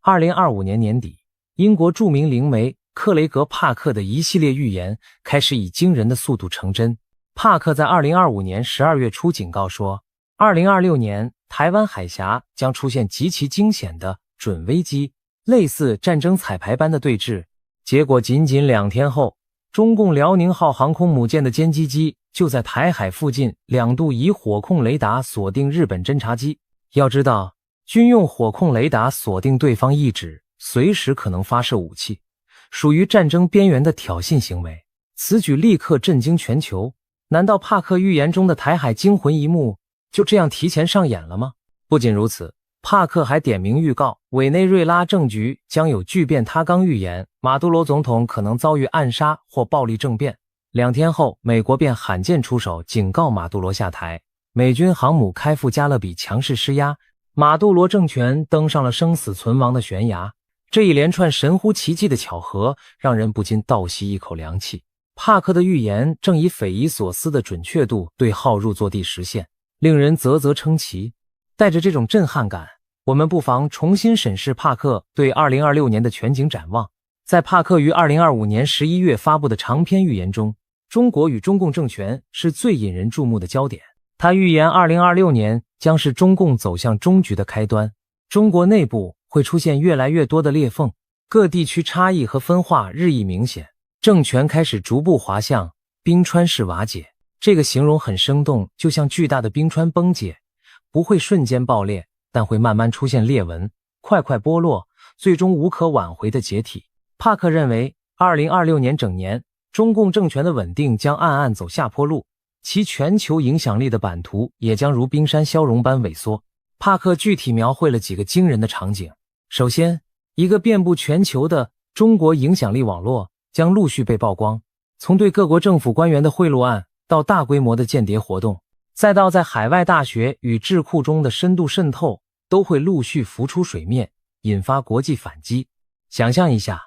2025年年底，英国著名灵媒克雷格·帕克的一系列预言开始以惊人的速度成真。帕克在2025年12月初警告说，2026年台湾海峡将出现极其惊险的准危机，类似战争彩排般的对峙。结果仅仅2天后，中共辽宁号航空母舰的歼击机就在台海附近2度以火控雷达锁定日本侦察机。要知道，军用火控雷达锁定对方意志，随时可能发射武器，属于战争边缘的挑衅行为。此举立刻震惊全球。难道帕克预言中的台海惊魂一幕就这样提前上演了吗？不仅如此，帕克还点名预告委内瑞拉政局将有巨变。他刚预言马杜罗总统可能遭遇暗杀或暴力政变，2天后美国便罕见出手警告马杜罗下台，美军航母开赴加勒比强势施压，马杜罗政权登上了生死存亡的悬崖。这一连串神乎其技的巧合让人不禁倒吸一口凉气。帕克的预言正以匪夷所思的准确度对号入座地实现，令人啧啧称奇。带着这种震撼感，我们不妨重新审视帕克对2026年的全景展望。在帕克于2025年11月发布的长篇预言中，中国与中共政权是最引人注目的焦点。他预言2026年将是中共走向终局的开端，中国内部会出现越来越多的裂缝，各地区差异和分化日益明显，政权开始逐步滑向冰川式瓦解。这个形容很生动，就像巨大的冰川崩解，不会瞬间爆裂，但会慢慢出现裂纹，块块剥落，最终无可挽回的解体。帕克认为2026年整年，中共政权的稳定将暗暗走下坡路，其全球影响力的版图也将如冰山消融般萎缩。帕克具体描绘了几个惊人的场景。首先，一个遍布全球的中国影响力网络将陆续被曝光，从对各国政府官员的贿赂案到大规模的间谍活动，再到在海外大学与智库中的深度渗透，都会陆续浮出水面，引发国际反击。想象一下，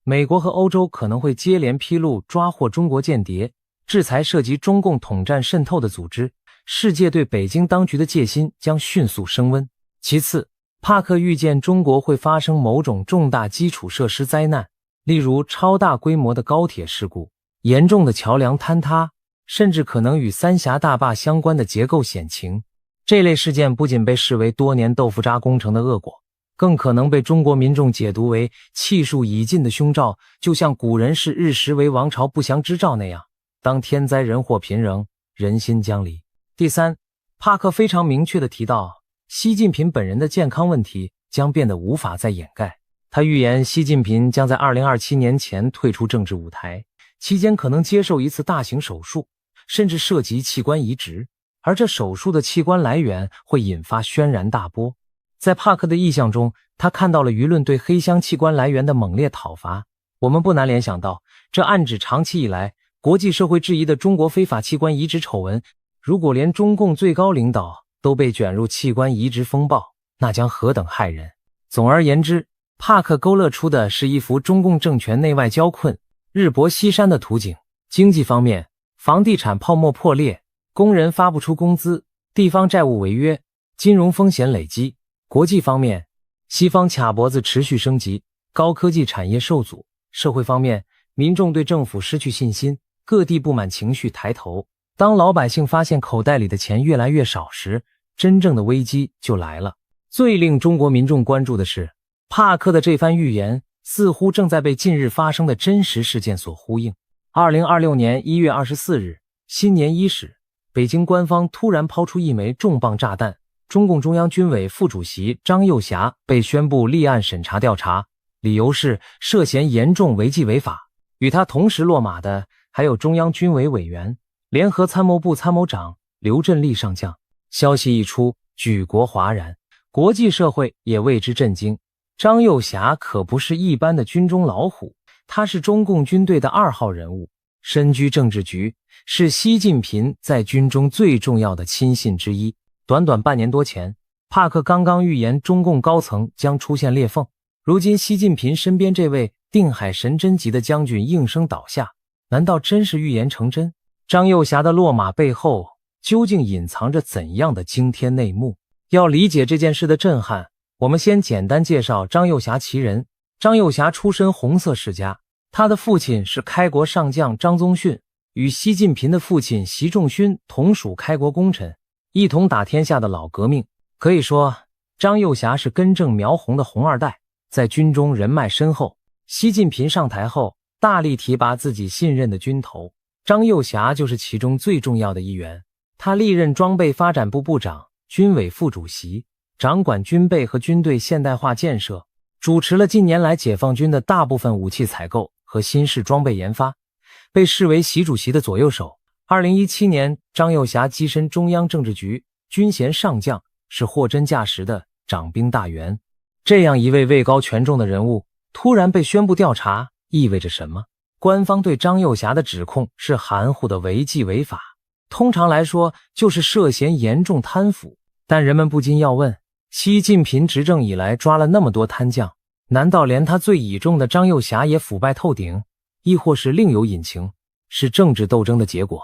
美国和欧洲可能会接连披露抓获中国间谍，制裁涉及中共统战渗透的组织，世界对北京当局的戒心将迅速升温。其次，帕克预见中国会发生某种重大基础设施灾难，例如超大规模的高铁事故、严重的桥梁坍塌，甚至可能与三峡大坝相关的结构险情。这类事件不仅被视为多年豆腐渣工程的恶果，更可能被中国民众解读为气数已尽的凶兆，就像古人视日食为王朝不祥之兆那样，当天灾人祸频仍，人心将离。第三，帕克非常明确地提到习近平本人的健康问题将变得无法再掩盖。他预言习近平将在2027年前退出政治舞台，期间可能接受一次大型手术，甚至涉及器官移植，而这手术的器官来源会引发轩然大波。在帕克的意象中，他看到了舆论对黑箱器官来源的猛烈讨伐。我们不难联想到，这暗指长期以来国际社会质疑的中国非法器官移植丑闻，如果连中共最高领导都被卷入器官移植风暴，那将何等骇人。总而言之，帕克勾勒出的是一幅中共政权内外交困、日薄西山的图景。经济方面，房地产泡沫破裂，工人发不出工资，地方债务违约，金融风险累积。国际方面，西方卡脖子持续升级，高科技产业受阻。社会方面，民众对政府失去信心，各地不满情绪抬头。当老百姓发现口袋里的钱越来越少时，真正的危机就来了。最令中国民众关注的是，帕克的这番预言似乎正在被近日发生的真实事件所呼应。2026年1月24日，新年伊始，北京官方突然抛出一枚重磅炸弹，中共中央军委副主席张又侠被宣布立案审查调查，理由是涉嫌严重违纪违法。与他同时落马的还有中央军委委员、联合参谋部参谋长刘振立上将。消息一出，举国哗然，国际社会也为之震惊。张又侠可不是一般的军中老虎，他是中共军队的2号人物，身居政治局，是习近平在军中最重要的亲信之一。短短半年多前，帕克刚刚预言中共高层将出现裂缝，如今习近平身边这位定海神针级的将军应声倒下，难道真是预言成真？张又侠的落马背后究竟隐藏着怎样的惊天内幕？要理解这件事的震撼，我们先简单介绍张幼霞其人。张幼霞出身红色世家，他的父亲是开国上将张宗逊，与习近平的父亲习仲勋同属开国功臣，一同打天下的老革命。可以说，张幼霞是根正苗红的红二代，在军中人脉深厚。习近平上台后，大力提拔自己信任的军头，张幼霞就是其中最重要的一员。他历任装备发展部部长、军委副主席，掌管军备和军队现代化建设，主持了近年来解放军的大部分武器采购和新式装备研发，被视为习主席的左右手。2017年，张幼霞跻身中央政治局，军衔上将，是货真价实的掌兵大员。这样一位位高权重的人物，突然被宣布调查，意味着什么？官方对张幼霞的指控是含糊的违纪违法，通常来说就是涉嫌严重贪腐。但人们不禁要问，习近平执政以来抓了那么多贪将，难道连他最倚重的张幼霞也腐败透顶？亦或是另有隐情，是政治斗争的结果？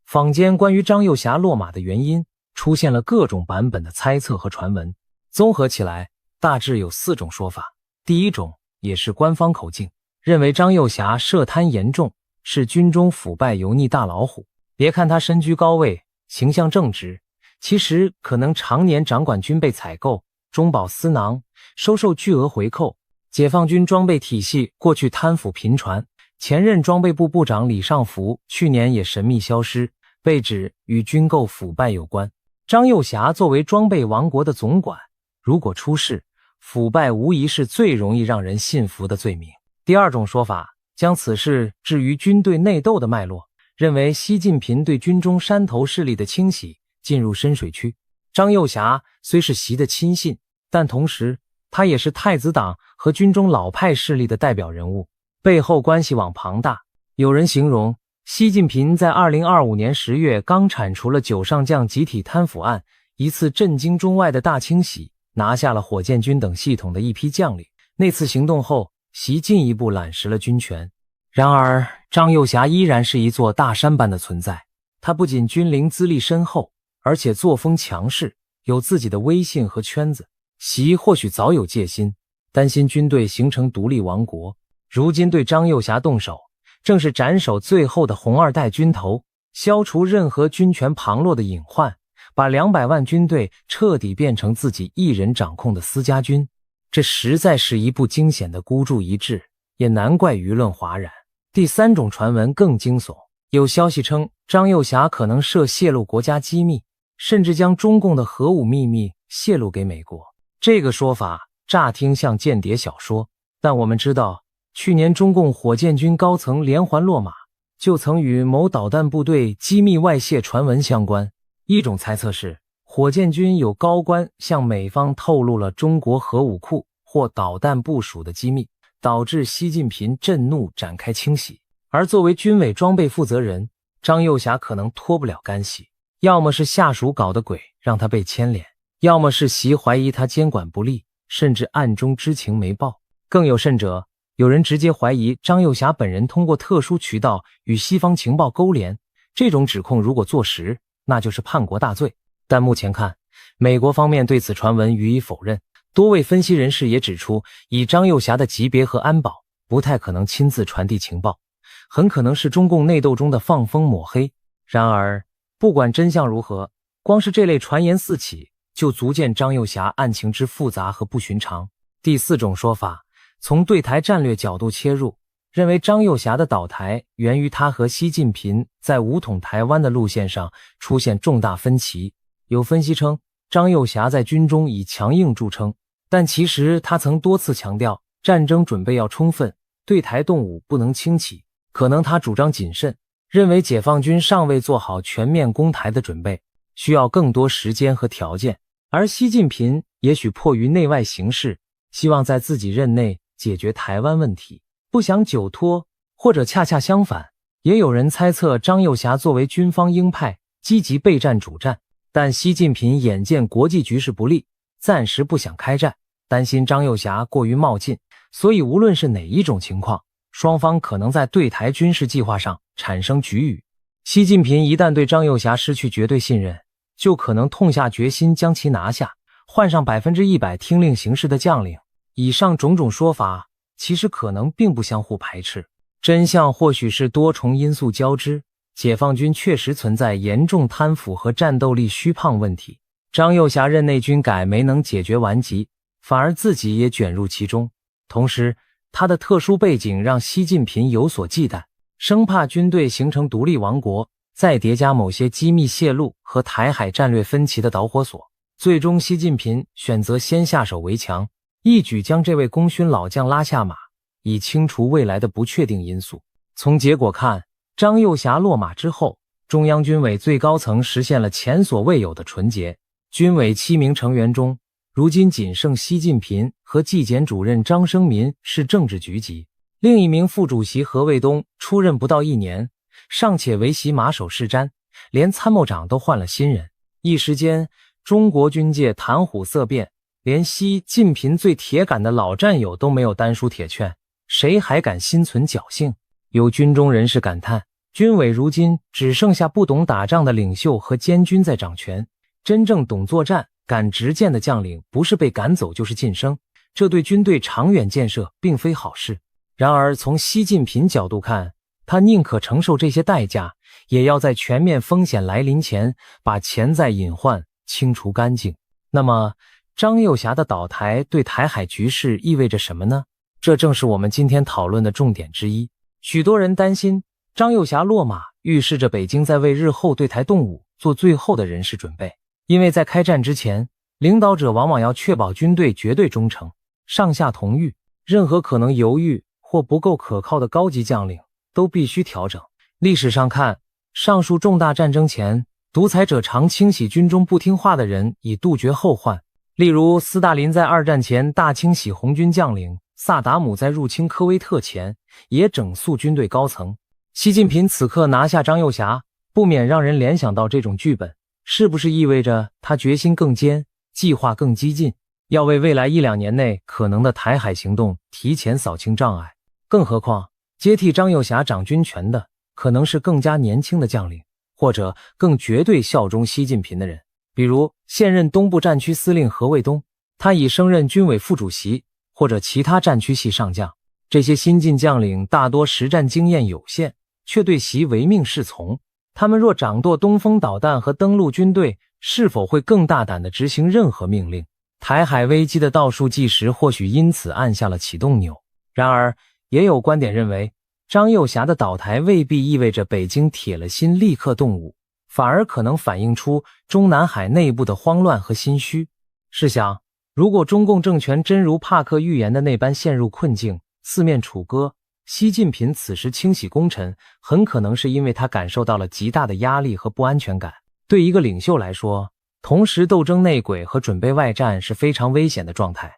坊间关于张幼霞落马的原因，出现了各种版本的猜测和传闻，综合起来大致有4种说法。第一种，也是官方口径，认为张幼霞涉贪严重，是军中腐败油腻大老虎。别看他身居高位，形象正直，其实可能常年掌管军备采购，中饱私囊，收受巨额回扣。解放军装备体系过去贪腐频传，前任装备部部长李尚福去年也神秘消失，被指与军购腐败有关。张幼霞作为装备王国的总管，如果出事，腐败无疑是最容易让人信服的罪名。第二种说法，将此事置于军队内斗的脉络，认为习近平对军中山头势力的清洗进入深水区。张幼霞虽是习的亲信，但同时他也是太子党和军中老派势力的代表人物，背后关系网庞大。有人形容，习近平在2025年10月刚铲除了9上将集体贪腐案，一次震惊中外的大清洗，拿下了火箭军等系统的一批将领。那次行动后，习进一步揽实了军权。然而，张幼霞依然是一座大山般的存在。他不仅军龄资历深厚，而且作风强势，有自己的威信和圈子。习或许早有戒心，担心军队形成独立王国，如今对张幼霞动手，正是斩首最后的红二代军头，消除任何军权旁落的隐患，把200万军队彻底变成自己一人掌控的私家军。这实在是一步惊险的孤注一掷，也难怪舆论哗然。第三种传闻更惊悚，有消息称张幼霞可能涉泄露国家机密，甚至将中共的核武秘密泄露给美国。这个说法乍听像间谍小说，但我们知道，去年中共火箭军高层连环落马，就曾与某导弹部队机密外泄传闻相关。一种猜测是，火箭军有高官向美方透露了中国核武库或导弹部署的机密，导致习近平震怒展开清洗。而作为军委装备负责人，张幼霞可能脱不了干系，要么是下属搞的鬼让他被牵连，要么是习怀疑他监管不力，甚至暗中知情没报。更有甚者，有人直接怀疑张幼霞本人通过特殊渠道与西方情报勾连，这种指控如果坐实，那就是叛国大罪。但目前看，美国方面对此传闻予以否认。多位分析人士也指出，以张幼霞的级别和安保，不太可能亲自传递情报，很可能是中共内斗中的放风抹黑。然而，不管真相如何，光是这类传言四起，就足见张幼霞案情之复杂和不寻常。第四种说法，从对台战略角度切入，认为张幼霞的倒台源于他和习近平在武统台湾的路线上出现重大分歧。有分析称，张幼霞在军中以强硬著称，但其实他曾多次强调战争准备要充分，对台动武不能轻启。可能他主张谨慎，认为解放军尚未做好全面攻台的准备，需要更多时间和条件。而习近平也许迫于内外形势，希望在自己任内解决台湾问题，不想久拖，或者恰恰相反。也有人猜测张幼霞作为军方鹰派，积极备战主战，但习近平眼见国际局势不利，暂时不想开战，担心张幼霞过于冒进，所以无论是哪一种情况，双方可能在对台军事计划上产生龃龉。习近平一旦对张幼霞失去绝对信任，就可能痛下决心将其拿下，换上100%听令行事的将领。以上种种说法，其实可能并不相互排斥，真相或许是多重因素交织。解放军确实存在严重贪腐和战斗力虚胖问题。张幼霞任内军改没能解决顽疾，反而自己也卷入其中。同时，他的特殊背景让习近平有所忌惮，生怕军队形成独立王国，再叠加某些机密泄露和台海战略分歧的导火索。最终，习近平选择先下手为强，一举将这位功勋老将拉下马，以清除未来的不确定因素。从结果看，张幼霞落马之后，中央军委最高层实现了前所未有的纯洁。军委7名成员中，如今仅剩习近平和纪检主任张生民是政治局级，另一名副主席何卫东出任不到1年，尚且为其马首是瞻，连参谋长都换了新人。一时间，中国军界谈虎色变，连习近平最铁杆的老战友都没有单书铁券，谁还敢心存侥幸？有军中人士感叹，军委如今只剩下不懂打仗的领袖和监军在掌权，真正懂作战、敢执剑的将领不是被赶走就是晋升，这对军队长远建设并非好事。然而从习近平角度看，他宁可承受这些代价，也要在全面风险来临前把潜在隐患清除干净。那么张幼霞的倒台对台海局势意味着什么呢？这正是我们今天讨论的重点之一。许多人担心张幼霞落马预示着北京在为日后对台动武做最后的人事准备，因为在开战之前，领导者往往要确保军队绝对忠诚，上下同欲，任何可能犹豫或不够可靠的高级将领都必须调整。历史上看，上述重大战争前，独裁者常清洗军中不听话的人，以杜绝后患。例如斯大林在2战前大清洗红军将领，萨达姆在入侵科威特前也整肃军队高层。习近平此刻拿下张幼霞，不免让人联想到这种剧本，是不是意味着他决心更坚，计划更激进，要为未来1-2年内可能的台海行动提前扫清障碍？更何况接替张幼霞掌军权的可能是更加年轻的将领，或者更绝对效忠习近平的人，比如现任东部战区司令何卫东，他已升任军委副主席，或者其他战区系上将。这些新晋将领大多实战经验有限，却对习唯命是从。他们若掌舵东风导弹和登陆军队，是否会更大胆地执行任何命令？台海危机的倒数计时或许因此按下了启动钮。然而，也有观点认为，张幼霞的倒台未必意味着北京铁了心立刻动武，反而可能反映出中南海内部的慌乱和心虚。试想，如果中共政权真如帕克预言的那般陷入困境，四面楚歌，习近平此时清洗功臣，很可能是因为他感受到了极大的压力和不安全感。对一个领袖来说，同时斗争内鬼和准备外战是非常危险的状态，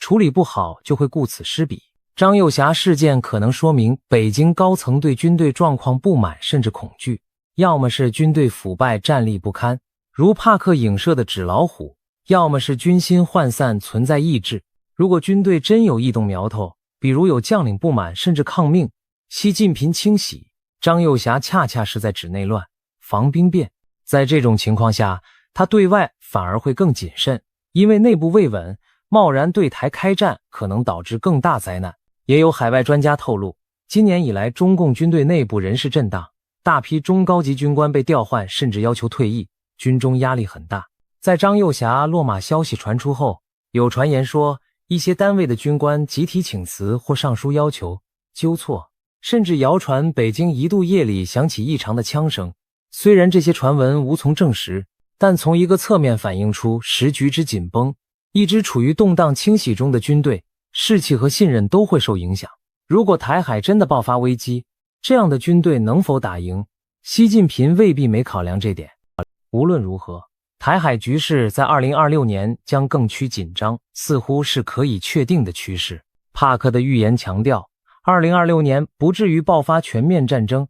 处理不好就会顾此失彼。张幼霞事件可能说明北京高层对军队状况不满甚至恐惧，要么是军队腐败战力不堪，如帕克影射的纸老虎，要么是军心涣散存在意志。如果军队真有异动苗头，比如有将领不满甚至抗命，习近平清洗，张幼霞恰恰是在指内乱、防兵变。在这种情况下，他对外反而会更谨慎，因为内部未稳，贸然对台开战可能导致更大灾难。也有海外专家透露，今年以来中共军队内部人事震荡，大批中高级军官被调换甚至要求退役，军中压力很大。在张幼霞落马消息传出后，有传言说一些单位的军官集体请辞或上书要求纠错，甚至谣传北京一度夜里响起异常的枪声。虽然这些传闻无从证实，但从一个侧面反映出时局之紧绷，一支处于动荡清洗中的军队，士气和信任都会受影响。如果台海真的爆发危机，这样的军队能否打赢，习近平未必没考量这点。无论如何，台海局势在2026年将更趋紧张，似乎是可以确定的趋势。帕克的预言强调，2026年不至于爆发全面战争，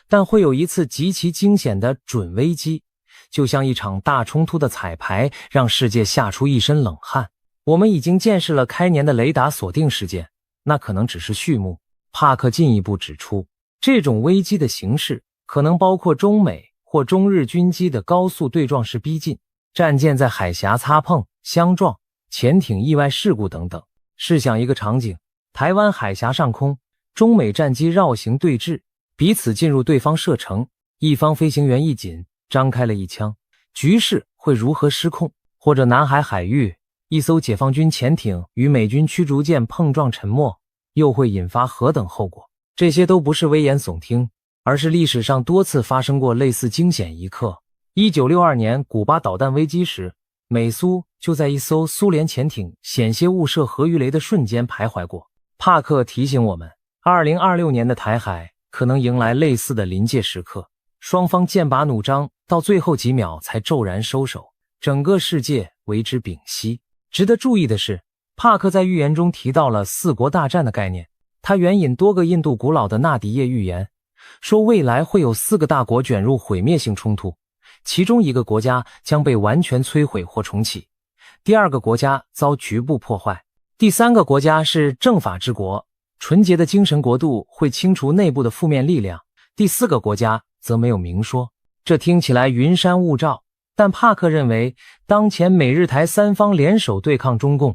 但会有一次极其惊险的准危机，就像一场大冲突的彩排，让世界吓出一身冷汗。我们已经见识了开年的雷达锁定事件，那可能只是序幕。帕克进一步指出，这种危机的形式可能包括中美或中日军机的高速对撞式逼近，战舰在海峡擦碰，相撞、潜艇意外事故等等。试想一个场景，台湾海峡上空，中美战机绕行对峙，彼此进入对方射程，一方飞行员一紧，张开了一枪，局势会如何失控？或者南海海域，一艘解放军潜艇与美军驱逐舰碰撞沉没，又会引发何等后果？这些都不是危言耸听，而是历史上多次发生过类似惊险一刻。1962年古巴导弹危机时，美苏就在一艘苏联潜艇险些误射核鱼雷的瞬间徘徊过。帕克提醒我们，2026年的台海可能迎来类似的临界时刻，双方剑拔弩张，到最后几秒才骤然收手，整个世界为之屏息。值得注意的是，帕克在预言中提到了四国大战的概念，他援引多个印度古老的纳迪叶预言，说未来会有4个大国卷入毁灭性冲突，其中一个国家将被完全摧毁或重启，第2个国家遭局部破坏，第3个国家是政法治国，纯洁的精神国度会清除内部的负面力量，第4个国家则没有明说。这听起来云山雾罩，但帕克认为，当前美日台3方联手对抗中共，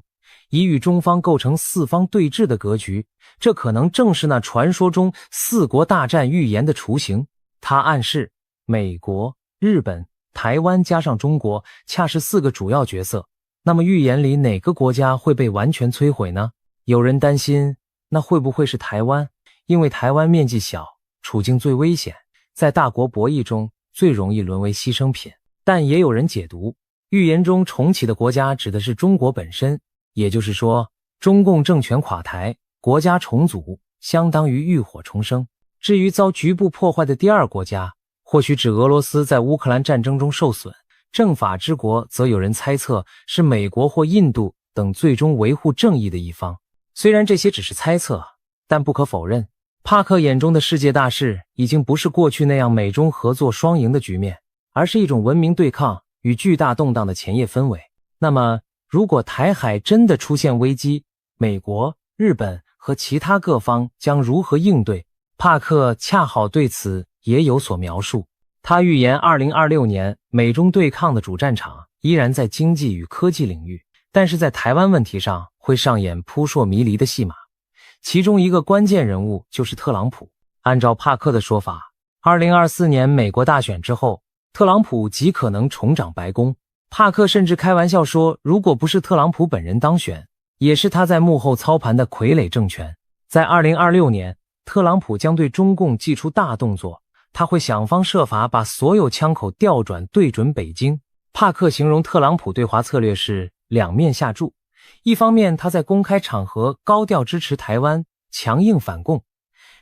已与中方构成4方对峙的格局，这可能正是那传说中4国大战预言的雏形。他暗示美国、日本、台湾加上中国恰是4个主要角色，那么预言里哪个国家会被完全摧毁呢？有人担心，那会不会是台湾？因为台湾面积小，处境最危险，在大国博弈中最容易沦为牺牲品。但也有人解读，预言中重启的国家指的是中国本身，也就是说，中共政权垮台，国家重组，相当于浴火重生。至于遭局部破坏的第2国家，或许指俄罗斯在乌克兰战争中受损，政法之国则有人猜测是美国或印度等最终维护正义的一方。虽然这些只是猜测，但不可否认，帕克眼中的世界大势已经不是过去那样美中合作双赢的局面，而是一种文明对抗与巨大动荡的前夜氛围。那么，如果台海真的出现危机，美国、日本和其他各方将如何应对？帕克恰好对此也有所描述。他预言2026年美中对抗的主战场依然在经济与科技领域，但是在台湾问题上会上演扑朔迷离的戏码，其中一个关键人物就是特朗普。按照帕克的说法，2024年美国大选之后，特朗普极可能重掌白宫。帕克甚至开玩笑说，如果不是特朗普本人当选，也是他在幕后操盘的傀儡政权。在2026年，特朗普将对中共祭出大动作，他会想方设法把所有枪口调转对准北京。帕克形容特朗普对华策略是两面下注，一方面他在公开场合高调支持台湾，强硬反共，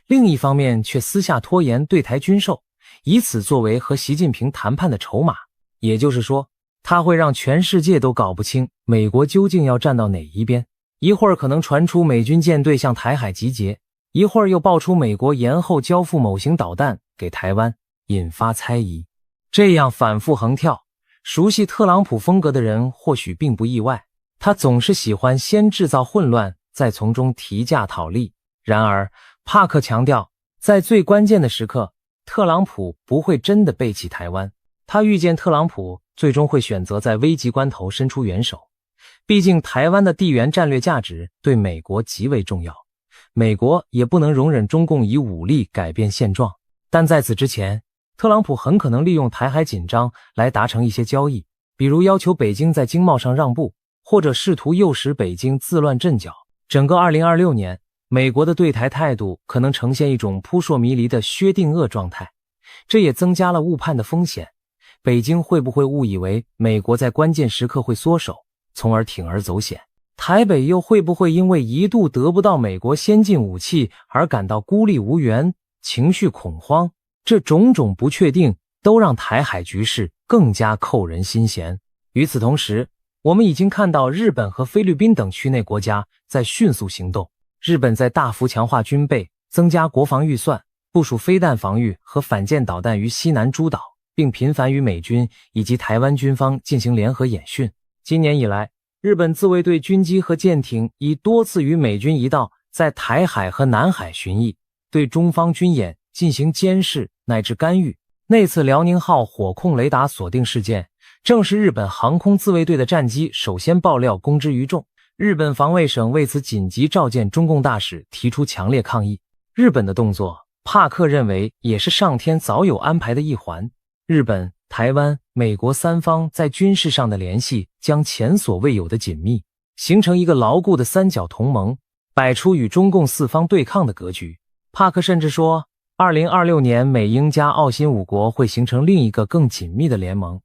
另一方面却私下拖延对台军售，以此作为和习近平谈判的筹码。也就是说，他会让全世界都搞不清美国究竟要站到哪一边。一会儿可能传出美军舰队向台海集结，一会儿又爆出美国延后交付某型导弹给台湾，引发猜疑。这样反复横跳，熟悉特朗普风格的人或许并不意外，他总是喜欢先制造混乱，再从中提价讨利。然而，帕克强调，在最关键的时刻，特朗普不会真的背弃台湾。他预见特朗普最终会选择在危急关头伸出援手，毕竟台湾的地缘战略价值对美国极为重要，美国也不能容忍中共以武力改变现状。但在此之前，特朗普很可能利用台海紧张来达成一些交易，比如要求北京在经贸上让步，或者试图诱使北京自乱阵脚。整个2026年，美国的对台态度可能呈现一种扑朔迷离的薛定谔状态，这也增加了误判的风险。北京会不会误以为美国在关键时刻会缩手，从而铤而走险？台北又会不会因为一度得不到美国先进武器而感到孤立无援，情绪恐慌？这种种不确定都让台海局势更加扣人心弦。与此同时，我们已经看到日本和菲律宾等区内国家在迅速行动。日本在大幅强化军备，增加国防预算，部署飞弹防御和反舰导弹于西南诸岛，并频繁与美军以及台湾军方进行联合演训。今年以来，日本自卫队军机和舰艇已多次与美军一道在台海和南海巡弋，对中方军演进行监视乃至干预。那次辽宁号火控雷达锁定事件正是日本航空自卫队的战机首先爆料公之于众，日本防卫省为此紧急召见中共大使，提出强烈抗议。日本的动作，帕克认为也是上天早有安排的一环。日本、台湾、美国三方在军事上的联系将前所未有的紧密，形成一个牢固的三角同盟，摆出与中共四方对抗的格局。帕克甚至说，2026年美英加澳新五国会形成另一个更紧密的联盟，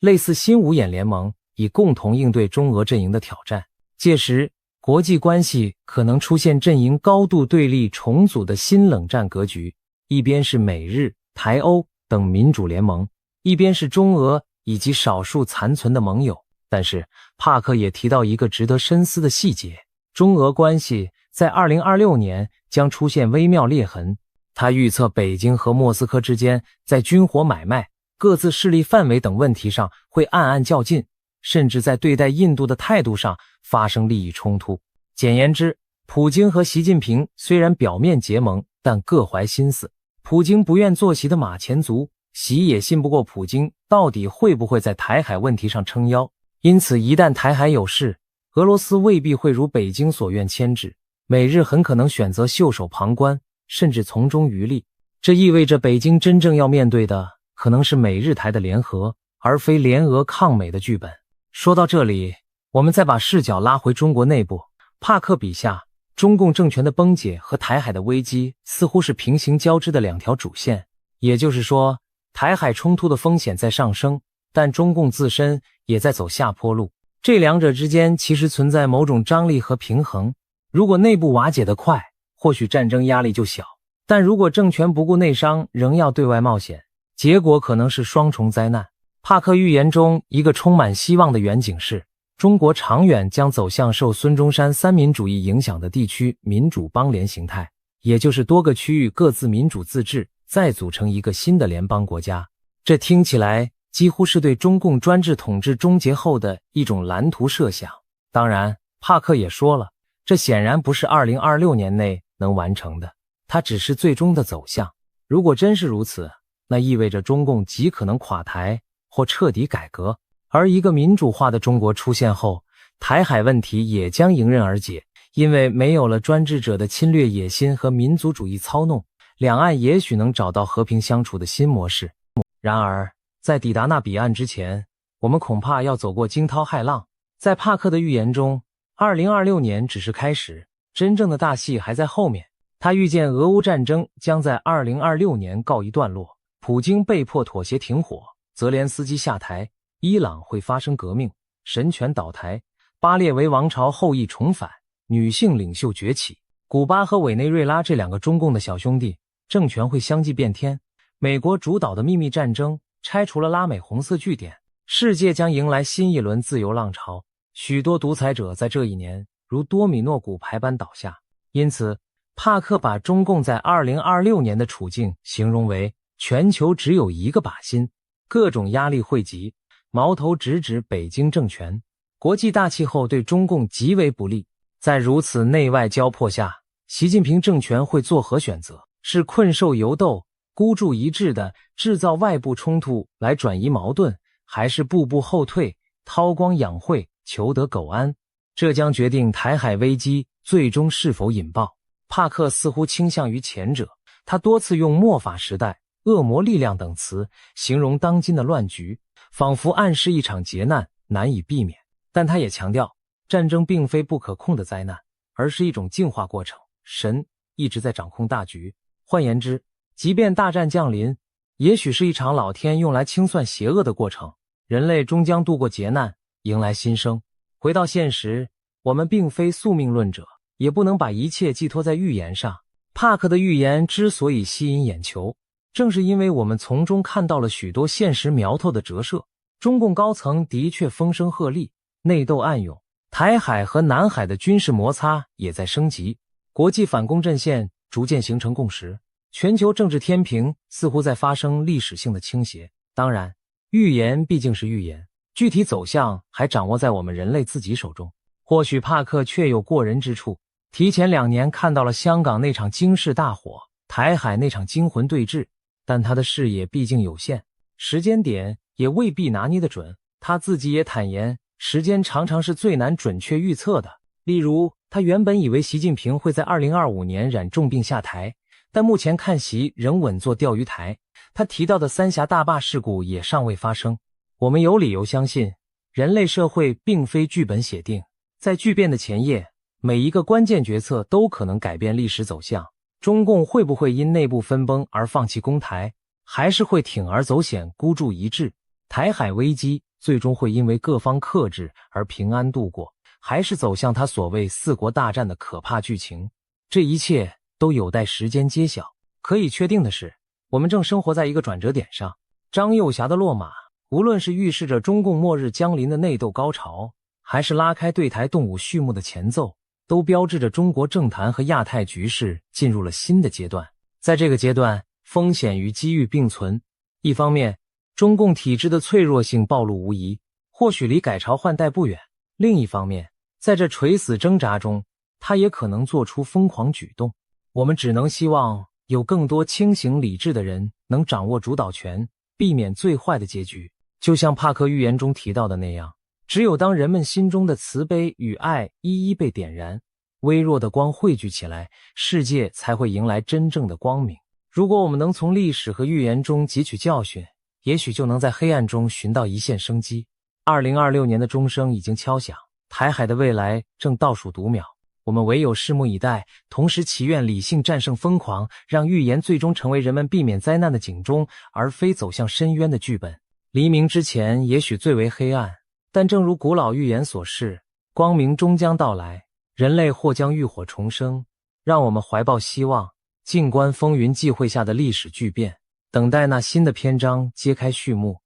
类似新五眼联盟，以共同应对中俄阵营的挑战。届时，国际关系可能出现阵营高度对立重组的新冷战格局，一边是美日、台欧等民主联盟，一边是中俄以及少数残存的盟友。但是，帕克也提到一个值得深思的细节，中俄关系在2026年将出现微妙裂痕。他预测北京和莫斯科之间在军火买卖、各自势力范围等问题上会暗暗较劲，甚至在对待印度的态度上发生利益冲突。简言之，普京和习近平虽然表面结盟，但各怀心思。普京不愿坐席的马前卒，习也信不过普京到底会不会在台海问题上撑腰。因此，一旦台海有事，俄罗斯未必会如北京所愿牵制，美日很可能选择袖手旁观，甚至从中渔利。这意味着北京真正要面对的可能是美日台的联合，而非联俄抗美的剧本。说到这里，我们再把视角拉回中国内部。帕克笔下，中共政权的崩解和台海的危机似乎是平行交织的两条主线，也就是说，台海冲突的风险在上升，但中共自身也在走下坡路。这两者之间其实存在某种张力和平衡。如果内部瓦解得快，或许战争压力就小，但如果政权不顾内伤，仍要对外冒险，结果可能是双重灾难。帕克预言中一个充满希望的远景是，中国长远将走向受孙中山三民主义影响的地区民主邦联形态，也就是多个区域各自民主自治，再组成一个新的联邦国家。这听起来几乎是对中共专制统治终结后的一种蓝图设想。当然，帕克也说了，这显然不是2026年内能完成的，它只是最终的走向。如果真是如此，那意味着中共极可能垮台或彻底改革，而一个民主化的中国出现后，台海问题也将迎刃而解，因为没有了专制者的侵略野心和民族主义操弄，两岸也许能找到和平相处的新模式。然而，在抵达那彼岸之前，我们恐怕要走过惊涛骇浪。在帕克的预言中，2026年只是开始，真正的大戏还在后面。他预见俄乌战争将在2026年告一段落，普京被迫妥协停火，泽连斯基下台，伊朗会发生革命，神权倒台，巴列维王朝后裔重返，女性领袖崛起，古巴和委内瑞拉这两个中共的小兄弟政权会相继变天，美国主导的秘密战争拆除了拉美红色据点，世界将迎来新一轮自由浪潮，许多独裁者在这一年如多米诺骨牌般倒下。因此，帕克把中共在2026年的处境形容为全球只有一个靶心，各种压力汇集，矛头直指北京政权。国际大气候对中共极为不利，在如此内外交迫下，习近平政权会作何选择？是困兽犹斗，孤注一掷的制造外部冲突来转移矛盾，还是步步后退，韬光养晦，求得苟安？这将决定台海危机最终是否引爆。帕克似乎倾向于前者，他多次用末法时代、恶魔力量等词形容当今的乱局，仿佛暗示一场劫难难以避免。但他也强调，战争并非不可控的灾难，而是一种进化过程，神一直在掌控大局。换言之，即便大战降临，也许是一场老天用来清算邪恶的过程，人类终将度过劫难，迎来新生。回到现实，我们并非宿命论者，也不能把一切寄托在预言上。帕克的预言之所以吸引眼球，正是因为我们从中看到了许多现实苗头的折射。中共高层的确风声鹤唳，内斗暗涌，台海和南海的军事摩擦也在升级，国际反攻阵线逐渐形成共识，全球政治天平似乎在发生历史性的倾斜。当然，预言毕竟是预言，具体走向还掌握在我们人类自己手中。或许帕克确有过人之处，提前2年看到了香港那场惊世大火，台海那场惊魂对峙，但他的视野毕竟有限，时间点也未必拿捏得准。他自己也坦言，时间常常是最难准确预测的。例如，他原本以为习近平会在2025年染重病下台，但目前看习仍稳坐钓鱼台。他提到的三峡大坝事故也尚未发生。我们有理由相信，人类社会并非剧本写定，在巨变的前夜，每一个关键决策都可能改变历史走向。中共会不会因内部分崩而放弃攻台，还是会铤而走险孤注一掷？台海危机最终会因为各方克制而平安度过，还是走向他所谓四国大战的可怕剧情？这一切都有待时间揭晓。可以确定的是，我们正生活在一个转折点上。张幼霞的落马，无论是预示着中共末日将临的内斗高潮，还是拉开对台动武序幕的前奏，都标志着中国政坛和亚太局势进入了新的阶段。在这个阶段，风险与机遇并存。一方面，中共体制的脆弱性暴露无遗，或许离改朝换代不远；另一方面，在这垂死挣扎中，他也可能做出疯狂举动。我们只能希望有更多清醒理智的人能掌握主导权，避免最坏的结局。就像帕克预言中提到的那样，只有当人们心中的慈悲与爱一一被点燃，微弱的光汇聚起来，世界才会迎来真正的光明。如果我们能从历史和预言中汲取教训，也许就能在黑暗中寻到一线生机。2026年的钟声已经敲响，台海的未来正倒数读秒，我们唯有拭目以待，同时祈愿理性战胜疯狂，让预言最终成为人们避免灾难的警钟，而非走向深渊的剧本。黎明之前也许最为黑暗，但正如古老预言所示，光明终将到来，人类或将浴火重生。让我们怀抱希望，静观风云际会下的历史巨变，等待那新的篇章揭开序幕。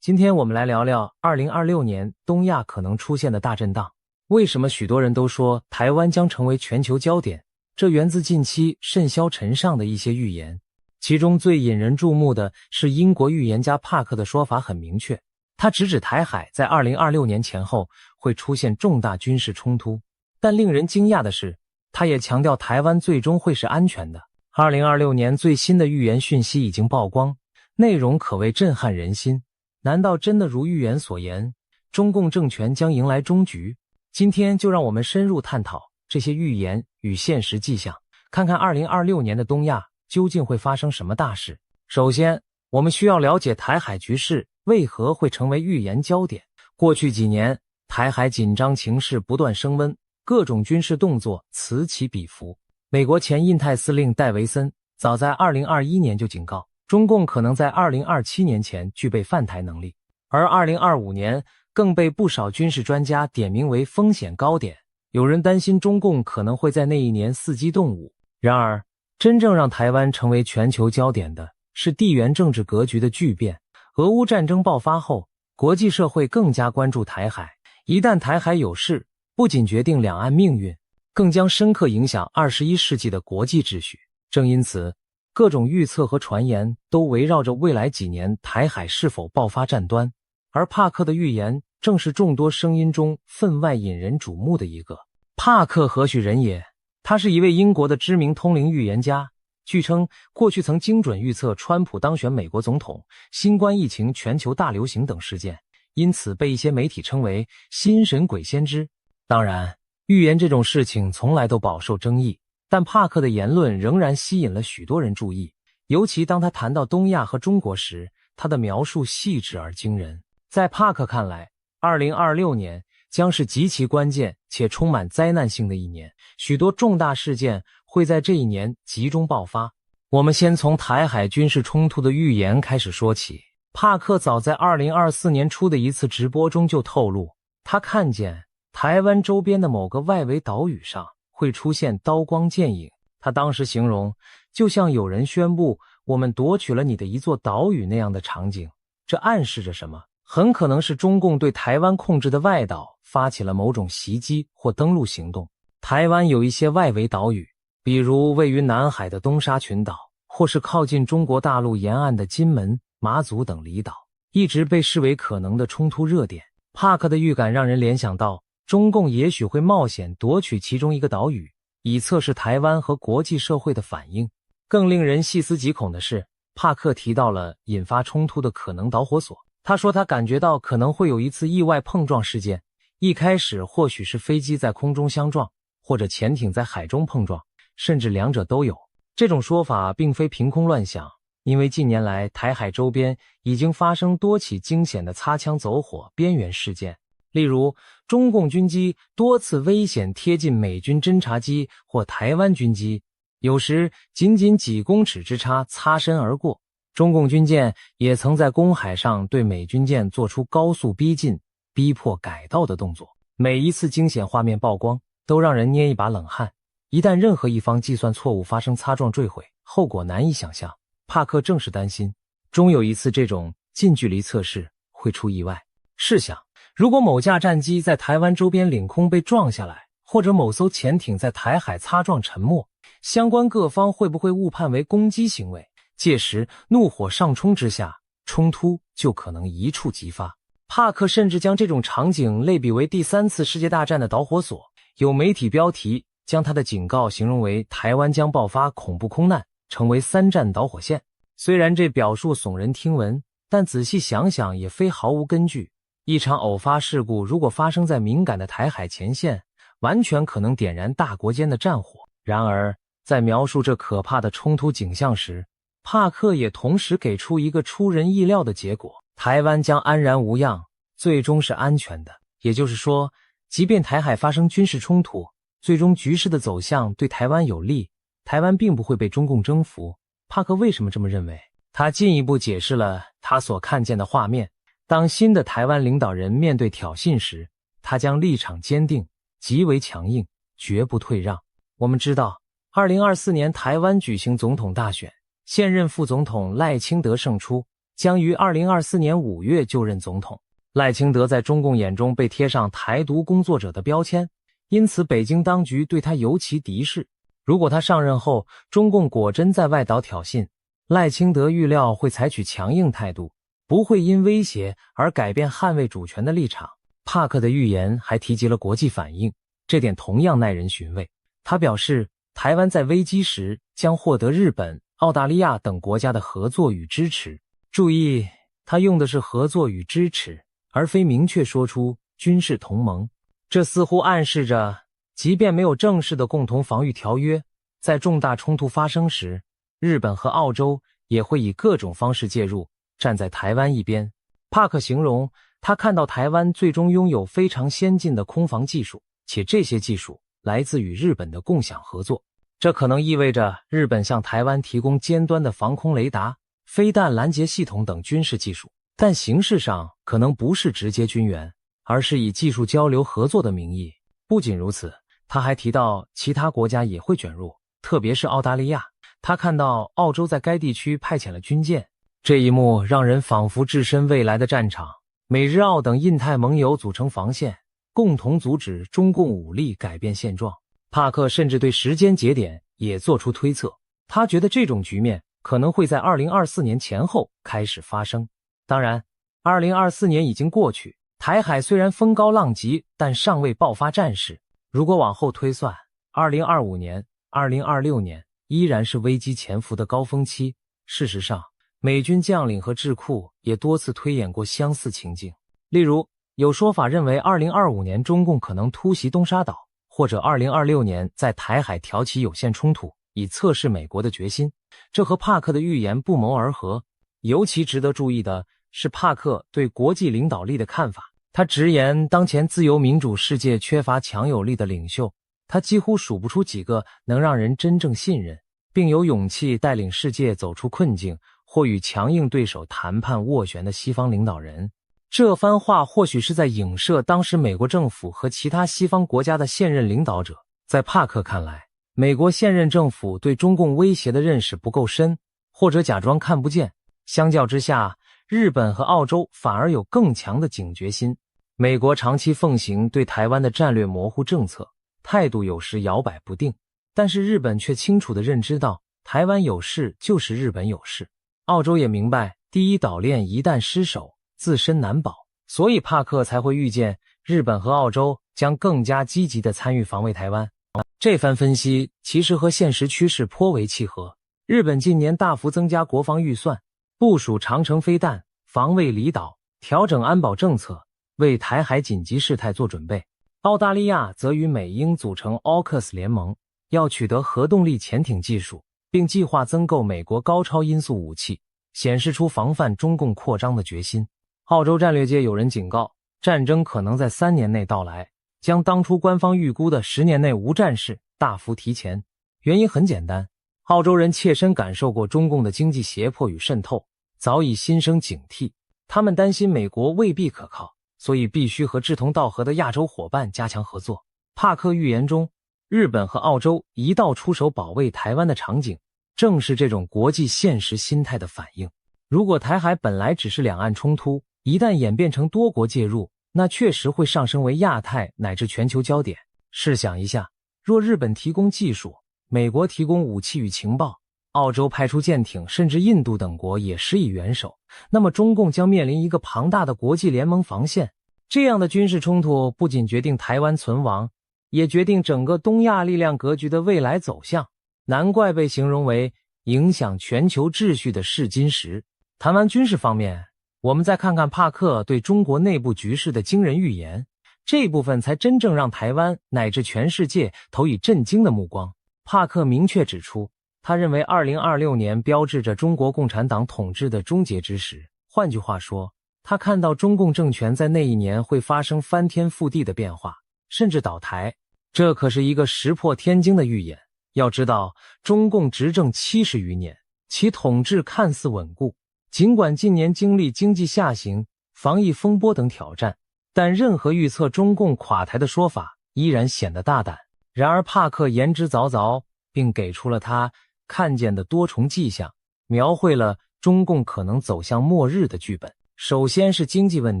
今天我们来聊聊2026年东亚可能出现的大震荡。为什么许多人都说台湾将成为全球焦点？这源自近期甚嚣尘上的一些预言。其中最引人注目的是英国预言家帕克的说法很明确，他直指台海在2026年前后会出现重大军事冲突。但令人惊讶的是，他也强调台湾最终会是安全的。2026年最新的预言讯息已经曝光，内容可谓震撼人心。难道真的如预言所言，中共政权将迎来终局？今天就让我们深入探讨这些预言与现实迹象，看看2026年的东亚究竟会发生什么大事。首先，我们需要了解台海局势为何会成为预言焦点。过去几年，台海紧张情势不断升温，各种军事动作此起彼伏。美国前印太司令戴维森早在2021年就警告，中共可能在2027年前具备犯台能力，而2025年更被不少军事专家点名为风险高点。有人担心中共可能会在那一年伺机动武。然而，真正让台湾成为全球焦点的是地缘政治格局的巨变。俄乌战争爆发后，国际社会更加关注台海。一旦台海有事，不仅决定两岸命运，更将深刻影响21世纪的国际秩序。正因此，各种预测和传言都围绕着未来几年台海是否爆发战端。而帕克的预言正是众多声音中分外引人瞩目的一个。帕克何许人也？他是一位英国的知名通灵预言家，据称过去曾精准预测川普当选美国总统、新冠疫情全球大流行等事件，因此被一些媒体称为心神鬼先知。当然，预言这种事情从来都饱受争议，但帕克的言论仍然吸引了许多人注意，尤其当他谈到东亚和中国时，他的描述细致而惊人。在帕克看来，2026年将是极其关键且充满灾难性的一年，许多重大事件会在这一年集中爆发。我们先从台海军事冲突的预言开始说起。帕克早在2024年初的一次直播中就透露，他看见台湾周边的某个外围岛屿上会出现刀光剑影。他当时形容，就像有人宣布我们夺取了你的一座岛屿那样的场景。这暗示着什么？很可能是中共对台湾控制的外岛发起了某种袭击或登陆行动。台湾有一些外围岛屿，比如位于南海的东沙群岛，或是靠近中国大陆沿岸的金门、马祖等离岛，一直被视为可能的冲突热点。帕克的预感让人联想到，中共也许会冒险夺取其中一个岛屿，以测试台湾和国际社会的反应。更令人细思极恐的是，帕克提到了引发冲突的可能导火索。他说他感觉到可能会有一次意外碰撞事件，一开始或许是飞机在空中相撞，或者潜艇在海中碰撞，甚至两者都有。这种说法并非凭空乱想，因为近年来台海周边已经发生多起惊险的擦枪走火边缘事件，例如中共军机多次危险贴近美军侦察机或台湾军机，有时仅几公尺之差擦身而过。中共军舰也曾在公海上对美军舰做出高速逼近、逼迫改道的动作。每一次惊险画面曝光，都让人捏一把冷汗。一旦任何一方计算错误发生擦撞坠毁，后果难以想象。帕克正是担心，终有一次这种近距离测试会出意外。试想，如果某架战机在台湾周边领空被撞下来，或者某艘潜艇在台海擦撞沉没，相关各方会不会误判为攻击行为？届时怒火上冲之下，冲突就可能一触即发。帕克甚至将这种场景类比为第3次世界大战的导火索，有媒体标题将他的警告形容为台湾将爆发恐怖空难，成为3战导火线。虽然这表述耸人听闻，但仔细想想也非毫无根据。一场偶发事故如果发生在敏感的台海前线，完全可能点燃大国间的战火。然而在描述这可怕的冲突景象时，帕克也同时给出一个出人意料的结果：台湾将安然无恙，最终是安全的。也就是说，即便台海发生军事冲突，最终局势的走向对台湾有利，台湾并不会被中共征服。帕克为什么这么认为？他进一步解释了他所看见的画面：当新的台湾领导人面对挑衅时，他将立场坚定，极为强硬，绝不退让。我们知道，2024年台湾举行总统大选，现任副总统赖清德胜出，将于2024年5月就任总统。赖清德在中共眼中被贴上台独工作者的标签，因此北京当局对他尤其敌视。如果他上任后，中共果真在外岛挑衅，赖清德预料会采取强硬态度，不会因威胁而改变捍卫主权的立场。帕克的预言还提及了国际反应，这点同样耐人寻味。他表示，台湾在危机时将获得日本、澳大利亚等国家的合作与支持。注意，他用的是合作与支持，而非明确说出军事同盟。这似乎暗示着，即便没有正式的共同防御条约，在重大冲突发生时，日本和澳洲也会以各种方式介入，站在台湾一边。帕克形容，他看到台湾最终拥有非常先进的空防技术，且这些技术来自与日本的共享合作。这可能意味着日本向台湾提供尖端的防空雷达、飞弹拦截系统等军事技术，但形式上可能不是直接军援，而是以技术交流合作的名义。不仅如此，他还提到其他国家也会卷入，特别是澳大利亚。他看到澳洲在该地区派遣了军舰，这一幕让人仿佛置身未来的战场。美日澳等印太盟友组成防线，共同阻止中共武力改变现状。帕克甚至对时间节点也做出推测，他觉得这种局面可能会在2024年前后开始发生。当然，2024年已经过去，台海虽然风高浪急，但尚未爆发战事。如果往后推算，2025年、2026年依然是危机潜伏的高峰期。事实上，美军将领和智库也多次推演过相似情境。例如，有说法认为2025年中共可能突袭东沙岛，或者2026年在台海挑起有限冲突，以测试美国的决心。这和帕克的预言不谋而合。尤其值得注意的是帕克对国际领导力的看法。他直言，当前自由民主世界缺乏强有力的领袖，他几乎数不出几个能让人真正信任，并有勇气带领世界走出困境，或与强硬对手谈判斡旋的西方领导人。这番话或许是在影射当时美国政府和其他西方国家的现任领导者。在帕克看来，美国现任政府对中共威胁的认识不够深，或者假装看不见。相较之下，日本和澳洲反而有更强的警觉心。美国长期奉行对台湾的战略模糊政策，态度有时摇摆不定，但是日本却清楚地认知到，台湾有事就是日本有事。澳洲也明白，第一岛链一旦失守，自身难保，所以帕克才会预见日本和澳洲将更加积极地参与防卫台湾。这番分析其实和现实趋势颇为契合。日本近年大幅增加国防预算，部署长程飞弹，防卫离岛、调整安保政策，为台海紧急事态做准备。澳大利亚则与美英组成 AUKUS 联盟，要取得核动力潜艇技术，并计划增购美国高超音速武器，显示出防范中共扩张的决心。澳洲战略界有人警告，战争可能在3年内到来，将当初官方预估的10年内无战事大幅提前。原因很简单，澳洲人切身感受过中共的经济胁迫与渗透，早已心生警惕。他们担心美国未必可靠，所以必须和志同道合的亚洲伙伴加强合作。帕克预言中，日本和澳洲一道出手保卫台湾的场景，正是这种国际现实心态的反应。如果台海本来只是两岸冲突，一旦演变成多国介入，那确实会上升为亚太乃至全球焦点。试想一下，若日本提供技术，美国提供武器与情报，澳洲派出舰艇，甚至印度等国也施以援手，那么中共将面临一个庞大的国际联盟防线。这样的军事冲突不仅决定台湾存亡，也决定整个东亚力量格局的未来走向。难怪被形容为影响全球秩序的试金石。谈完军事方面，我们再看看帕克对中国内部局势的惊人预言，这部分才真正让台湾乃至全世界投以震惊的目光。帕克明确指出，他认为2026年标志着中国共产党统治的终结之时。换句话说，他看到中共政权在那一年会发生翻天覆地的变化，甚至倒台。这可是一个石破天惊的预言。要知道，中共执政70余年，其统治看似稳固，尽管近年经历经济下行、防疫风波等挑战，但任何预测中共垮台的说法依然显得大胆。然而帕克言之凿凿，并给出了他看见的多重迹象，描绘了中共可能走向末日的剧本。首先是经济问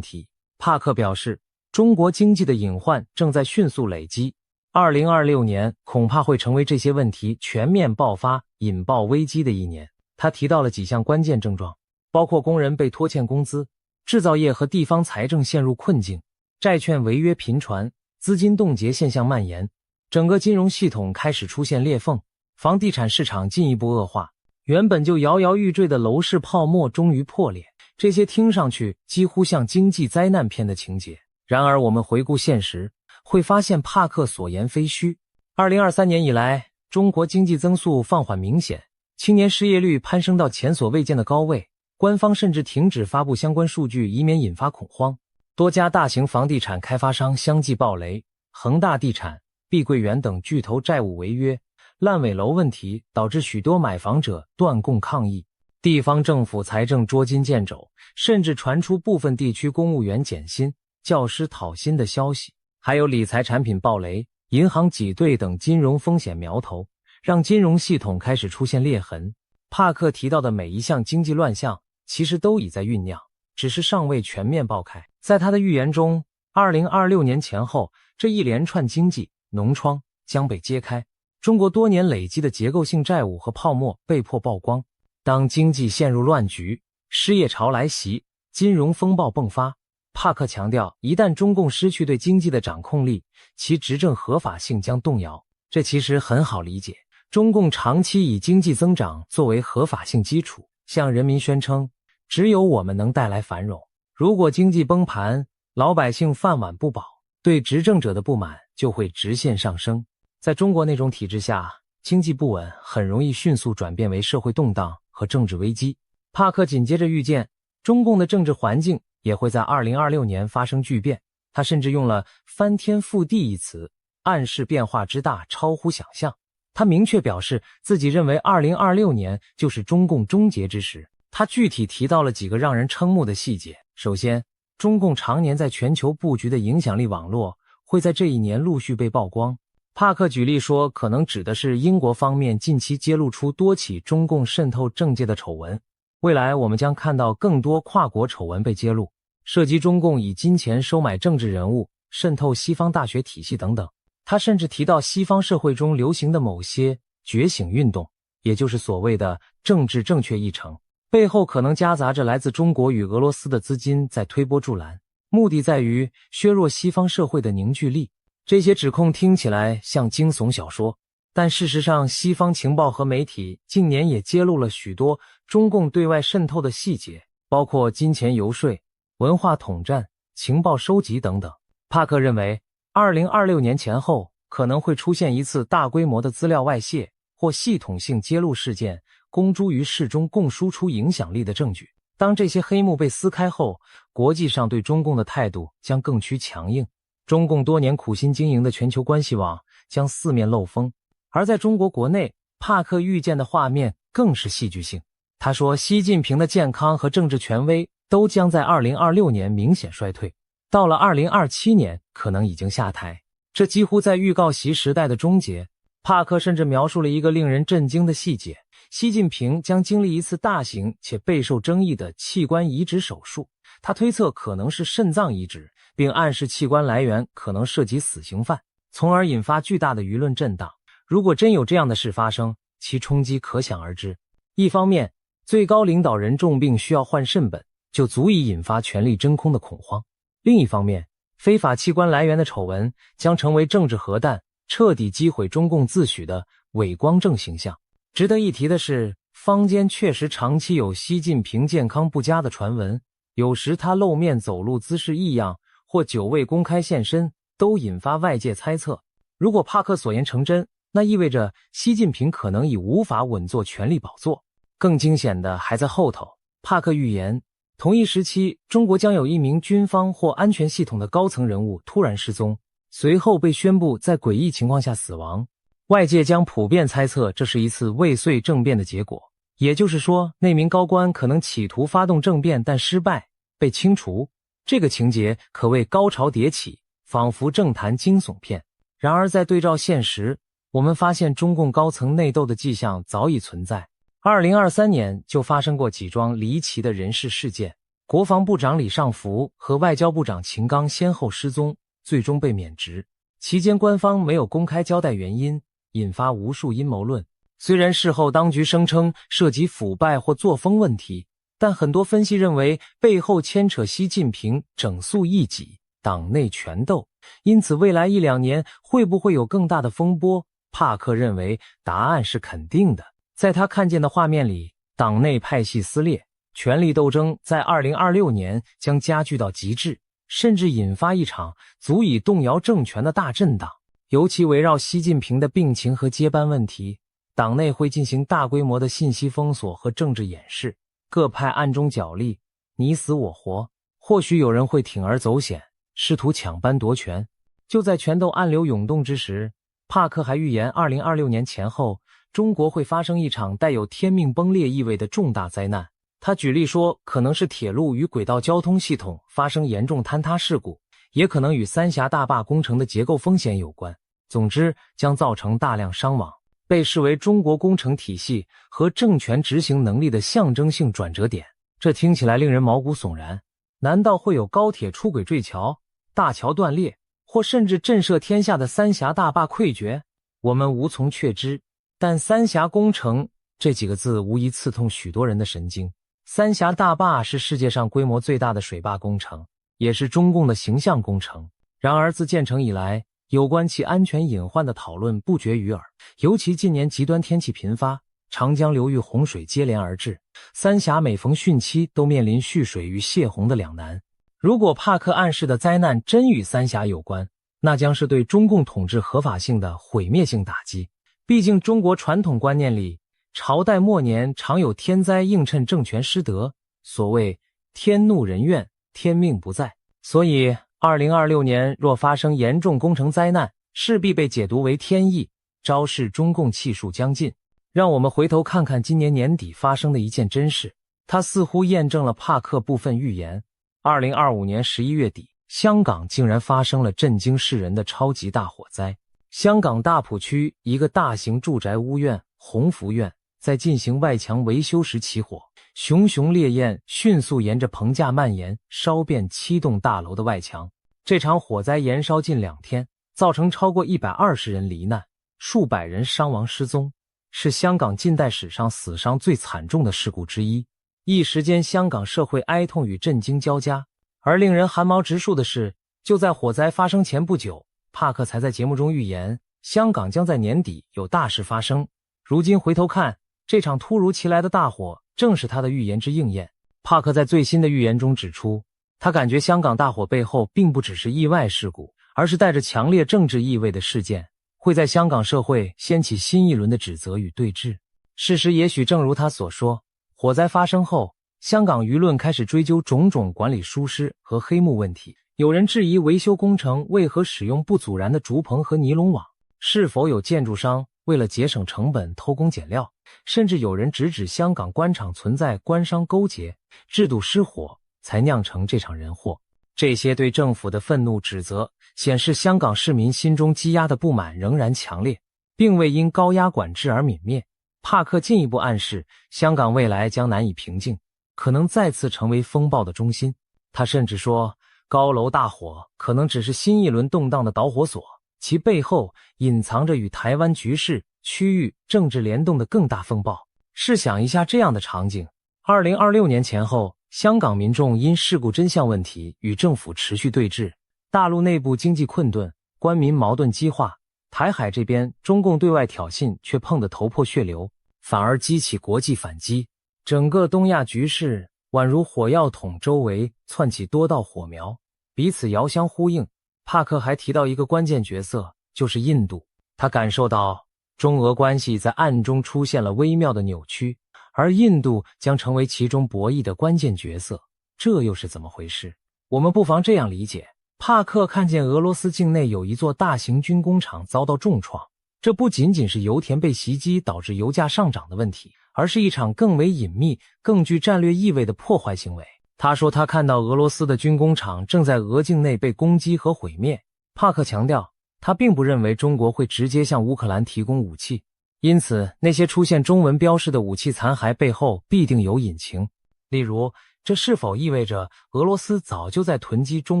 题，帕克表示，中国经济的隐患正在迅速累积，2026年恐怕会成为这些问题全面爆发、引爆危机的一年。他提到了几项关键症状，包括工人被拖欠工资，制造业和地方财政陷入困境，债券违约频传，资金冻结现象蔓延，整个金融系统开始出现裂缝，房地产市场进一步恶化，原本就摇摇欲坠的楼市泡沫终于破裂。这些听上去几乎像经济灾难片的情节，然而我们回顾现实，会发现帕克所言非虚。2023年以来，中国经济增速放缓明显，青年失业率攀升到前所未见的高位，官方甚至停止发布相关数据，以免引发恐慌。多家大型房地产开发商相继暴雷，恒大地产、碧桂园等巨头债务违约，烂尾楼问题导致许多买房者断供抗议，地方政府财政捉襟见肘，甚至传出部分地区公务员减薪、教师讨薪的消息。还有理财产品暴雷、银行挤兑等金融风险苗头，让金融系统开始出现裂痕。帕克提到的每一项经济乱象，其实都已在酝酿，只是尚未全面爆开。在他的预言中，2026年前后，这一连串经济脓疮将被揭开，中国多年累积的结构性债务和泡沫被迫曝光。当经济陷入乱局，失业潮来袭，金融风暴迸发，帕克强调，一旦中共失去对经济的掌控力，其执政合法性将动摇。这其实很好理解，中共长期以经济增长作为合法性基础，向人民宣称，只有我们能带来繁荣。如果经济崩盘，老百姓饭碗不保，对执政者的不满就会直线上升。在中国那种体制下，经济不稳很容易迅速转变为社会动荡和政治危机。帕克紧接着预见，中共的政治环境也会在2026年发生巨变，他甚至用了翻天覆地一词，暗示变化之大超乎想象。他明确表示自己认为2026年就是中共终结之时。他具体提到了几个让人瞠目的细节。首先，中共常年在全球布局的影响力网络会在这一年陆续被曝光。帕克举例说，可能指的是英国方面近期揭露出多起中共渗透政界的丑闻。未来我们将看到更多跨国丑闻被揭露，涉及中共以金钱收买政治人物、渗透西方大学体系等等。他甚至提到西方社会中流行的某些觉醒运动，也就是所谓的政治正确议程，背后可能夹杂着来自中国与俄罗斯的资金在推波助澜，目的在于削弱西方社会的凝聚力。这些指控听起来像惊悚小说，但事实上西方情报和媒体近年也揭露了许多中共对外渗透的细节，包括金钱游说、文化统战、情报收集等等。帕克认为2026年前后可能会出现一次大规模的资料外泄或系统性揭露事件，公诸于世，中共输出影响力的证据。当这些黑幕被撕开后，国际上对中共的态度将更趋强硬，中共多年苦心经营的全球关系网将四面漏风。而在中国国内，帕克预见的画面更是戏剧性。他说，习近平的健康和政治权威都将在2026年明显衰退，到了2027年可能已经下台，这几乎在预告习时代的终结。帕克甚至描述了一个令人震惊的细节，习近平将经历一次大型且备受争议的器官移植手术，他推测可能是肾脏移植，并暗示器官来源可能涉及死刑犯，从而引发巨大的舆论震荡。如果真有这样的事发生，其冲击可想而知。一方面，最高领导人重病需要换肾本，就足以引发权力真空的恐慌；另一方面，非法器官来源的丑闻将成为政治核弹，彻底击毁中共自诩的伪光正形象。值得一提的是，坊间确实长期有习近平健康不佳的传闻，有时他露面走路姿势异样，或久未公开现身，都引发外界猜测。如果帕克所言成真，那意味着习近平可能已无法稳坐权力宝座。更惊险的还在后头，帕克预言，同一时期，中国将有一名军方或安全系统的高层人物突然失踪，随后被宣布在诡异情况下死亡。外界将普遍猜测这是一次未遂政变的结果，也就是说，那名高官可能企图发动政变但失败，被清除。这个情节可谓高潮迭起，仿佛政坛惊悚片。然而在对照现实，我们发现中共高层内斗的迹象早已存在。2023年就发生过几桩离奇的人事事件，国防部长李尚福和外交部长秦刚先后失踪，最终被免职。期间官方没有公开交代原因，引发无数阴谋论。虽然事后当局声称涉及腐败或作风问题，但很多分析认为背后牵扯习近平整肃异己、党内权斗。因此未来1-2年会不会有更大的风波？帕克认为答案是肯定的。在他看见的画面里，党内派系撕裂，权力斗争在2026年将加剧到极致，甚至引发一场足以动摇政权的大震荡。尤其围绕习近平的病情和接班问题，党内会进行大规模的信息封锁和政治掩饰，各派暗中角力，你死我活。或许有人会铤而走险，试图抢班夺权。就在权斗暗流涌动之时，帕克还预言2026年前后，中国会发生一场带有天命崩裂意味的重大灾难。他举例说，可能是铁路与轨道交通系统发生严重坍塌事故，也可能与三峡大坝工程的结构风险有关。总之，将造成大量伤亡，被视为中国工程体系和政权执行能力的象征性转折点。这听起来令人毛骨悚然。难道会有高铁出轨坠桥、大桥断裂，或甚至震慑天下的三峡大坝溃决？我们无从确知。但三峡工程这几个字无疑刺痛许多人的神经。三峡大坝是世界上规模最大的水坝工程，也是中共的形象工程。然而自建成以来，有关其安全隐患的讨论不绝于耳，尤其近年极端天气频发，长江流域洪水接连而至，三峡每逢汛期都面临蓄水与泄洪的两难。如果帕克暗示的灾难真与三峡有关，那将是对中共统治合法性的毁灭性打击。毕竟中国传统观念里，朝代末年常有天灾映衬政权失德，所谓天怒人怨，天命不在。所以2026年若发生严重工程灾难，势必被解读为天意，昭示中共气数将尽。让我们回头看看今年年底发生的一件真事，它似乎验证了帕克部分预言。2025年11月底，香港竟然发生了震惊世人的超级大火灾。香港大埔区一个大型住宅屋苑鸿福苑在进行外墙维修时起火，熊熊烈焰迅速沿着棚架蔓延，烧遍7栋大楼的外墙。这场火灾延烧近2天，造成超过120人罹难，数百人伤亡失踪，是香港近代史上死伤最惨重的事故之一。一时间香港社会哀痛与震惊交加。而令人寒毛直竖的是，就在火灾发生前不久，帕克才在节目中预言香港将在年底有大事发生。如今回头看，这场突如其来的大火正是他的预言之应验。帕克在最新的预言中指出，他感觉香港大火背后并不只是意外事故，而是带着强烈政治意味的事件，会在香港社会掀起新一轮的指责与对峙。事实也许正如他所说，火灾发生后，香港舆论开始追究种种管理疏失和黑幕问题。有人质疑维修工程为何使用不阻燃的竹棚和尼龙网，是否有建筑商为了节省成本偷工减料，甚至有人直指香港官场存在官商勾结，制度失火，才酿成这场人祸。这些对政府的愤怒指责，显示香港市民心中积压的不满仍然强烈，并未因高压管制而泯灭。帕克进一步暗示，香港未来将难以平静，可能再次成为风暴的中心。他甚至说，高楼大火可能只是新一轮动荡的导火索，其背后隐藏着与台湾局势、区域政治联动的更大风暴。试想一下这样的场景：2026年前后，香港民众因事故真相问题与政府持续对峙，大陆内部经济困顿，官民矛盾激化，台海这边中共对外挑衅却碰得头破血流，反而激起国际反击，整个东亚局势宛如火药桶周围窜起多道火苗，彼此遥相呼应。帕克还提到一个关键角色，就是印度。他感受到中俄关系在暗中出现了微妙的扭曲，而印度将成为其中博弈的关键角色。这又是怎么回事？我们不妨这样理解，帕克看见俄罗斯境内有一座大型军工厂遭到重创，这不仅仅是油田被袭击导致油价上涨的问题，而是一场更为隐秘、更具战略意味的破坏行为。他说他看到俄罗斯的军工厂正在俄境内被攻击和毁灭。帕克强调，他并不认为中国会直接向乌克兰提供武器，因此那些出现中文标示的武器残骸背后必定有隐情。例如，这是否意味着俄罗斯早就在囤积中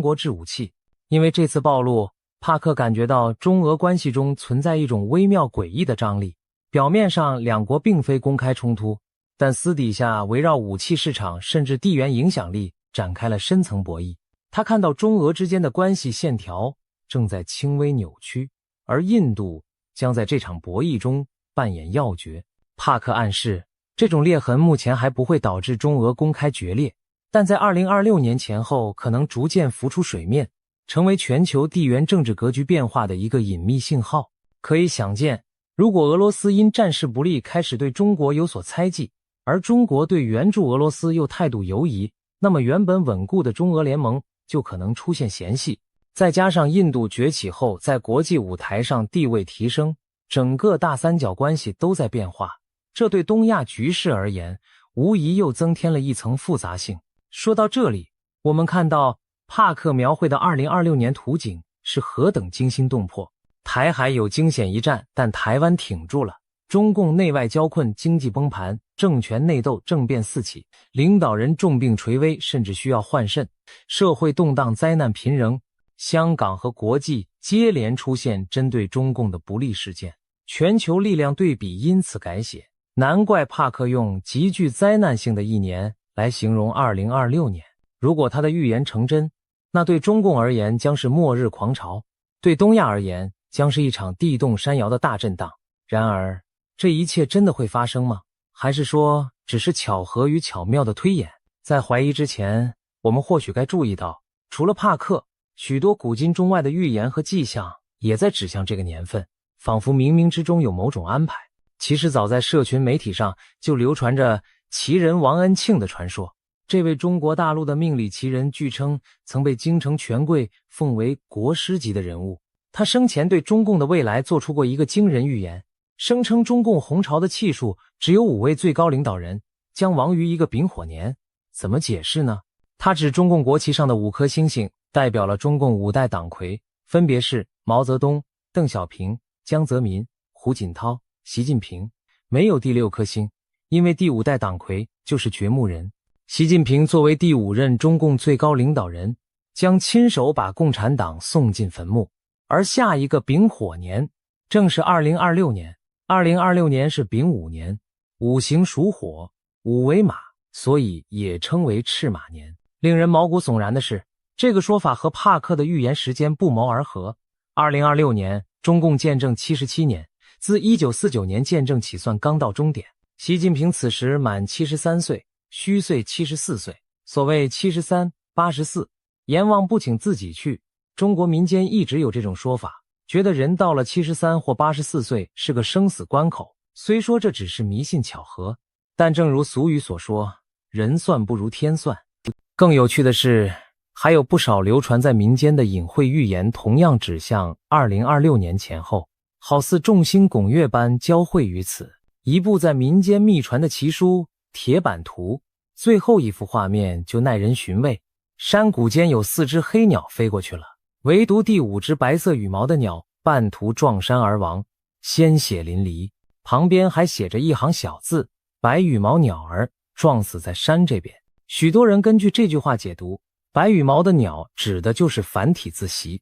国制武器？因为这次暴露，帕克感觉到中俄关系中存在一种微妙诡异的张力。表面上两国并非公开冲突，但私底下围绕武器市场甚至地缘影响力展开了深层博弈。他看到中俄之间的关系线条正在轻微扭曲，而印度将在这场博弈中扮演要角。帕克暗示，这种裂痕目前还不会导致中俄公开决裂，但在2026年前后可能逐渐浮出水面，成为全球地缘政治格局变化的一个隐秘信号。可以想见，如果俄罗斯因战事不利开始对中国有所猜忌，而中国对援助俄罗斯又态度犹疑，那么原本稳固的中俄联盟就可能出现嫌隙。再加上印度崛起后在国际舞台上地位提升，整个大三角关系都在变化，这对东亚局势而言无疑又增添了一层复杂性。说到这里，我们看到帕克描绘的2026年图景是何等惊心动魄。台海有惊险一战，但台湾挺住了。中共内外交困，经济崩盘，政权内斗，政变四起，领导人重病垂危，甚至需要换肾，社会动荡，灾难频仍。香港和国际接连出现针对中共的不利事件，全球力量对比因此改写。难怪帕克用极具灾难性的一年来形容2026年。如果他的预言成真，那对中共而言将是末日狂潮，对东亚而言将是一场地动山摇的大震荡。然而，这一切真的会发生吗？还是说只是巧合与巧妙的推演？在怀疑之前，我们或许该注意到，除了帕克，许多古今中外的预言和迹象也在指向这个年份，仿佛冥冥之中有某种安排。其实早在社群媒体上就流传着奇人王恩庆的传说。这位中国大陆的命理奇人据称曾被京城权贵奉为国师级的人物。他生前对中共的未来做出过一个惊人预言，声称中共红潮的气数只有5位最高领导人将亡于一个丙火年。怎么解释呢？他指中共国旗上的5颗星星代表了中共5代党魁，分别是毛泽东、邓小平、江泽民、胡锦涛、习近平，没有第6颗星，因为第5代党魁就是掘墓人。习近平作为第5任中共最高领导人，将亲手把共产党送进坟墓。而下一个丙火年正是2026年，2026年是丙午年，五行属火，午为马，所以也称为赤马年。令人毛骨悚然的是，这个说法和帕克的预言时间不谋而合。2026年，中共建政77年，自1949年建政起算刚到终点。习近平此时满73岁，虚岁74岁。所谓73、84、阎王不请自己去。中国民间一直有这种说法，觉得人到了73或84岁是个生死关口。虽说这只是迷信巧合，但正如俗语所说，人算不如天算。更有趣的是，还有不少流传在民间的隐晦预言同样指向2026年前后，好似众星拱月般交汇于此。一部在民间秘传的奇书《铁板图》，最后一幅画面就耐人寻味。山谷间有4只黑鸟飞过去了，唯独第5只白色羽毛的鸟半途撞山而亡，鲜血淋漓。旁边还写着一行小字：白羽毛鸟儿撞死在山这边。许多人根据这句话解读，白羽毛的鸟指的就是繁体字习，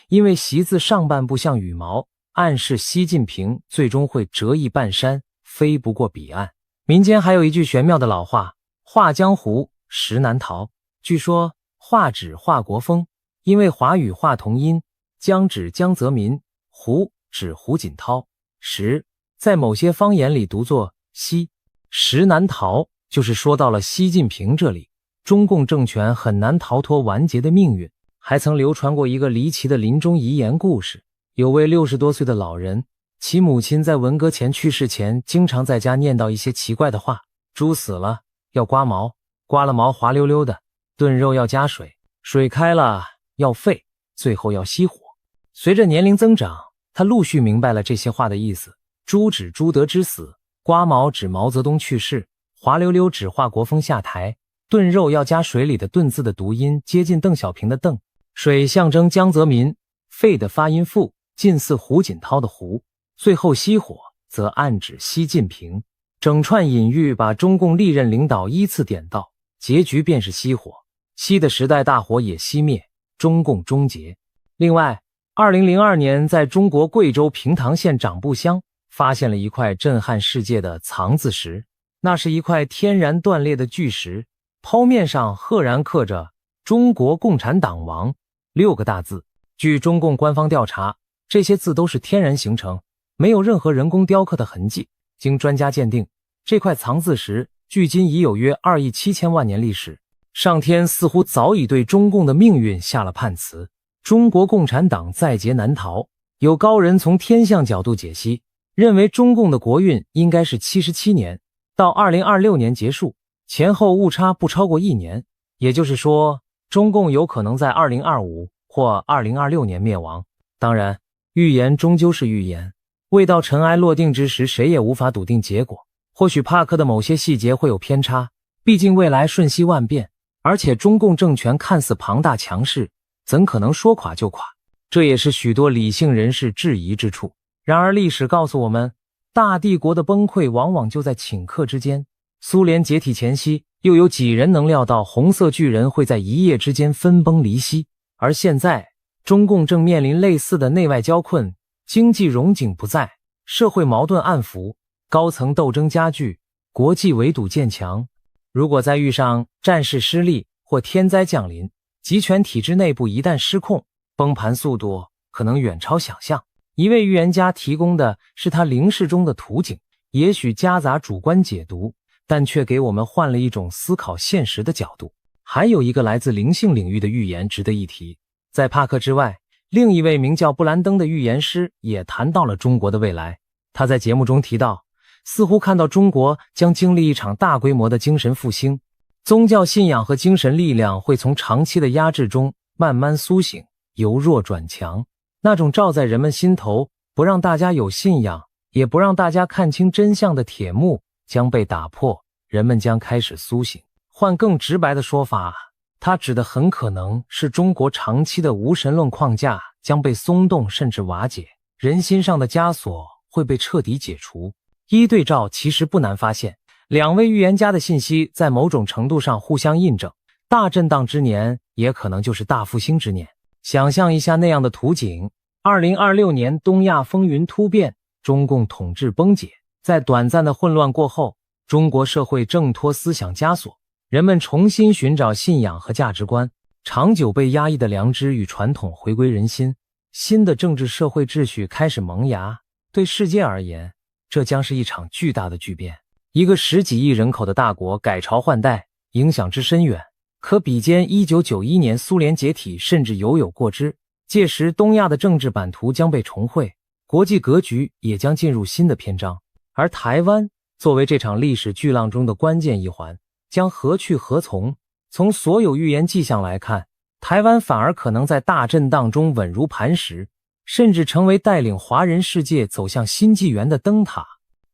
因为习字上半部像羽毛，暗示习近平最终会折翼半山，飞不过彼岸。民间还有一句玄妙的老话：画江湖，实难逃。据说画指华国锋，因为华语画同音，江指江泽民，胡指胡锦涛，实在某些方言里读作西，实难逃就是说到了习近平这里，中共政权很难逃脱完结的命运。还曾流传过一个离奇的临终遗言故事，有位60多岁的老人，其母亲在文革前去世前经常在家念叨一些奇怪的话：猪死了要刮毛，刮了毛滑溜溜的；炖肉要加水，水开了要沸，最后要熄火。随着年龄增长，他陆续明白了这些话的意思。猪指朱德之死，刮毛指毛泽东去世，滑溜溜指华国锋下台，炖肉要加水里的炖字的读音接近邓小平的邓，水象征江泽民，沸的发音复，近似胡锦涛的胡，最后熄火则暗指习近平。整串隐喻把中共历任领导依次点到，结局便是熄火，熄的时代大火也熄灭，中共终结。另外2002年在中国贵州平塘县长布乡发现了一块震撼世界的藏字石，那是一块天然断裂的巨石，剖面上赫然刻着中国共产党亡6个大字。据中共官方调查，这些字都是天然形成，没有任何人工雕刻的痕迹。经专家鉴定，这块藏字石距今已有约2亿7千万年历史，上天似乎早已对中共的命运下了判词，中国共产党在劫难逃。有高人从天象角度解析，认为中共的国运应该是77年，到2026年结束，前后误差不超过1年，也就是说，中共有可能在2025或2026年灭亡。当然，预言终究是预言，未到尘埃落定之时，谁也无法笃定结果。或许帕克的某些细节会有偏差，毕竟未来瞬息万变，而且中共政权看似庞大强势，怎可能说垮就垮？这也是许多理性人士质疑之处。然而历史告诉我们，大帝国的崩溃往往就在顷刻之间。苏联解体前夕，又有几人能料到红色巨人会在一夜之间分崩离析？而现在，中共正面临类似的内外交困，经济荣景不再，社会矛盾暗伏，高层斗争加剧，国际围堵渐强。如果再遇上战事失利或天灾降临，集权体制内部一旦失控，崩盘速度可能远超想象。一位预言家提供的是他灵视中的图景，也许夹杂主观解读，但却给我们换了一种思考现实的角度。还有一个来自灵性领域的预言值得一提，在帕克之外，另一位名叫布兰登的预言师也谈到了中国的未来。他在节目中提到，似乎看到中国将经历一场大规模的精神复兴，宗教信仰和精神力量会从长期的压制中慢慢苏醒，由弱转强。那种罩在人们心头，不让大家有信仰，也不让大家看清真相的铁幕将被打破，人们将开始苏醒。换更直白的说法，它指的很可能是中国长期的无神论框架将被松动甚至瓦解，人心上的枷锁会被彻底解除。一对照其实不难发现，两位预言家的信息在某种程度上互相印证，大震荡之年也可能就是大复兴之年。想象一下那样的图景，2026年东亚风云突变，中共统治崩解，在短暂的混乱过后，中国社会挣脱思想枷锁，人们重新寻找信仰和价值观，长久被压抑的良知与传统回归人心，新的政治社会秩序开始萌芽。对世界而言，这将是一场巨大的巨变。一个10几亿人口的大国改朝换代，影响之深远，可比肩1991年苏联解体，甚至犹有过之。届时东亚的政治版图将被重绘，国际格局也将进入新的篇章。而台湾作为这场历史巨浪中的关键一环，将何去何从？从所有预言迹象来看，台湾反而可能在大震荡中稳如磐石，甚至成为带领华人世界走向新纪元的灯塔。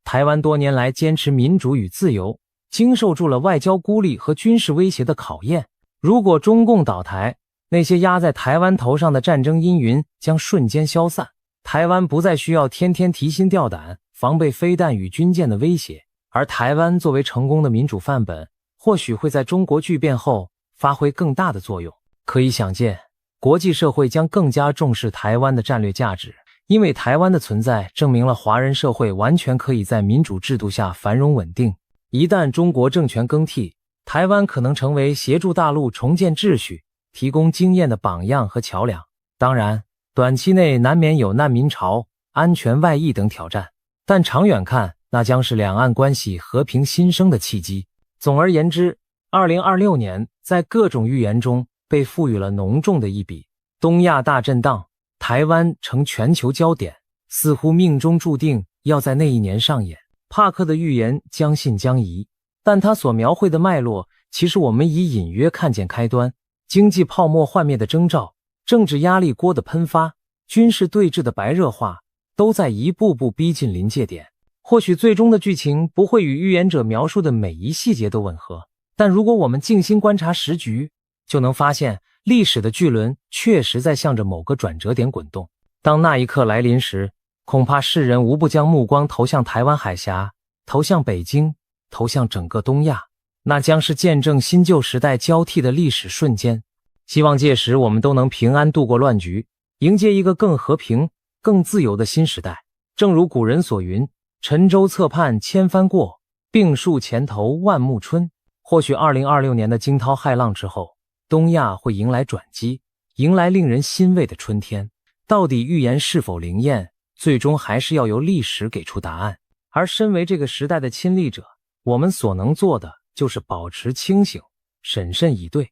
台湾多年来坚持民主与自由，经受住了外交孤立和军事威胁的考验。如果中共倒台，那些压在台湾头上的战争阴云将瞬间消散，台湾不再需要天天提心吊胆，防备飞弹与军舰的威胁。而台湾作为成功的民主范本，或许会在中国巨变后发挥更大的作用。可以想见，国际社会将更加重视台湾的战略价值，因为台湾的存在证明了华人社会完全可以在民主制度下繁荣稳定。一旦中国政权更替，台湾可能成为协助大陆重建秩序、提供经验的榜样和桥梁。当然，短期内难免有难民潮、安全外溢等挑战，但长远看，那将是两岸关系和平新生的契机。总而言之，2026年在各种预言中被赋予了浓重的一笔。东亚大震荡，台湾成全球焦点，似乎命中注定要在那一年上演。帕克的预言将信将疑，但他所描绘的脉络，其实我们已隐约看见开端。经济泡沫幻灭的征兆，政治压力锅的喷发，军事对峙的白热化，都在一步步逼近临界点。或许最终的剧情不会与预言者描述的每一细节都吻合，但如果我们静心观察时局，就能发现历史的巨轮确实在向着某个转折点滚动。当那一刻来临时，恐怕世人无不将目光投向台湾海峡，投向北京，投向整个东亚。那将是见证新旧时代交替的历史瞬间。希望届时我们都能平安度过乱局，迎接一个更和平、更自由的新时代。正如古人所云，沉舟侧畔千帆过，病树前头万木春。或许2026年的惊涛骇浪之后，东亚会迎来转机，迎来令人欣慰的春天。到底预言是否灵验，最终还是要由历史给出答案。而身为这个时代的亲历者，我们所能做的就是保持清醒，审慎以对，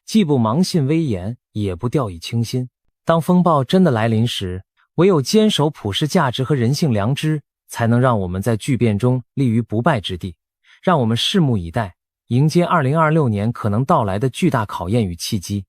既不盲信危言，也不掉以轻心。当风暴真的来临时，唯有坚守普世价值和人性良知，才能让我们在巨变中立于不败之地。让我们拭目以待，迎接2026年可能到来的巨大考验与契机。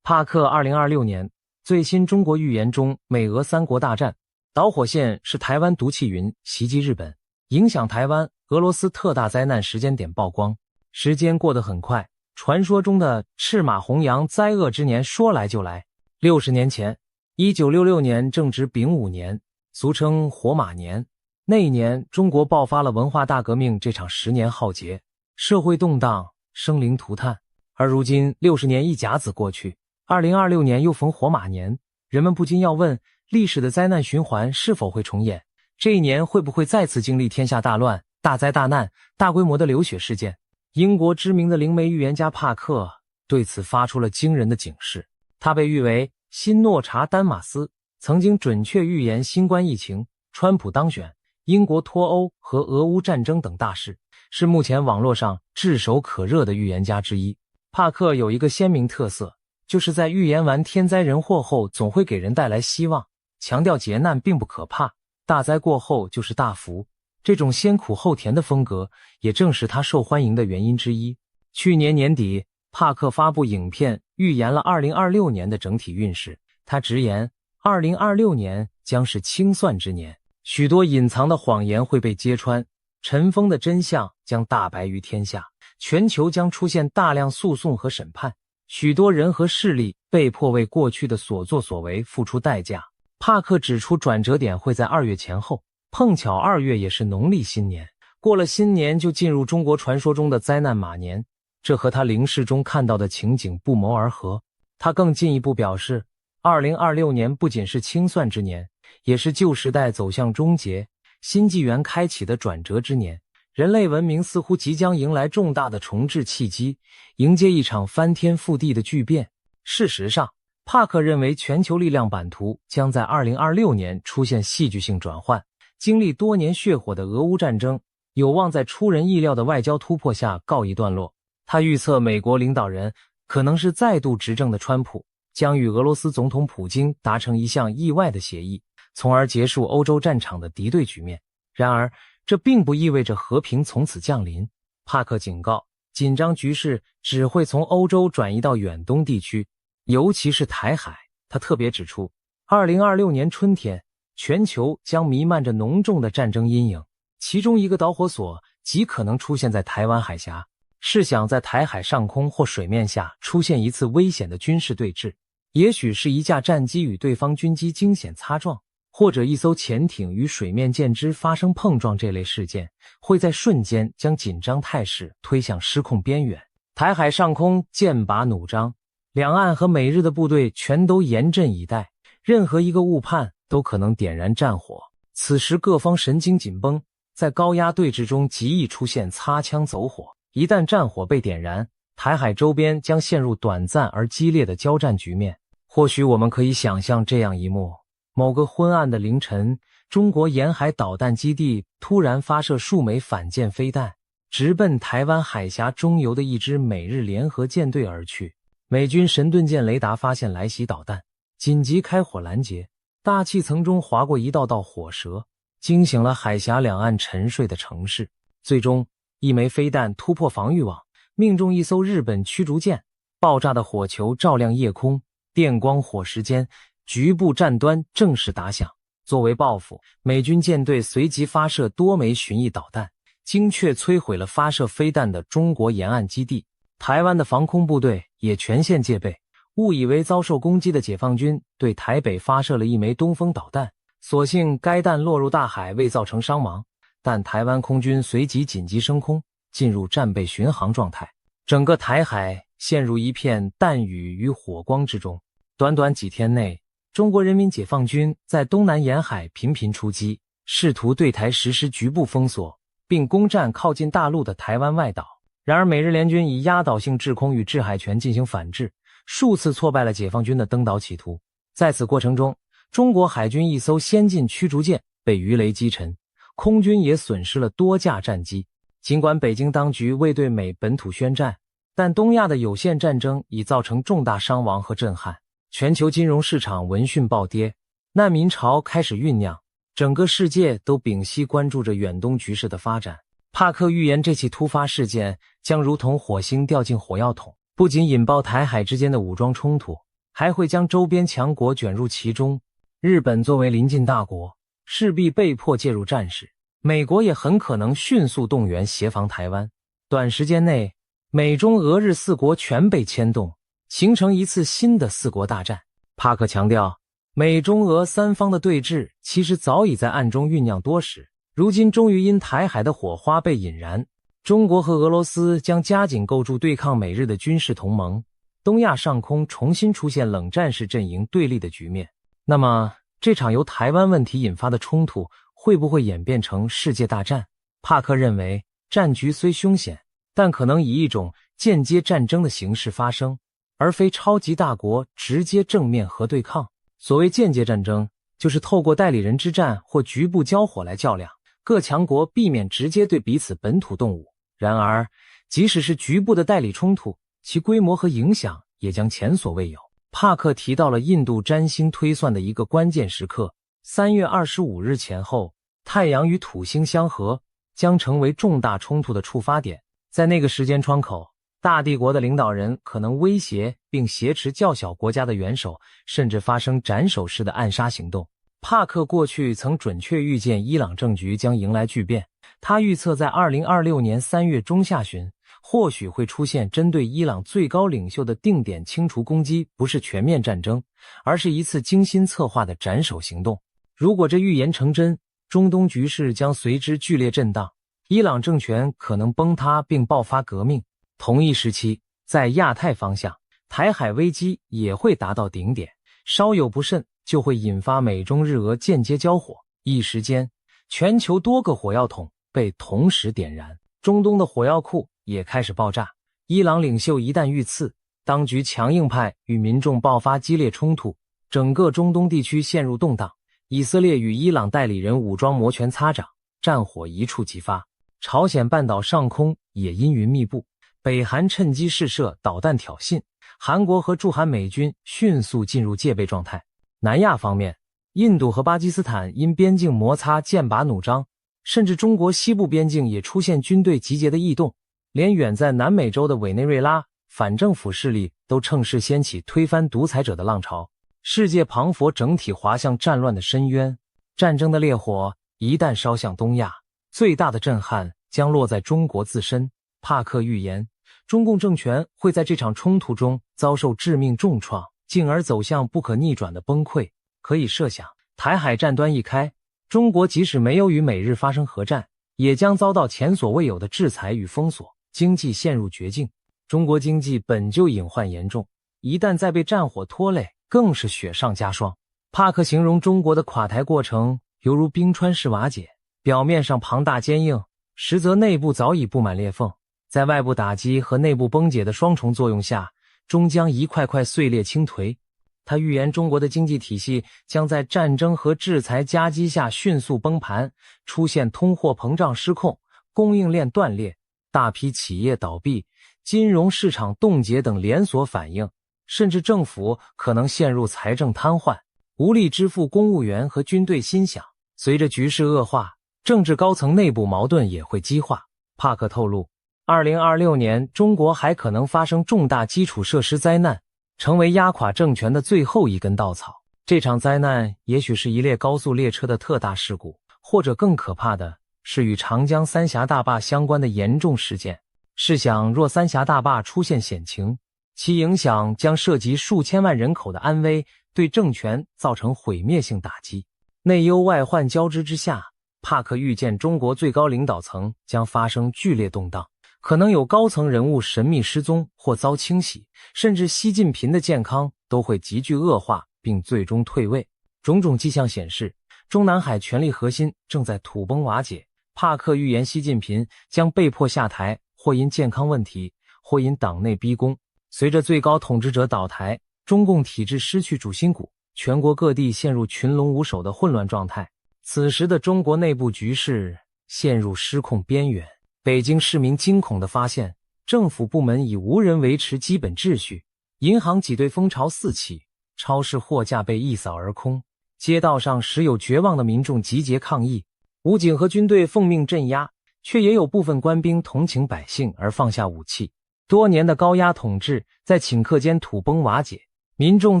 帕克2026年最新中国预言中，美俄三国大战导火线是台湾毒气云袭击日本，影响台湾俄罗斯特大灾难时间点曝光。时间过得很快，传说中的赤马红羊灾厄之年说来就来。60年前，1966年正值丙午年，俗称火马年。那一年，中国爆发了文化大革命这场10年浩劫，社会动荡，生灵涂炭。而如今60年一甲子过去，2026年又逢火马年，人们不禁要问，历史的灾难循环是否会重演？这一年会不会再次经历天下大乱、大灾大难、大规模的流血事件？英国知名的灵媒预言家帕克对此发出了惊人的警示。他被誉为新诺查丹马斯，曾经准确预言新冠疫情、川普当选、英国脱欧和俄乌战争等大事，是目前网络上炙手可热的预言家之一。帕克有一个鲜明特色，就是在预言完天灾人祸后，总会给人带来希望，强调劫难并不可怕，大灾过后就是大福。这种先苦后甜的风格，也正是他受欢迎的原因之一。去年年底，帕克发布影片，预言了2026年的整体运势。他直言，2026年将是清算之年，许多隐藏的谎言会被揭穿，尘封的真相将大白于天下，全球将出现大量诉讼和审判，许多人和势力被迫为过去的所作所为付出代价。帕克指出，转折点会在2月前后，碰巧2月也是农历新年，过了新年就进入中国传说中的灾难马年，这和他灵视中看到的情景不谋而合。他更进一步表示，2026年不仅是清算之年，也是旧时代走向终结、新纪元开启的转折之年。人类文明似乎即将迎来重大的重置契机，迎接一场翻天覆地的巨变。事实上，帕克认为全球力量版图将在2026年出现戏剧性转换，经历多年血火的俄乌战争有望在出人意料的外交突破下告一段落。他预测美国领导人可能是再度执政的川普将与俄罗斯总统普京达成一项意外的协议，从而结束欧洲战场的敌对局面。然而，这并不意味着和平从此降临。帕克警告，紧张局势只会从欧洲转移到远东地区，尤其是台海。他特别指出，2026年春天，全球将弥漫着浓重的战争阴影，其中一个导火索极可能出现在台湾海峡。试想在台海上空或水面下出现一次危险的军事对峙，也许是一架战机与对方军机惊险擦撞，或者一艘潜艇与水面舰只发生碰撞，这类事件会在瞬间将紧张态势推向失控边缘。台海上空剑拔弩张，两岸和美日的部队全都严阵以待，任何一个误判都可能点燃战火。此时各方神经紧绷，在高压对峙中极易出现擦枪走火。一旦战火被点燃，台海周边将陷入短暂而激烈的交战局面。或许我们可以想象这样一幕：某个昏暗的凌晨，中国沿海导弹基地突然发射数枚反舰飞弹，直奔台湾海峡中游的一支美日联合舰队而去。美军神盾舰雷达发现来袭导弹，紧急开火拦截，大气层中划过一道道火舌，惊醒了海峡两岸沉睡的城市。最终，一枚飞弹突破防御网，命中一艘日本驱逐舰，爆炸的火球照亮夜空，电光火石间，局部战端正式打响。作为报复，美军舰队随即发射多枚巡弋导弹，精确摧毁了发射飞弹的中国沿岸基地。台湾的防空部队也全线戒备，误以为遭受攻击的解放军对台北发射了一枚东风导弹，所幸该弹落入大海，未造成伤亡。但台湾空军随即紧急升空，进入战备巡航状态，整个台海陷入一片弹雨与火光之中。短短几天内，中国人民解放军在东南沿海频频出击，试图对台实施局部封锁，并攻占靠近大陆的台湾外岛。然而美日联军以压倒性制空与制海权进行反制，数次挫败了解放军的登岛企图。在此过程中，中国海军一艘先进驱逐舰被鱼雷击沉，空军也损失了多架战机。尽管北京当局未对美本土宣战，但东亚的有限战争已造成重大伤亡和震撼，全球金融市场闻讯暴跌，难民潮开始酝酿，整个世界都屏息关注着远东局势的发展。帕克预言这起突发事件将如同火星掉进火药桶，不仅引爆台海之间的武装冲突，还会将周边强国卷入其中。日本作为邻近大国，势必被迫介入战事，美国也很可能迅速动员协防台湾。短时间内，美中俄日四国全被牵动，形成一次新的四国大战。帕克强调，美中俄三方的对峙其实早已在暗中酝酿多时，如今终于因台海的火花被引燃。中国和俄罗斯将加紧构筑对抗美日的军事同盟，东亚上空重新出现冷战式阵营对立的局面。那么，这场由台湾问题引发的冲突会不会演变成世界大战？帕克认为，战局虽凶险，但可能以一种间接战争的形式发生，而非超级大国直接正面核对抗。所谓间接战争，就是透过代理人之战或局部交火来较量，各强国避免直接对彼此本土动武。然而，即使是局部的代理冲突，其规模和影响也将前所未有。帕克提到了印度占星推算的一个关键时刻，3月25日前后，太阳与土星相合，将成为重大冲突的触发点。在那个时间窗口，大帝国的领导人可能威胁并挟持较小国家的元首，甚至发生斩首式的暗杀行动。帕克过去曾准确预见伊朗政局将迎来巨变，他预测在2026年3月中下旬，或许会出现针对伊朗最高领袖的定点清除攻击，不是全面战争，而是一次精心策划的斩首行动。如果这预言成真，中东局势将随之剧烈震荡，伊朗政权可能崩塌并爆发革命。同一时期，在亚太方向，台海危机也会达到顶点，稍有不慎就会引发美中日俄间接交火。一时间，全球多个火药桶被同时点燃，中东的火药库也开始爆炸。伊朗领袖一旦遇刺，当局强硬派与民众爆发激烈冲突，整个中东地区陷入动荡。以色列与伊朗代理人武装摩拳擦掌，战火一触即发。朝鲜半岛上空也阴云密布，北韩趁机试射导弹挑衅，韩国和驻韩美军迅速进入戒备状态。南亚方面，印度和巴基斯坦因边境摩擦剑拔弩张，甚至中国西部边境也出现军队集结的异动，连远在南美洲的委内瑞拉反政府势力都趁势掀起推翻独裁者的浪潮，世界庞佛整体滑向战乱的深渊。战争的烈火一旦烧向东亚，最大的震撼将落在中国自身。帕克预言，中共政权会在这场冲突中遭受致命重创，进而走向不可逆转的崩溃。可以设想，台海战端一开，中国即使没有与美日发生核战，也将遭到前所未有的制裁与封锁，经济陷入绝境。中国经济本就隐患严重，一旦再被战火拖累，更是雪上加霜。帕克形容中国的垮台过程犹如冰川式瓦解，表面上庞大坚硬，实则内部早已布满裂缝，在外部打击和内部崩解的双重作用下，终将一块块碎裂倾颓。他预言中国的经济体系将在战争和制裁夹击下迅速崩盘，出现通货膨胀失控、供应链断裂、大批企业倒闭、金融市场冻结等连锁反应，甚至政府可能陷入财政瘫痪，无力支付公务员和军队薪饷。随着局势恶化，政治高层内部矛盾也会激化。帕克透露，2026年中国还可能发生重大基础设施灾难，成为压垮政权的最后一根稻草。这场灾难也许是一列高速列车的特大事故，或者更可怕的是与长江三峡大坝相关的严重事件。试想，若三峡大坝出现险情，其影响将涉及数千万人口的安危，对政权造成毁灭性打击。内忧外患交织之下，帕克预见中国最高领导层将发生剧烈动荡，可能有高层人物神秘失踪或遭清洗，甚至习近平的健康都会急剧恶化并最终退位。种种迹象显示，中南海权力核心正在土崩瓦解。帕克预言习近平将被迫下台，或因健康问题，或因党内逼宫。随着最高统治者倒台，中共体制失去主心骨，全国各地陷入群龙无首的混乱状态。此时的中国内部局势陷入失控边缘。北京市民惊恐地发现，政府部门已无人维持基本秩序，银行挤兑风潮四起，超市货架被一扫而空，街道上时有绝望的民众集结抗议，武警和军队奉命镇压，却也有部分官兵同情百姓而放下武器。多年的高压统治在顷刻间土崩瓦解，民众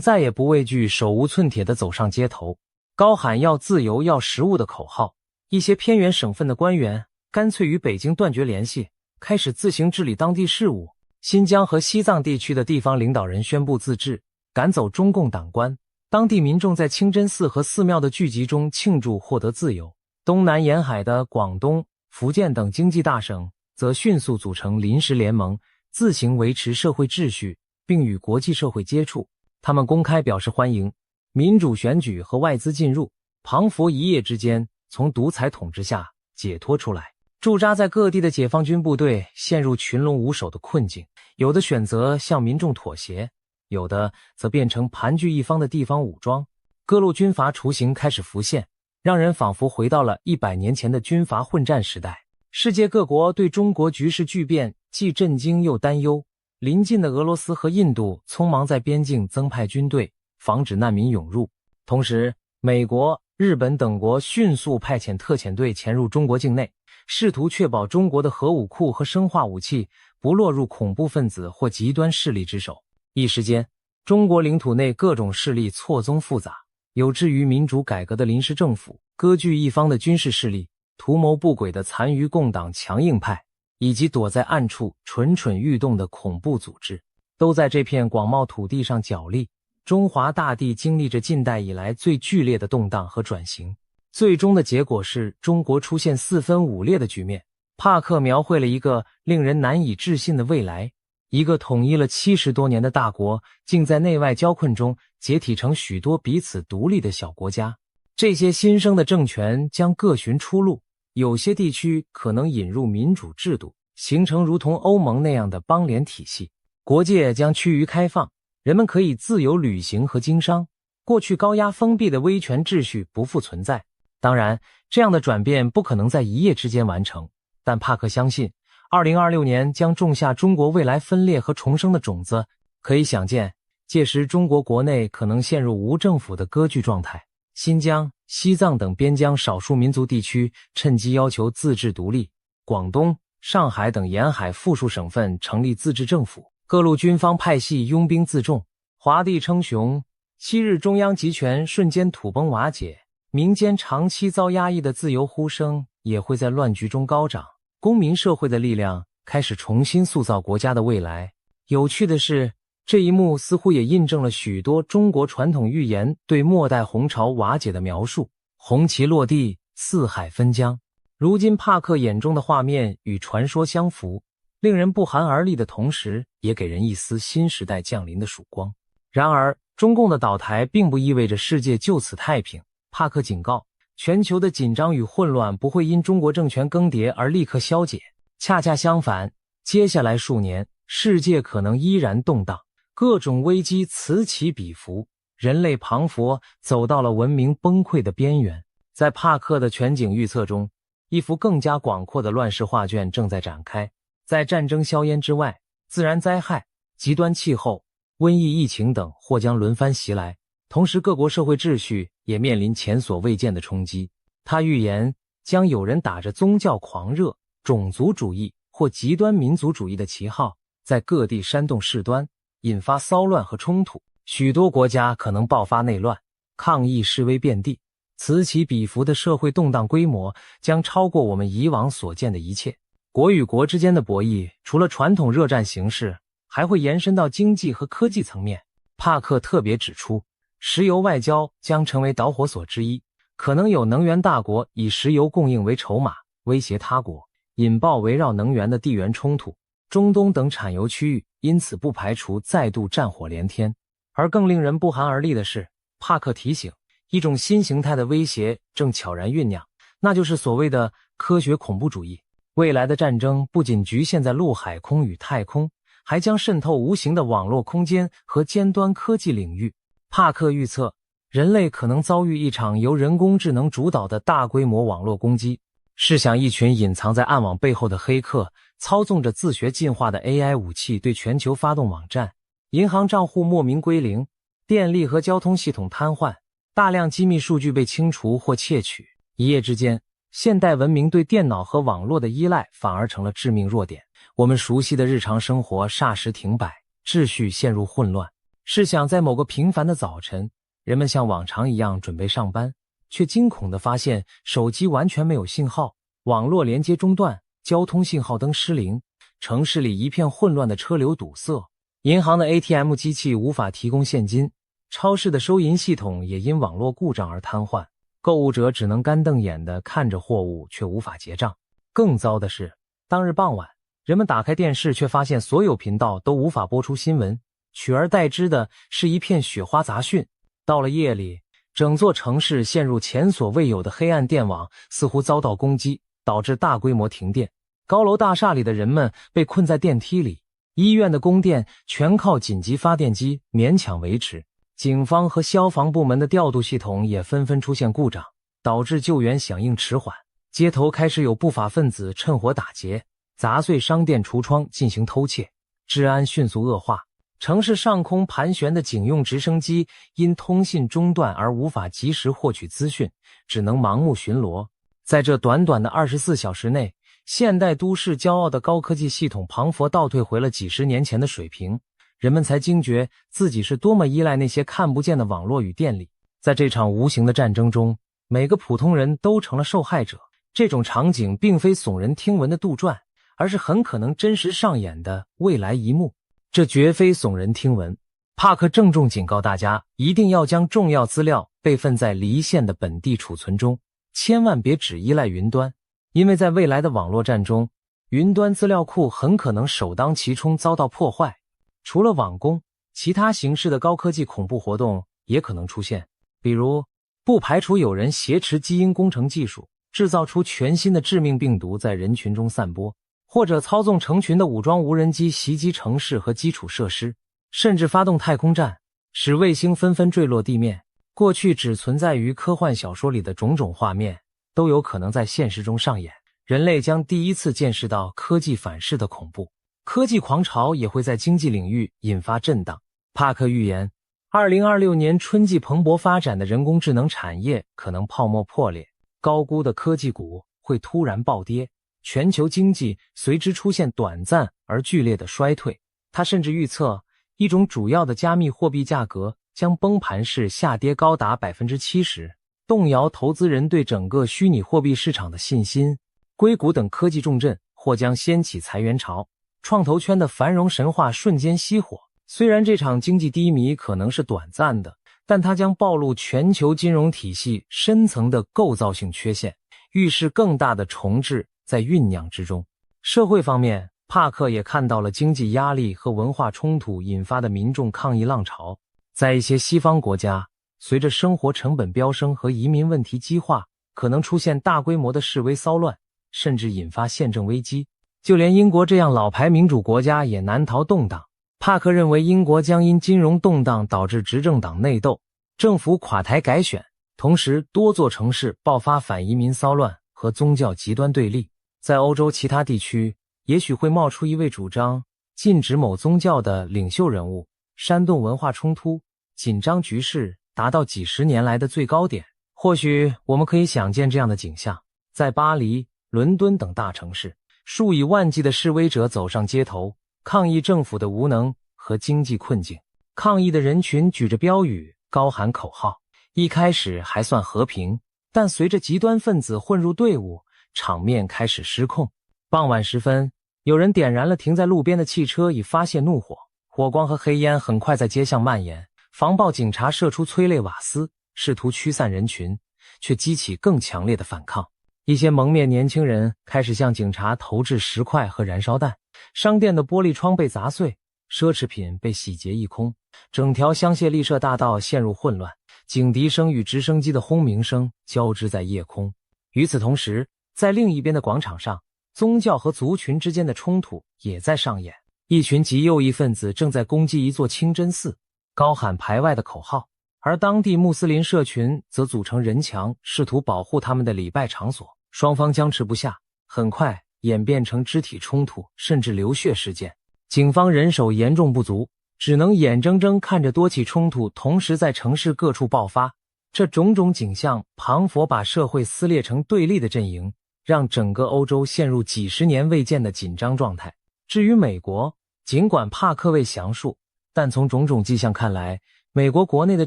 再也不畏惧，手无寸铁地走上街头，高喊要自由要食物的口号。一些偏远省份的官员干脆与北京断绝联系，开始自行治理当地事务。新疆和西藏地区的地方领导人宣布自治，赶走中共党官。当地民众在清真寺和寺庙的聚集中庆祝获得自由。东南沿海的广东、福建等经济大省则迅速组成临时联盟，自行维持社会秩序，并与国际社会接触。他们公开表示欢迎民主选举和外资进入，庞佛一夜之间从独裁统治下解脱出来。驻扎在各地的解放军部队陷入群龙无首的困境，有的选择向民众妥协，有的则变成盘踞一方的地方武装。各路军阀雏形开始浮现，让人仿佛回到了100年前的军阀混战时代。世界各国对中国局势巨变既震惊又担忧，邻近的俄罗斯和印度匆忙在边境增派军队，防止难民涌入。同时，美国、日本等国迅速派遣特遣队潜入中国境内，试图确保中国的核武库和生化武器不落入恐怖分子或极端势力之手。一时间，中国领土内各种势力错综复杂，有志于民主改革的临时政府，割据一方的军事势力，图谋不轨的残余共党强硬派，以及躲在暗处蠢蠢欲动的恐怖组织，都在这片广袤土地上角力。中华大地经历着近代以来最剧烈的动荡和转型，最终的结果是中国出现四分五裂的局面。帕克描绘了一个令人难以置信的未来，一个统一了70多年的大国，竟在内外交困中解体成许多彼此独立的小国家。这些新生的政权将各寻出路，有些地区可能引入民主制度，形成如同欧盟那样的邦联体系，国界将趋于开放，人们可以自由旅行和经商，过去高压封闭的威权秩序不复存在。当然，这样的转变不可能在一夜之间完成，但帕克相信2026年将种下中国未来分裂和重生的种子。可以想见，届时中国国内可能陷入无政府的割据状态。新疆、西藏等边疆少数民族地区趁机要求自治独立，广东、上海等沿海附属省份成立自治政府，各路军方派系拥兵自重，华帝称雄，昔日中央集权瞬间土崩瓦解，民间长期遭压抑的自由呼声也会在乱局中高涨，公民社会的力量开始重新塑造国家的未来。有趣的是，这一幕似乎也印证了许多中国传统寓言对末代洪朝瓦解的描述，红旗落地，四海分疆。如今帕克眼中的画面与传说相符，令人不寒而栗的同时，也给人一丝新时代降临的曙光。然而，中共的倒台并不意味着世界就此太平。帕克警告，全球的紧张与混乱不会因中国政权更迭而立刻消解，恰恰相反，接下来数年，世界可能依然动荡。各种危机此起彼伏，人类庞佛走到了文明崩溃的边缘。在帕克的全景预测中，一幅更加广阔的乱世画卷正在展开。在战争硝烟之外，自然灾害、极端气候、瘟疫、疫情等或将轮番袭来，同时各国社会秩序也面临前所未见的冲击。他预言将有人打着宗教狂热、种族主义或极端民族主义的旗号，在各地煽动事端，引发骚乱和冲突，许多国家可能爆发内乱，抗议示威遍地。此起彼伏的社会动荡规模将超过我们以往所见的一切。国与国之间的博弈，除了传统热战形式，还会延伸到经济和科技层面。帕克特别指出，石油外交将成为导火索之一，可能有能源大国以石油供应为筹码，威胁他国，引爆围绕能源的地缘冲突。中东等产油区域因此不排除再度战火连天。而更令人不寒而栗的是，帕克提醒，一种新形态的威胁正悄然酝酿，那就是所谓的科学恐怖主义。未来的战争不仅局限在陆海空与太空，还将渗透无形的网络空间和尖端科技领域。帕克预测，人类可能遭遇一场由人工智能主导的大规模网络攻击。试想，一群隐藏在暗网背后的黑客，操纵着自学进化的 AI 武器对全球发动网战，银行账户莫名归零，电力和交通系统瘫痪，大量机密数据被清除或窃取。一夜之间，现代文明对电脑和网络的依赖反而成了致命弱点。我们熟悉的日常生活霎时停摆，秩序陷入混乱。试想，在某个平凡的早晨，人们像往常一样准备上班，却惊恐地发现手机完全没有信号，网络连接中断，交通信号灯失灵，城市里一片混乱的车流堵塞，银行的 ATM 机器无法提供现金，超市的收银系统也因网络故障而瘫痪，购物者只能干瞪眼地看着货物却无法结账。更糟的是，当日傍晚，人们打开电视却发现所有频道都无法播出新闻，取而代之的是一片雪花杂讯。到了夜里，整座城市陷入前所未有的黑暗，电网似乎遭到攻击，导致大规模停电。高楼大厦里的人们被困在电梯里，医院的供电全靠紧急发电机勉强维持，警方和消防部门的调度系统也纷纷出现故障，导致救援响应迟缓。街头开始有不法分子趁火打劫，砸碎商店橱窗进行偷窃，治安迅速恶化。城市上空盘旋的警用直升机因通信中断而无法及时获取资讯，只能盲目巡逻。在这短短的24小时内，现代都市骄傲的高科技系统庞佛倒退回了几十年前的水平，人们才惊觉自己是多么依赖那些看不见的网络与电力。在这场无形的战争中，每个普通人都成了受害者。这种场景并非耸人听闻的杜撰，而是很可能真实上演的未来一幕。这绝非耸人听闻。帕克郑重警告大家，一定要将重要资料备份在离线的本地储存中，千万别只依赖云端，因为在未来的网络战中，云端资料库很可能首当其冲遭到破坏。除了网攻，其他形式的高科技恐怖活动也可能出现，比如不排除有人挟持基因工程技术，制造出全新的致命病毒在人群中散播，或者操纵成群的武装无人机袭击城市和基础设施，甚至发动太空战，使卫星纷纷坠落地面。过去只存在于科幻小说里的种种画面，都有可能在现实中上演。人类将第一次见识到科技反噬的恐怖。科技狂潮也会在经济领域引发震荡。帕克预言，2026年春季蓬勃发展的人工智能产业可能泡沫破裂，高估的科技股会突然暴跌，全球经济随之出现短暂而剧烈的衰退。他甚至预测，一种主要的加密货币价格将崩盘式下跌高达 70%， 动摇投资人对整个虚拟货币市场的信心。硅谷等科技重镇或将掀起裁员潮，创投圈的繁荣神话瞬间熄火。虽然这场经济低迷可能是短暂的，但它将暴露全球金融体系深层的构造性缺陷，预示更大的重置在酝酿之中。社会方面，帕克也看到了经济压力和文化冲突引发的民众抗议浪潮。在一些西方国家，随着生活成本飙升和移民问题激化，可能出现大规模的示威骚乱，甚至引发宪政危机。就连英国这样老牌民主国家也难逃动荡。帕克认为英国将因金融动荡导致执政党内斗，政府垮台改选，同时多座城市爆发反移民骚乱和宗教极端对立。在欧洲其他地区，也许会冒出一位主张禁止某宗教的领袖人物，煽动文化冲突，紧张局势达到几十年来的最高点。或许我们可以想见这样的景象，在巴黎、伦敦等大城市，数以万计的示威者走上街头，抗议政府的无能和经济困境。抗议的人群举着标语，高喊口号，一开始还算和平，但随着极端分子混入队伍，场面开始失控。傍晚时分，有人点燃了停在路边的汽车以发泄怒火，火光和黑烟很快在街巷蔓延。防暴警察射出催泪瓦斯，试图驱散人群，却激起更强烈的反抗。一些蒙面年轻人开始向警察投掷石块和燃烧弹，商店的玻璃窗被砸碎，奢侈品被洗劫一空，整条香榭丽舍大道陷入混乱，警笛声与直升机的轰鸣声交织在夜空。与此同时，在另一边的广场上，宗教和族群之间的冲突也在上演。一群极右翼分子正在攻击一座清真寺，高喊排外的口号，而当地穆斯林社群则组成人墙，试图保护他们的礼拜场所。双方僵持不下，很快演变成肢体冲突，甚至流血事件。警方人手严重不足，只能眼睁睁看着多起冲突同时在城市各处爆发。这种种景象彷佛把社会撕裂成对立的阵营，让整个欧洲陷入几十年未见的紧张状态。至于美国，尽管帕克未详述，但从种种迹象看来，美国国内的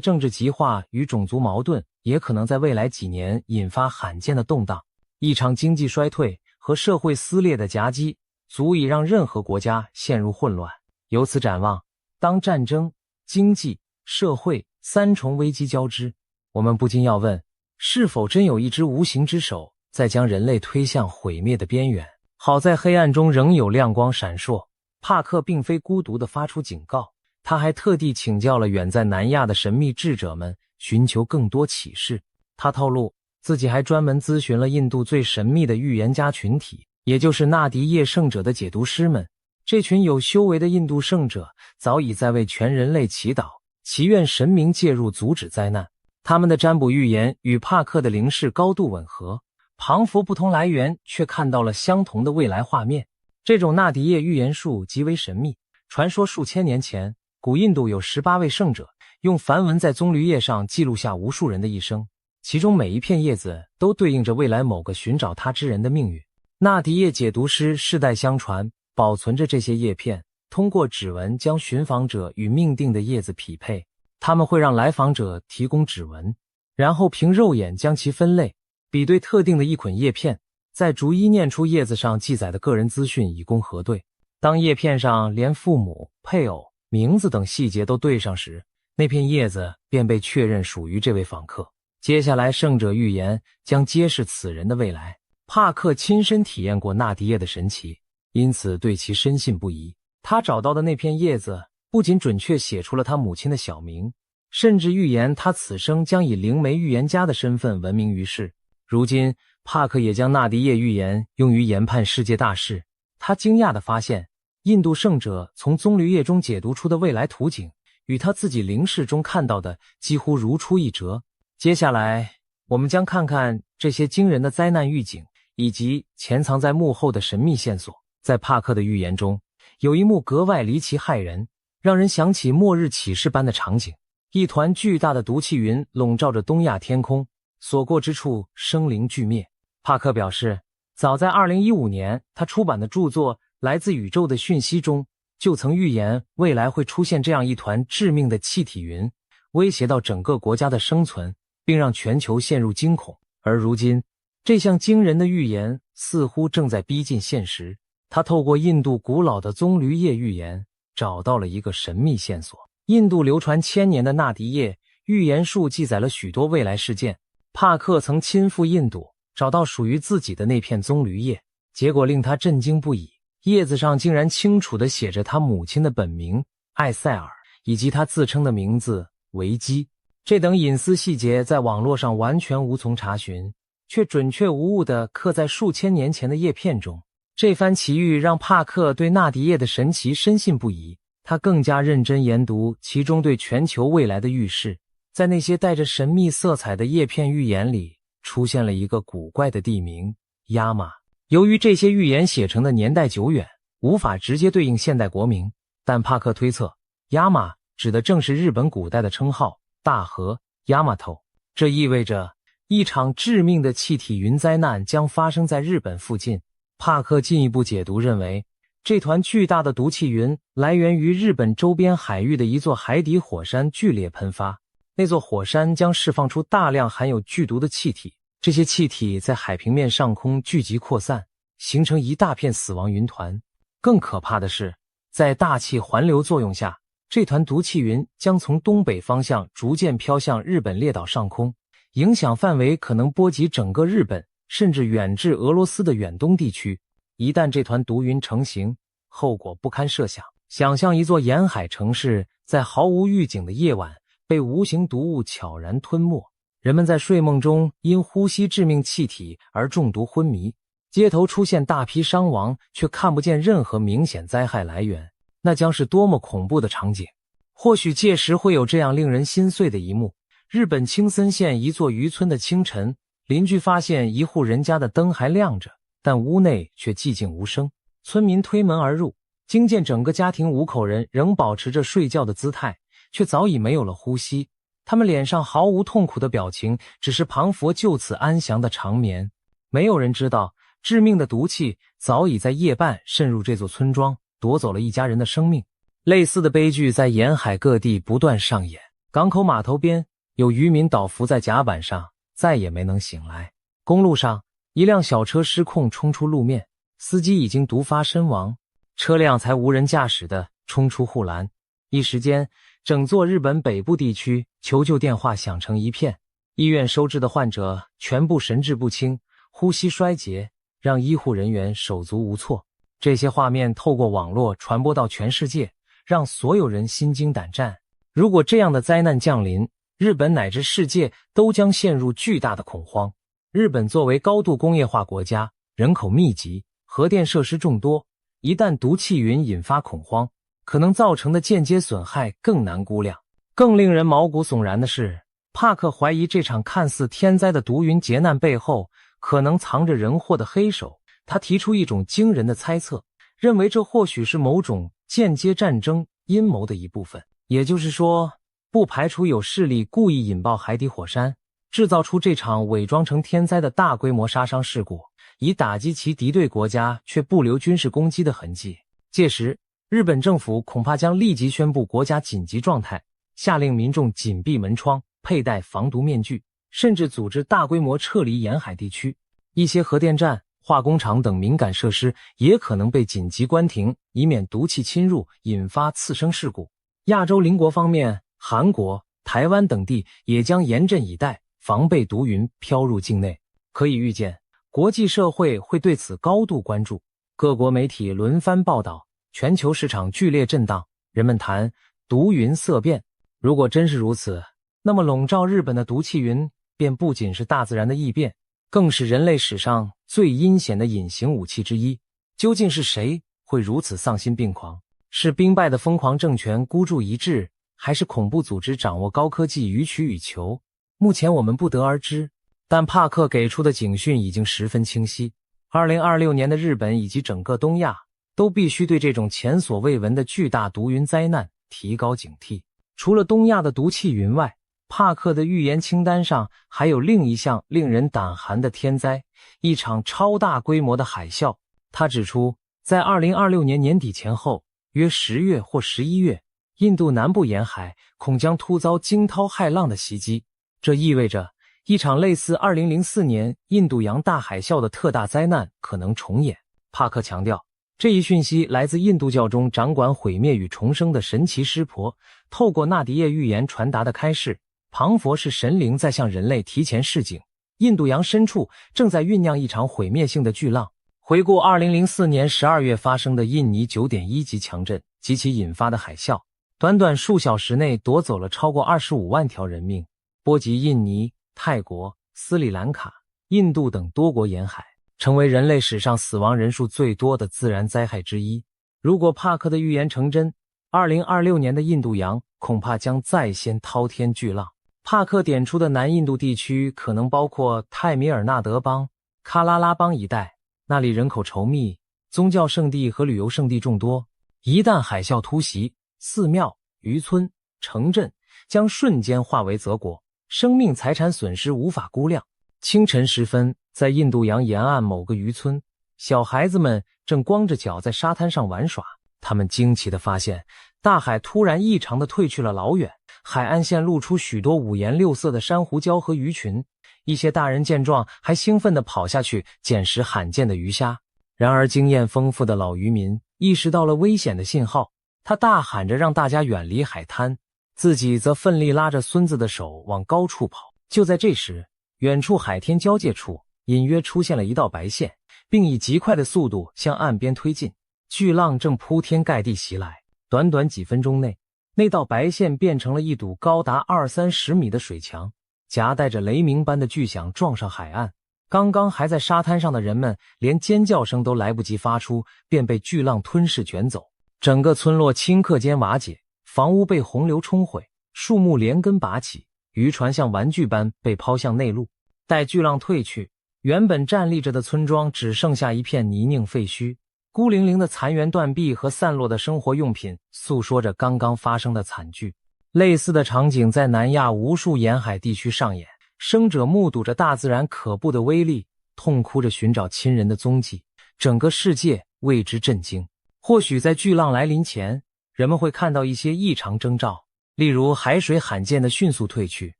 政治极化与种族矛盾也可能在未来几年引发罕见的动荡。一场经济衰退和社会撕裂的夹击，足以让任何国家陷入混乱。由此展望，当战争、经济、社会三重危机交织，我们不禁要问，是否真有一只无形之手在将人类推向毁灭的边缘？好在黑暗中仍有亮光闪烁。帕克并非孤独地发出警告，他还特地请教了远在南亚的神秘智者们，寻求更多启示。他透露，自己还专门咨询了印度最神秘的预言家群体，也就是纳迪叶圣者的解读师们。这群有修为的印度圣者早已在为全人类祈祷，祈愿神明介入阻止灾难。他们的占卜预言与帕克的灵视高度吻合，彷佛不同来源却看到了相同的未来画面。这种纳迪叶预言术极为神秘，传说数千年前，古印度有18位圣者，用梵文在棕榈叶上记录下无数人的一生，其中每一片叶子都对应着未来某个寻找他之人的命运。纳迪叶解读师世代相传，保存着这些叶片，通过指纹将寻访者与命定的叶子匹配。他们会让来访者提供指纹，然后凭肉眼将其分类，比对特定的一捆叶片，再逐一念出叶子上记载的个人资讯以供核对。当叶片上连父母、配偶、名字等细节都对上时，那片叶子便被确认属于这位访客。接下来圣者预言将揭示此人的未来。帕克亲身体验过纳迪叶的神奇，因此对其深信不疑。他找到的那片叶子不仅准确写出了他母亲的小名，甚至预言他此生将以灵媒预言家的身份闻名于世。如今帕克也将纳迪叶预言用于研判世界大事。他惊讶地发现，印度圣者从棕榈叶中解读出的未来图景与他自己灵视中看到的几乎如出一辙。接下来我们将看看这些惊人的灾难预警以及潜藏在幕后的神秘线索。在帕克的预言中，有一幕格外离奇骇人，让人想起末日启示般的场景。一团巨大的毒气云笼罩着东亚天空，所过之处生灵俱灭。帕克表示，早在2015年，他出版的著作《来自宇宙的讯息》中，就曾预言未来会出现这样一团致命的气体云，威胁到整个国家的生存，并让全球陷入惊恐。而如今，这项惊人的预言似乎正在逼近现实。他透过印度古老的棕榈叶预言，找到了一个神秘线索。印度流传千年的纳迪叶预言术记载了许多未来事件。帕克曾亲赴印度，找到属于自己的那片棕榈叶，结果令他震惊不已。叶子上竟然清楚地写着他母亲的本名艾塞尔，以及他自称的名字维基。这等隐私细节在网络上完全无从查询，却准确无误地刻在数千年前的叶片中。这番奇遇让帕克对纳迪叶的神奇深信不疑，他更加认真研读其中对全球未来的预示。在那些带着神秘色彩的叶片预言里，出现了一个古怪的地名亚马。由于这些预言写成的年代久远，无法直接对应现代国名，但帕克推测亚马指的正是日本古代的称号大和亚马头。这意味着一场致命的气体云灾难将发生在日本附近。帕克进一步解读认为，这团巨大的毒气云来源于日本周边海域的一座海底火山剧烈喷发，那座火山将释放出大量含有剧毒的气体，这些气体在海平面上空聚集扩散，形成一大片死亡云团。更可怕的是，在大气环流作用下，这团毒气云将从东北方向逐渐飘向日本列岛上空，影响范围可能波及整个日本，甚至远至俄罗斯的远东地区。一旦这团毒云成型，后果不堪设想。想象一座沿海城市在毫无预警的夜晚被无形毒物悄然吞没，人们在睡梦中因呼吸致命气体而中毒昏迷，街头出现大批伤亡，却看不见任何明显灾害来源，那将是多么恐怖的场景。或许届时会有这样令人心碎的一幕：日本青森县一座渔村的清晨，邻居发现一户人家的灯还亮着，但屋内却寂静无声。村民推门而入，惊见整个家庭5口人仍保持着睡觉的姿态，却早已没有了呼吸。他们脸上毫无痛苦的表情，只是彷佛就此安详的长眠。没有人知道，致命的毒气早已在夜半渗入这座村庄，夺走了一家人的生命。类似的悲剧在沿海各地不断上演。港口码头边，有渔民倒伏在甲板上，再也没能醒来。公路上，一辆小车失控冲出路面，司机已经毒发身亡，车辆才无人驾驶地冲出护栏。一时间，整座日本北部地区求救电话响成一片，医院收治的患者全部神志不清，呼吸衰竭，让医护人员手足无措。这些画面透过网络传播到全世界，让所有人心惊胆战。如果这样的灾难降临，日本乃至世界都将陷入巨大的恐慌。日本作为高度工业化国家，人口密集，核电设施众多，一旦毒气云引发恐慌，可能造成的间接损害更难估量。更令人毛骨悚然的是，帕克怀疑这场看似天灾的毒云劫难背后可能藏着人祸的黑手。他提出一种惊人的猜测，认为这或许是某种间接战争阴谋的一部分。也就是说，不排除有势力故意引爆海底火山，制造出这场伪装成天灾的大规模杀伤事故，以打击其敌对国家却不留军事攻击的痕迹。届时，日本政府恐怕将立即宣布国家紧急状态，下令民众紧闭门窗，佩戴防毒面具，甚至组织大规模撤离沿海地区。一些核电站、化工厂等敏感设施也可能被紧急关停，以免毒气侵入引发次生事故。亚洲邻国方面，韩国、台湾等地也将严阵以待，防备毒云飘入境内。可以预见，国际社会会对此高度关注，各国媒体轮番报道，全球市场剧烈震荡，人们谈毒云色变。如果真是如此，那么笼罩日本的毒气云便不仅是大自然的异变，更是人类史上最阴险的隐形武器之一。究竟是谁会如此丧心病狂？是兵败的疯狂政权孤注一掷，还是恐怖组织掌握高科技予取予求？目前我们不得而知，但帕克给出的警讯已经十分清晰。2026年的日本以及整个东亚都必须对这种前所未闻的巨大毒云灾难提高警惕。除了东亚的毒气云外，帕克的预言清单上还有另一项令人胆寒的天灾，一场超大规模的海啸。他指出，在2026年年底前后，约10月或11月，印度南部沿海恐将突遭惊涛骇浪的袭击，这意味着一场类似2004年印度洋大海啸的特大灾难可能重演。帕克强调，这一讯息来自印度教中掌管毁灭与重生的神奇湿婆透过纳迪叶预言传达的开示。庞佛是神灵在向人类提前示警，印度洋深处正在酝酿一场毁灭性的巨浪。回顾2004年12月发生的印尼 9.1 级强震及其引发的海啸，短短数小时内夺走了超过25万条人命，波及印尼、泰国、斯里兰卡、印度等多国沿海，成为人类史上死亡人数最多的自然灾害之一。如果帕克的预言成真，2026年的印度洋恐怕将再掀滔天巨浪。帕克点出的南印度地区可能包括泰米尔纳德邦、喀拉拉邦一带，那里人口稠密，宗教圣地和旅游胜地众多。一旦海啸突袭，寺庙、渔村、城镇将瞬间化为泽国，生命财产损失无法估量。清晨时分，在印度洋沿岸某个渔村，小孩子们正光着脚在沙滩上玩耍，他们惊奇地发现，大海突然异常地退去了老远，海岸线露出许多五颜六色的珊瑚礁和鱼群。一些大人见状还兴奋地跑下去捡拾罕见的鱼虾。然而经验丰富的老渔民意识到了危险的信号，他大喊着让大家远离海滩，自己则奋力拉着孙子的手往高处跑。就在这时，远处海天交界处隐约出现了一道白线，并以极快的速度向岸边推进。巨浪正铺天盖地袭来，短短几分钟内，那道白线变成了一堵高达20-30米的水墙，夹带着雷鸣般的巨响撞上海岸。刚刚还在沙滩上的人们连尖叫声都来不及发出，便被巨浪吞噬卷走。整个村落顷刻间瓦解，房屋被洪流冲毁，树木连根拔起，渔船像玩具般被抛向内陆。待巨浪退去，原本站立着的村庄只剩下一片泥泞废墟，孤零零的残垣断壁和散落的生活用品诉说着刚刚发生的惨剧。类似的场景在南亚无数沿海地区上演，生者目睹着大自然可怖的威力，痛哭着寻找亲人的踪迹，整个世界为之震惊。或许在巨浪来临前，人们会看到一些异常征兆，例如海水罕见的迅速退去，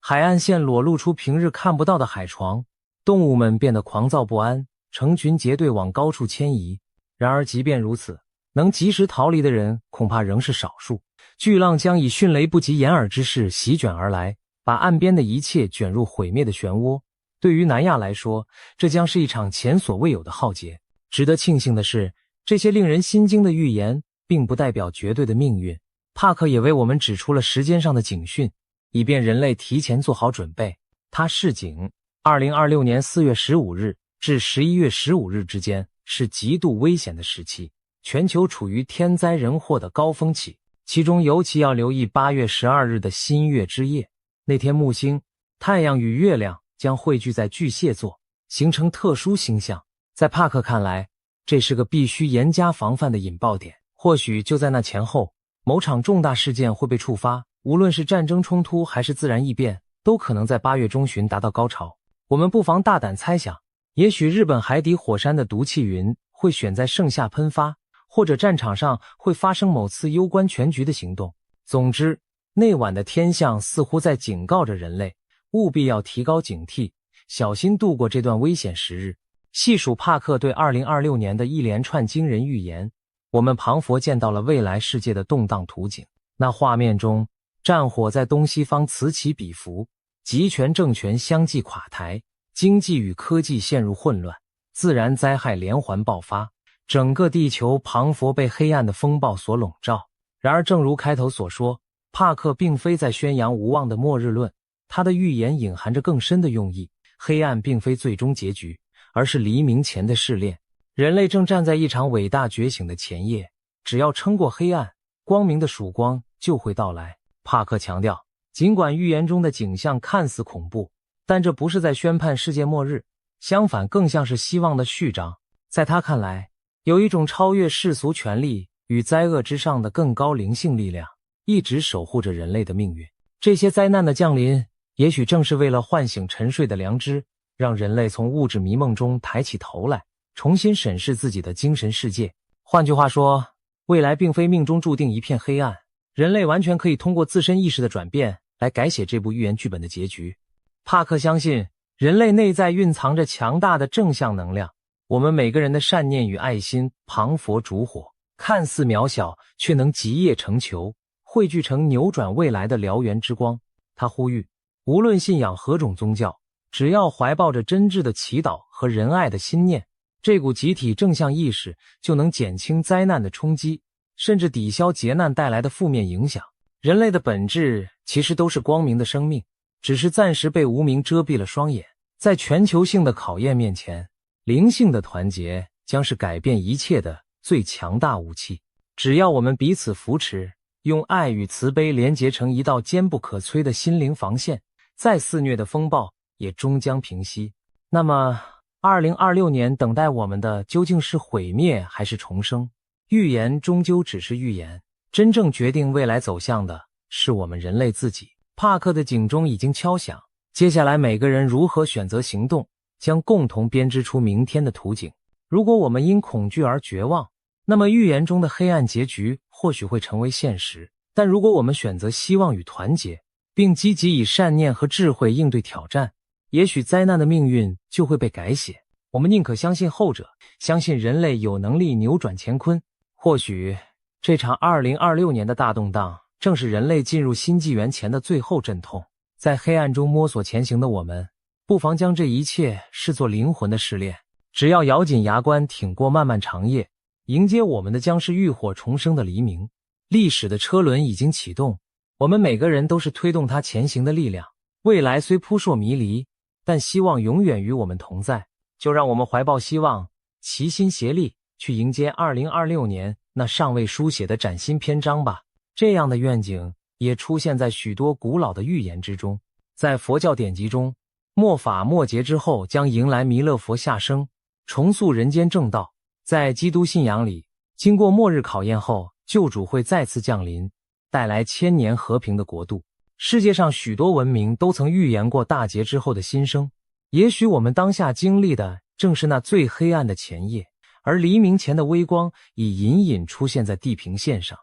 海岸线裸露出平日看不到的海床，动物们变得狂躁不安，成群结队往高处迁移。然而即便如此，能及时逃离的人恐怕仍是少数。巨浪将以迅雷不及掩耳之势席卷而来，把岸边的一切卷入毁灭的漩涡。对于南亚来说，这将是一场前所未有的浩劫。值得庆幸的是，这些令人心惊的预言并不代表绝对的命运。帕克也为我们指出了时间上的警讯，以便人类提前做好准备。他示警，2026年4月15日至11月15日之间是极度危险的时期，全球处于天灾人祸的高峰期，其中尤其要留意8月12日的新月之夜。那天木星、太阳与月亮将汇聚在巨蟹座，形成特殊星象。在帕克看来，这是个必须严加防范的引爆点。或许就在那前后，某场重大事件会被触发，无论是战争冲突还是自然异变，都可能在8月中旬达到高潮。我们不妨大胆猜想，也许日本海底火山的毒气云会选在盛夏喷发，或者战场上会发生某次攸关全局的行动。总之，那晚的天象似乎在警告着人类，务必要提高警惕，小心度过这段危险时日。细数帕克对2026年的一连串惊人预言，我们庞佛见到了未来世界的动荡图景。那画面中，战火在东西方此起彼伏，集权政权相继垮台，经济与科技陷入混乱，自然灾害连环爆发，整个地球庞佛被黑暗的风暴所笼罩。然而正如开头所说，帕克并非在宣扬无望的末日论，他的预言隐含着更深的用意。黑暗并非最终结局，而是黎明前的试炼。人类正站在一场伟大觉醒的前夜，只要撑过黑暗，光明的曙光就会到来。帕克强调，尽管预言中的景象看似恐怖，但这不是在宣判世界末日，相反更像是希望的序章。在他看来，有一种超越世俗权力与灾厄之上的更高灵性力量，一直守护着人类的命运。这些灾难的降临，也许正是为了唤醒沉睡的良知，让人类从物质迷梦中抬起头来，重新审视自己的精神世界。换句话说，未来并非命中注定一片黑暗，人类完全可以通过自身意识的转变来改写这部寓言剧本的结局。帕克相信，人类内在蕴藏着强大的正向能量，我们每个人的善念与爱心磅礴烛火，看似渺小，却能集腋成裘，汇聚成扭转未来的燎原之光。他呼吁，无论信仰何种宗教，只要怀抱着真挚的祈祷和仁爱的心念，这股集体正向意识就能减轻灾难的冲击，甚至抵消劫难带来的负面影响。人类的本质其实都是光明的生命，只是暂时被无明遮蔽了双眼。在全球性的考验面前，灵性的团结将是改变一切的最强大武器。只要我们彼此扶持，用爱与慈悲连结成一道坚不可摧的心灵防线，再肆虐的风暴也终将平息。那么2026年等待我们的究竟是毁灭还是重生？预言终究只是预言，真正决定未来走向的是我们人类自己。帕克的警钟已经敲响，接下来每个人如何选择行动，将共同编织出明天的图景。如果我们因恐惧而绝望，那么预言中的黑暗结局或许会成为现实。但如果我们选择希望与团结，并积极以善念和智慧应对挑战，也许灾难的命运就会被改写。我们宁可相信后者，相信人类有能力扭转乾坤。或许这场2026年的大动荡，正是人类进入新纪元前的最后阵痛。在黑暗中摸索前行的我们，不妨将这一切视作灵魂的试炼。只要咬紧牙关，挺过漫漫长夜，迎接我们的将是浴火重生的黎明。历史的车轮已经启动，我们每个人都是推动它前行的力量。未来虽扑朔迷离，但希望永远与我们同在。就让我们怀抱希望，齐心协力，去迎接2026年那尚未书写的崭新篇章吧。这样的愿景也出现在许多古老的预言之中。在佛教典籍中，末法末劫之后将迎来弥勒佛下生，重塑人间正道。在基督信仰里，经过末日考验后，救主会再次降临，带来千年和平的国度。世界上许多文明都曾预言过大劫之后的新生，也许我们当下经历的正是那最黑暗的前夜，而黎明前的微光已隐隐出现在地平线上。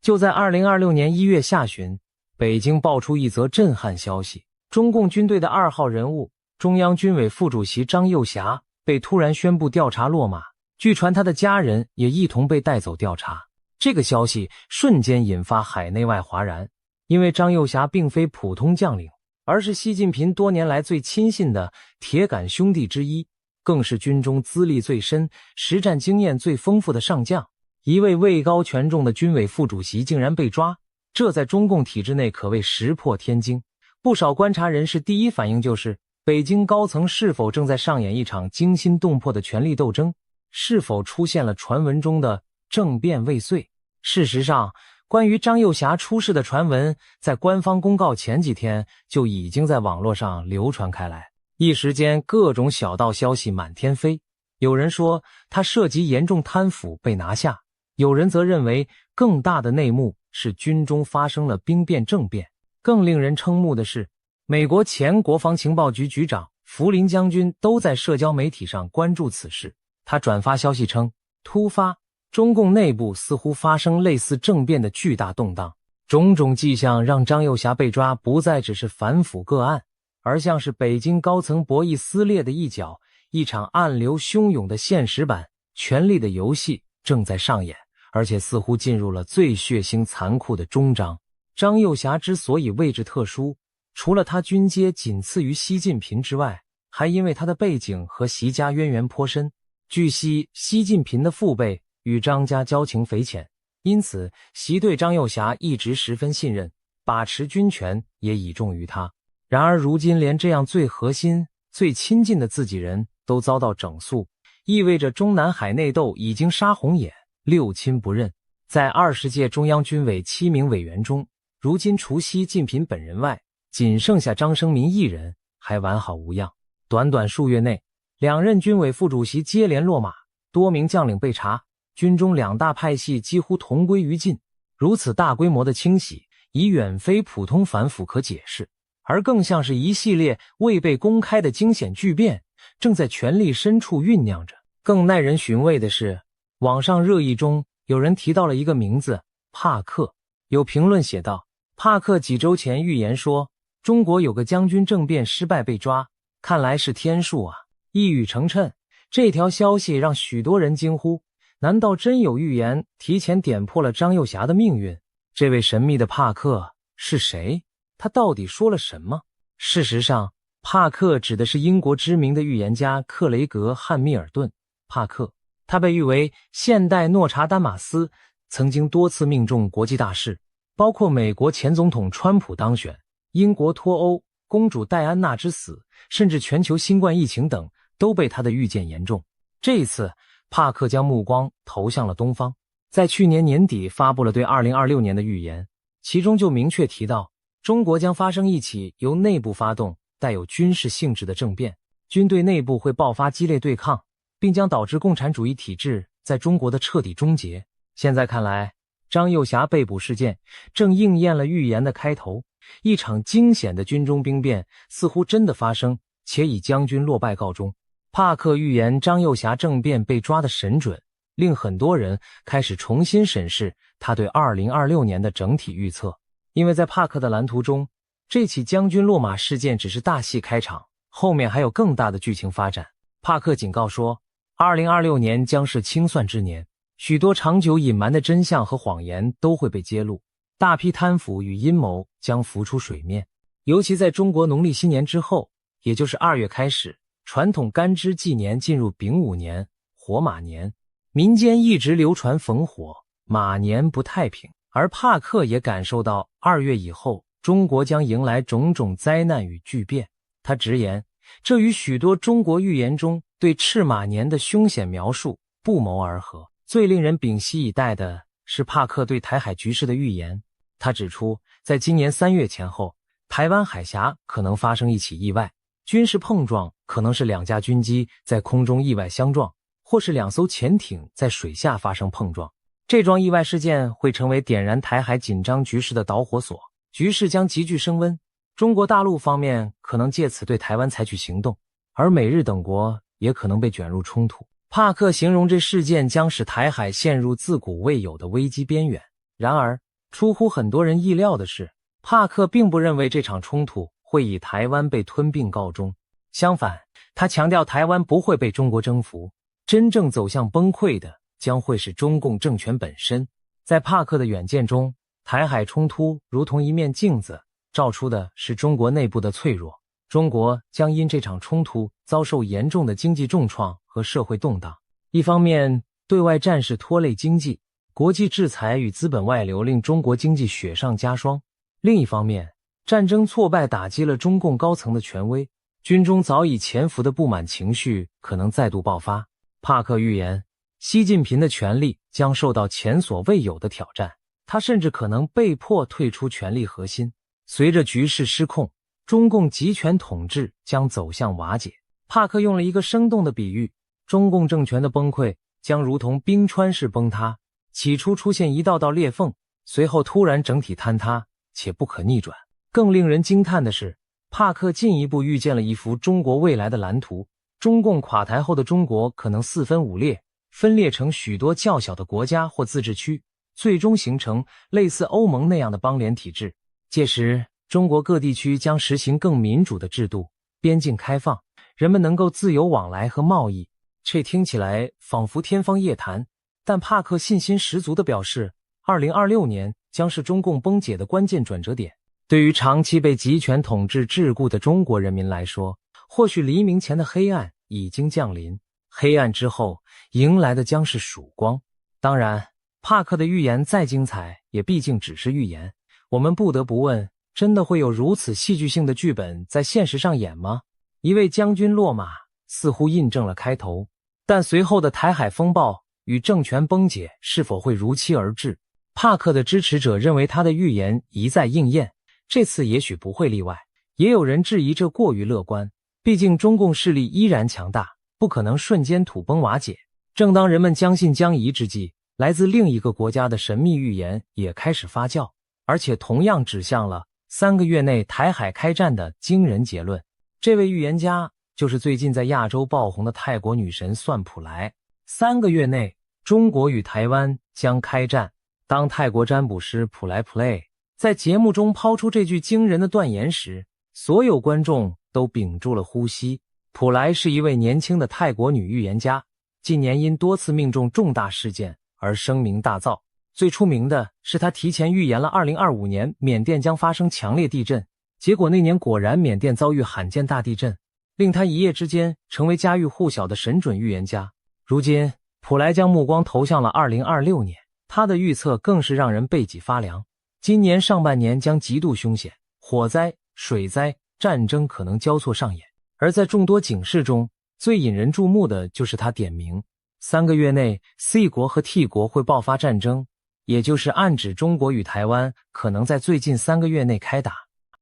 就在2026年1月下旬，北京爆出一则震撼消息，中共军队的2号人物，中央军委副主席张又侠被突然宣布调查落马，据传他的家人也一同被带走调查。这个消息瞬间引发海内外哗然，因为张又侠并非普通将领，而是习近平多年来最亲信的铁杆兄弟之一，更是军中资历最深、实战经验最丰富的上将。一位位高权重的军委副主席竟然被抓，这在中共体制内可谓石破天惊。不少观察人士第一反应就是，北京高层是否正在上演一场惊心动魄的权力斗争？是否出现了传闻中的政变未遂？事实上，关于张又侠出事的传闻，在官方公告前几天就已经在网络上流传开来，一时间各种小道消息满天飞。有人说他涉及严重贪腐被拿下，有人则认为更大的内幕是军中发生了兵变政变。更令人瞠目的是，美国前国防情报局局长福林将军都在社交媒体上关注此事。他转发消息称，突发，中共内部似乎发生类似政变的巨大动荡，种种迹象让张又侠被抓不再只是反腐个案，而像是北京高层博弈撕裂的一角，一场暗流汹涌的现实版权力的游戏正在上演，而且似乎进入了最血腥残酷的终章。张又侠之所以位置特殊，除了他军阶仅次于习近平之外，还因为他的背景和习家渊源颇深。据悉，习近平的父辈与张家交情匪浅，因此习对张又侠一直十分信任，把持军权也倚重于他。然而如今连这样最核心、最亲近的自己人都遭到整肃，意味着中南海内斗已经杀红眼，六亲不认。在20届中央军委7名委员中，如今除习近平本人外，仅剩下张生民一人还完好无恙。短短数月内，两任军委副主席接连落马，多名将领被查，军中两大派系几乎同归于尽。如此大规模的清洗，已远非普通反腐可解释，而更像是一系列未被公开的惊险巨变，正在权力深处酝酿着。更耐人寻味的是，网上热议中有人提到了一个名字，帕克。有评论写道，帕克几周前预言说，中国有个将军政变失败被抓，看来是天数啊。一语成谶，这条消息让许多人惊呼，难道真有预言提前点破了张幼霞的命运？这位神秘的帕克是谁？他到底说了什么？事实上，帕克指的是英国知名的预言家克雷格·汉密尔顿。帕克，他被誉为现代诺查丹马斯，曾经多次命中国际大事，包括美国前总统川普当选、英国脱欧、公主戴安娜之死，甚至全球新冠疫情等，都被他的预见言中。这一次，帕克将目光投向了东方，在去年年底发布了对2026年的预言，其中就明确提到，中国将发生一起由内部发动、带有军事性质的政变，军队内部会爆发激烈对抗，并将导致共产主义体制在中国的彻底终结。现在看来，张幼霞被捕事件正应验了预言的开头，一场惊险的军中兵变似乎真的发生，且以将军落败告终。帕克预言张幼霞政变被抓得神准，令很多人开始重新审视他对2026年的整体预测。因为在帕克的蓝图中，这起将军落马事件只是大戏开场，后面还有更大的剧情发展。帕克警告说，2026年将是清算之年，许多长久隐瞒的真相和谎言都会被揭露，大批贪腐与阴谋将浮出水面。尤其在中国农历新年之后，也就是2月开始，传统干支纪年进入丙午年、火马年，民间一直流传逢火，马年不太平。而帕克也感受到2月以后，中国将迎来种种灾难与巨变。他直言，这与许多中国预言中对赤马年的凶险描述不谋而合。最令人屏息以待的是帕克对台海局势的预言。他指出，在今年3月前后，台湾海峡可能发生一起意外，军事碰撞可能是2架军机在空中意外相撞，或是2艘潜艇在水下发生碰撞。这桩意外事件会成为点燃台海紧张局势的导火索，局势将急剧升温。中国大陆方面可能借此对台湾采取行动，而美日等国也可能被卷入冲突。帕克形容这事件将使台海陷入自古未有的危机边缘。然而，出乎很多人意料的是，帕克并不认为这场冲突会以台湾被吞并告终。相反，他强调台湾不会被中国征服，真正走向崩溃的将会是中共政权本身。在帕克的远见中，台海冲突如同一面镜子，照出的是中国内部的脆弱。中国将因这场冲突遭受严重的经济重创和社会动荡。一方面，对外战事拖累经济，国际制裁与资本外流令中国经济雪上加霜；另一方面，战争挫败打击了中共高层的权威，军中早已潜伏的不满情绪可能再度爆发。帕克预言，习近平的权力将受到前所未有的挑战，他甚至可能被迫退出权力核心。随着局势失控，中共集权统治将走向瓦解。帕克用了一个生动的比喻，中共政权的崩溃将如同冰川式崩塌，起初出现一道道裂缝，随后突然整体坍塌，且不可逆转。更令人惊叹的是，帕克进一步预见了一幅中国未来的蓝图。中共垮台后的中国可能4分5裂，分裂成许多较小的国家或自治区，最终形成类似欧盟那样的邦联体制。届时，中国各地区将实行更民主的制度，边境开放，人们能够自由往来和贸易。这听起来仿佛天方夜谭，但帕克信心十足地表示，2026年将是中共崩解的关键转折点。对于长期被集权统治桎梏的中国人民来说，或许黎明前的黑暗已经降临，黑暗之后迎来的将是曙光。当然，帕克的预言再精彩，也毕竟只是预言。我们不得不问，真的会有如此戏剧性的剧本在现实上演吗？一位将军落马似乎印证了开头，但随后的台海风暴与政权崩解是否会如期而至？帕克的支持者认为他的预言一再应验，这次也许不会例外。也有人质疑这过于乐观，毕竟中共势力依然强大，不可能瞬间土崩瓦解。正当人们将信将疑之际，来自另一个国家的神秘预言也开始发酵，而且同样指向了3个月内台海开战的惊人结论。这位预言家就是最近在亚洲爆红的泰国女神算普莱。3个月内，中国与台湾将开战。当泰国占卜师普莱 Play 在节目中抛出这句惊人的断言时，所有观众都屏住了呼吸。普莱是一位年轻的泰国女预言家，近年因多次命中重大事件而声名大噪。最出名的是她提前预言了2025年缅甸将发生强烈地震，结果那年果然缅甸遭遇罕见大地震，令她一夜之间成为家喻户晓的神准预言家。如今普莱将目光投向了2026年，她的预测更是让人背脊发凉。今年上半年将极度凶险，火灾、水灾、战争可能交错上演。而在众多警示中，最引人注目的就是他点名3个月内 C 国和 T 国会爆发战争，也就是暗指中国与台湾可能在最近3个月内开打。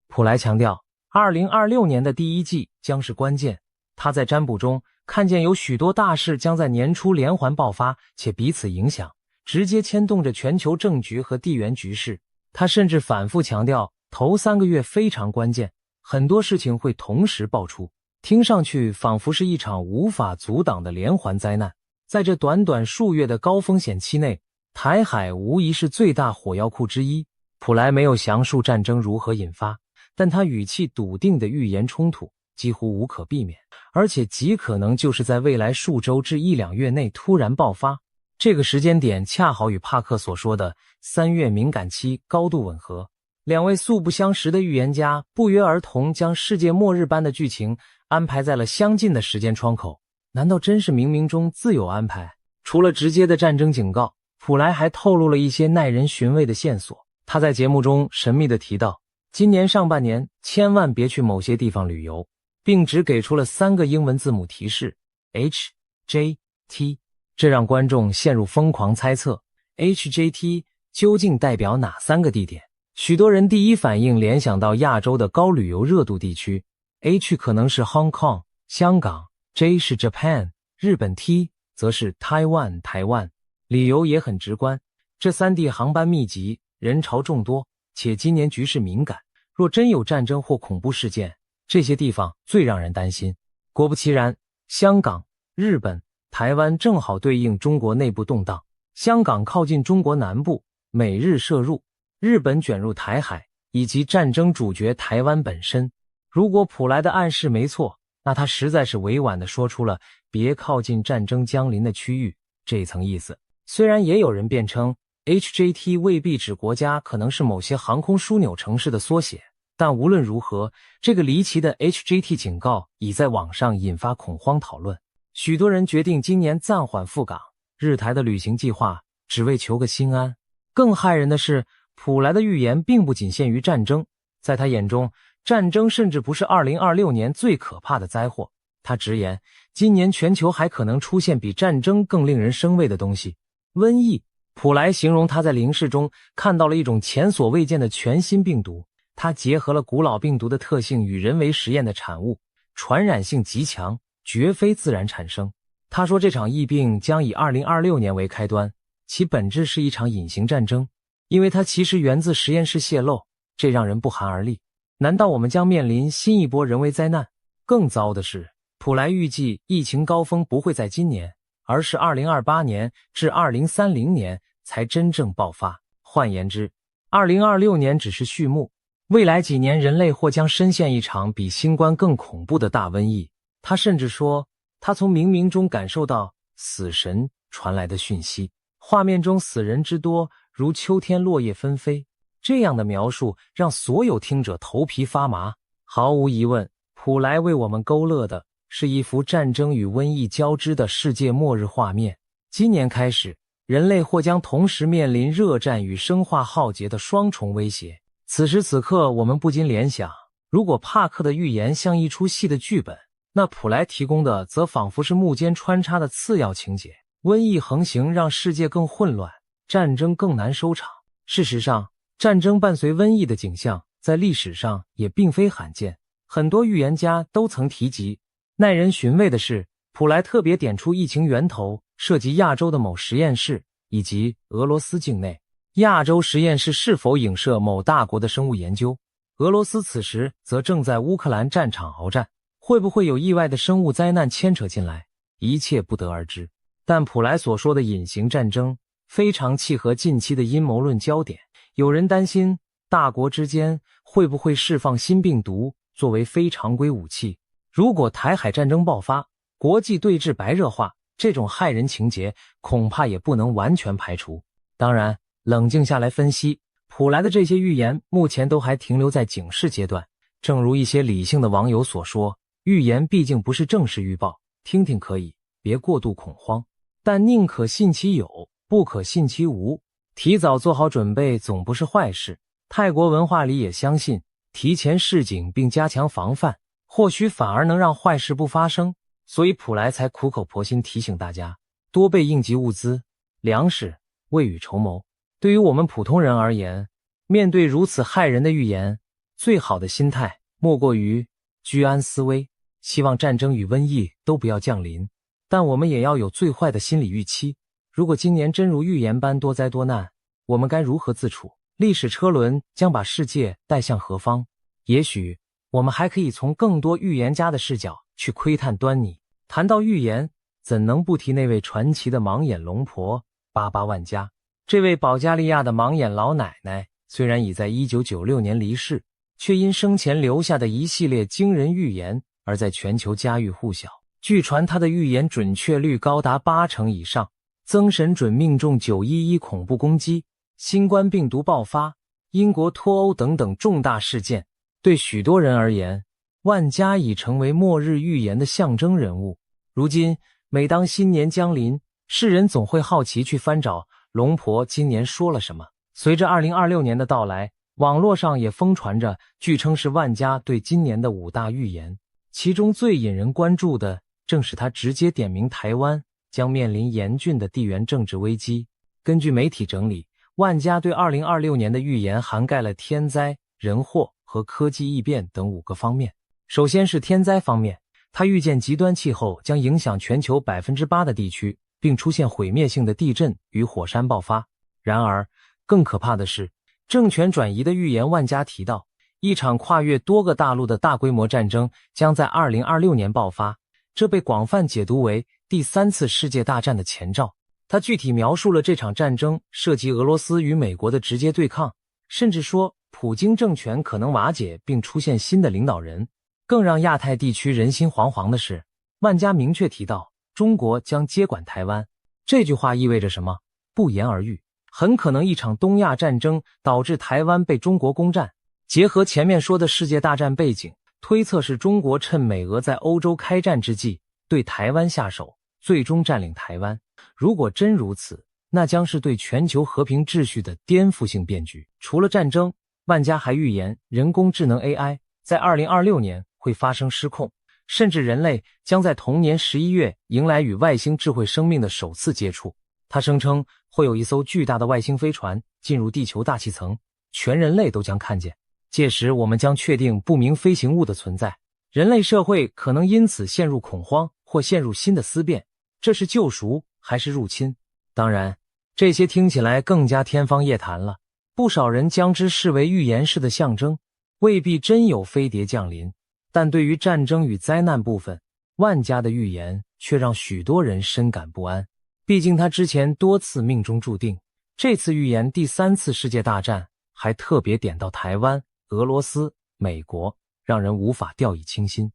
普莱强调2026年的第一季将是关键，他在占卜中看见有许多大事将在年初连环爆发，且彼此影响，直接牵动着全球政局和地缘局势。他甚至反复强调头3个月非常关键，很多事情会同时爆出，听上去仿佛是一场无法阻挡的连环灾难。在这短短数月的高风险期内，台海无疑是最大火药库之一。普莱没有详述战争如何引发，但他语气笃定地预言冲突几乎无可避免，而且极可能就是在未来数周至1-2月内突然爆发。这个时间点恰好与帕克所说的3月敏感期高度吻合。两位素不相识的预言家不约而同将世界末日般的剧情安排在了相近的时间窗口，难道真是冥冥中自有安排？除了直接的战争警告，普莱还透露了一些耐人寻味的线索。他在节目中神秘地提到，今年上半年千万别去某些地方旅游，并只给出了3个英文字母提示 HJT， 这让观众陷入疯狂猜测 HJT 究竟代表哪3个地点。许多人第一反应联想到亚洲的高旅游热度地区， H 可能是 Hong Kong 香港， J 是 Japan 日本， T 则是 Taiwan 台湾。理由也很直观，这3地航班密集，人潮众多，且今年局势敏感，若真有战争或恐怖事件，这些地方最让人担心。果不其然，香港、日本、台湾正好对应中国内部动荡。香港靠近中国南部，美日涉入，日本卷入台海，以及战争主角台湾本身。如果普莱的暗示没错，那他实在是委婉地说出了别靠近战争将临的区域这一层意思。虽然也有人辩称 HJT 未必指国家，可能是某些航空枢纽城市的缩写，但无论如何，这个离奇的 HJT 警告已在网上引发恐慌讨论。许多人决定今年暂缓赴港、日台的旅行计划，只为求个心安。更骇人的是，普莱的预言并不仅限于战争，在他眼中，战争甚至不是2026年最可怕的灾祸。他直言，今年全球还可能出现比战争更令人生畏的东西——瘟疫。普莱形容他在灵视中看到了一种前所未见的全新病毒，它结合了古老病毒的特性与人为实验的产物，传染性极强，绝非自然产生。他说这场疫病将以2026年为开端，其本质是一场隐形战争，因为它其实源自实验室泄漏，这让人不寒而栗。难道我们将面临新一波人为灾难？更糟的是，普莱预计疫情高峰不会在今年，而是2028年至2030年才真正爆发。换言之，2026年只是序幕，未来几年人类或将深陷一场比新冠更恐怖的大瘟疫。他甚至说，他从冥冥中感受到死神传来的讯息，画面中死人之多，如秋天落叶纷飞。这样的描述让所有听者头皮发麻。毫无疑问，普莱为我们勾勒的是一幅战争与瘟疫交织的世界末日画面。今年开始，人类或将同时面临热战与生化浩劫的双重威胁。此时此刻，我们不禁联想，如果帕克的预言像一出戏的剧本，那普莱提供的则仿佛是幕间穿插的次要情节。瘟疫横行让世界更混乱，战争更难收场。事实上，战争伴随瘟疫的景象在历史上也并非罕见。很多预言家都曾提及。耐人寻味的是，普莱特别点出疫情源头涉及亚洲的某实验室以及俄罗斯境内。亚洲实验室是否影射某大国的生物研究？俄罗斯此时则正在乌克兰战场鏖战，会不会有意外的生物灾难牵扯进来？一切不得而知。但普莱所说的隐形战争非常契合近期的阴谋论焦点。有人担心大国之间会不会释放新病毒作为非常规武器？如果台海战争爆发，国际对峙白热化，这种骇人情节恐怕也不能完全排除。当然，冷静下来分析，普莱的这些预言目前都还停留在警示阶段。正如一些理性的网友所说，预言毕竟不是正式预报，听听可以，别过度恐慌。但宁可信其有，不可信其无。提早做好准备总不是坏事。泰国文化里也相信，提前示警并加强防范，或许反而能让坏事不发生。所以普莱才苦口婆心提醒大家，多备应急物资、粮食，未雨绸缪。对于我们普通人而言，面对如此骇人的预言，最好的心态莫过于居安思危，希望战争与瘟疫都不要降临。但我们也要有最坏的心理预期。如果今年真如预言般多灾多难，我们该如何自处？历史车轮将把世界带向何方？也许我们还可以从更多预言家的视角去窥探端倪。谈到预言，怎能不提那位传奇的盲眼龙婆巴巴万家？这位保加利亚的盲眼老奶奶虽然已在1996年离世，却因生前留下的一系列惊人预言而在全球家喻户晓。据传她的预言准确率高达80%以上，曾神准命中911恐怖攻击、新冠病毒爆发、英国脱欧等等重大事件。对许多人而言，万家已成为末日预言的象征人物。如今每当新年将临，世人总会好奇去翻找龙婆今年说了什么。随着2026年的到来，网络上也疯传着据称是万家对今年的5大预言，其中最引人关注的正是他直接点名台湾将面临严峻的地缘政治危机。根据媒体整理，万家对2026年的预言涵盖了天灾、人祸和科技异变等5个方面。首先是天灾方面，他预见极端气候将影响全球 8% 的地区，并出现毁灭性的地震与火山爆发。然而，更可怕的是，政权转移的预言。万家提到，一场跨越多个大陆的大规模战争将在2026年爆发，这被广泛解读为第3次世界大战的前兆。他具体描述了这场战争涉及俄罗斯与美国的直接对抗，甚至说普京政权可能瓦解并出现新的领导人。更让亚太地区人心惶惶的是，万家明确提到中国将接管台湾。这句话意味着什么？不言而喻，很可能一场东亚战争导致台湾被中国攻占。结合前面说的世界大战背景，推测是中国趁美俄在欧洲开战之际对台湾下手，最终占领台湾。如果真如此，那将是对全球和平秩序的颠覆性变局。除了战争，万家还预言人工智能 AI 在2026年会发生失控，甚至人类将在同年11月迎来与外星智慧生命的首次接触。他声称会有一艘巨大的外星飞船进入地球大气层，全人类都将看见。届时我们将确定不明飞行物的存在，人类社会可能因此陷入恐慌或陷入新的思辨，这是救赎还是入侵？当然，这些听起来更加天方夜谭了，不少人将之视为预言式的象征，未必真有飞碟降临。但对于战争与灾难部分，万家的预言却让许多人深感不安。毕竟他之前多次命中注定，这次预言第3次世界大战，还特别点到台湾、俄罗斯、美国，让人无法掉以轻心。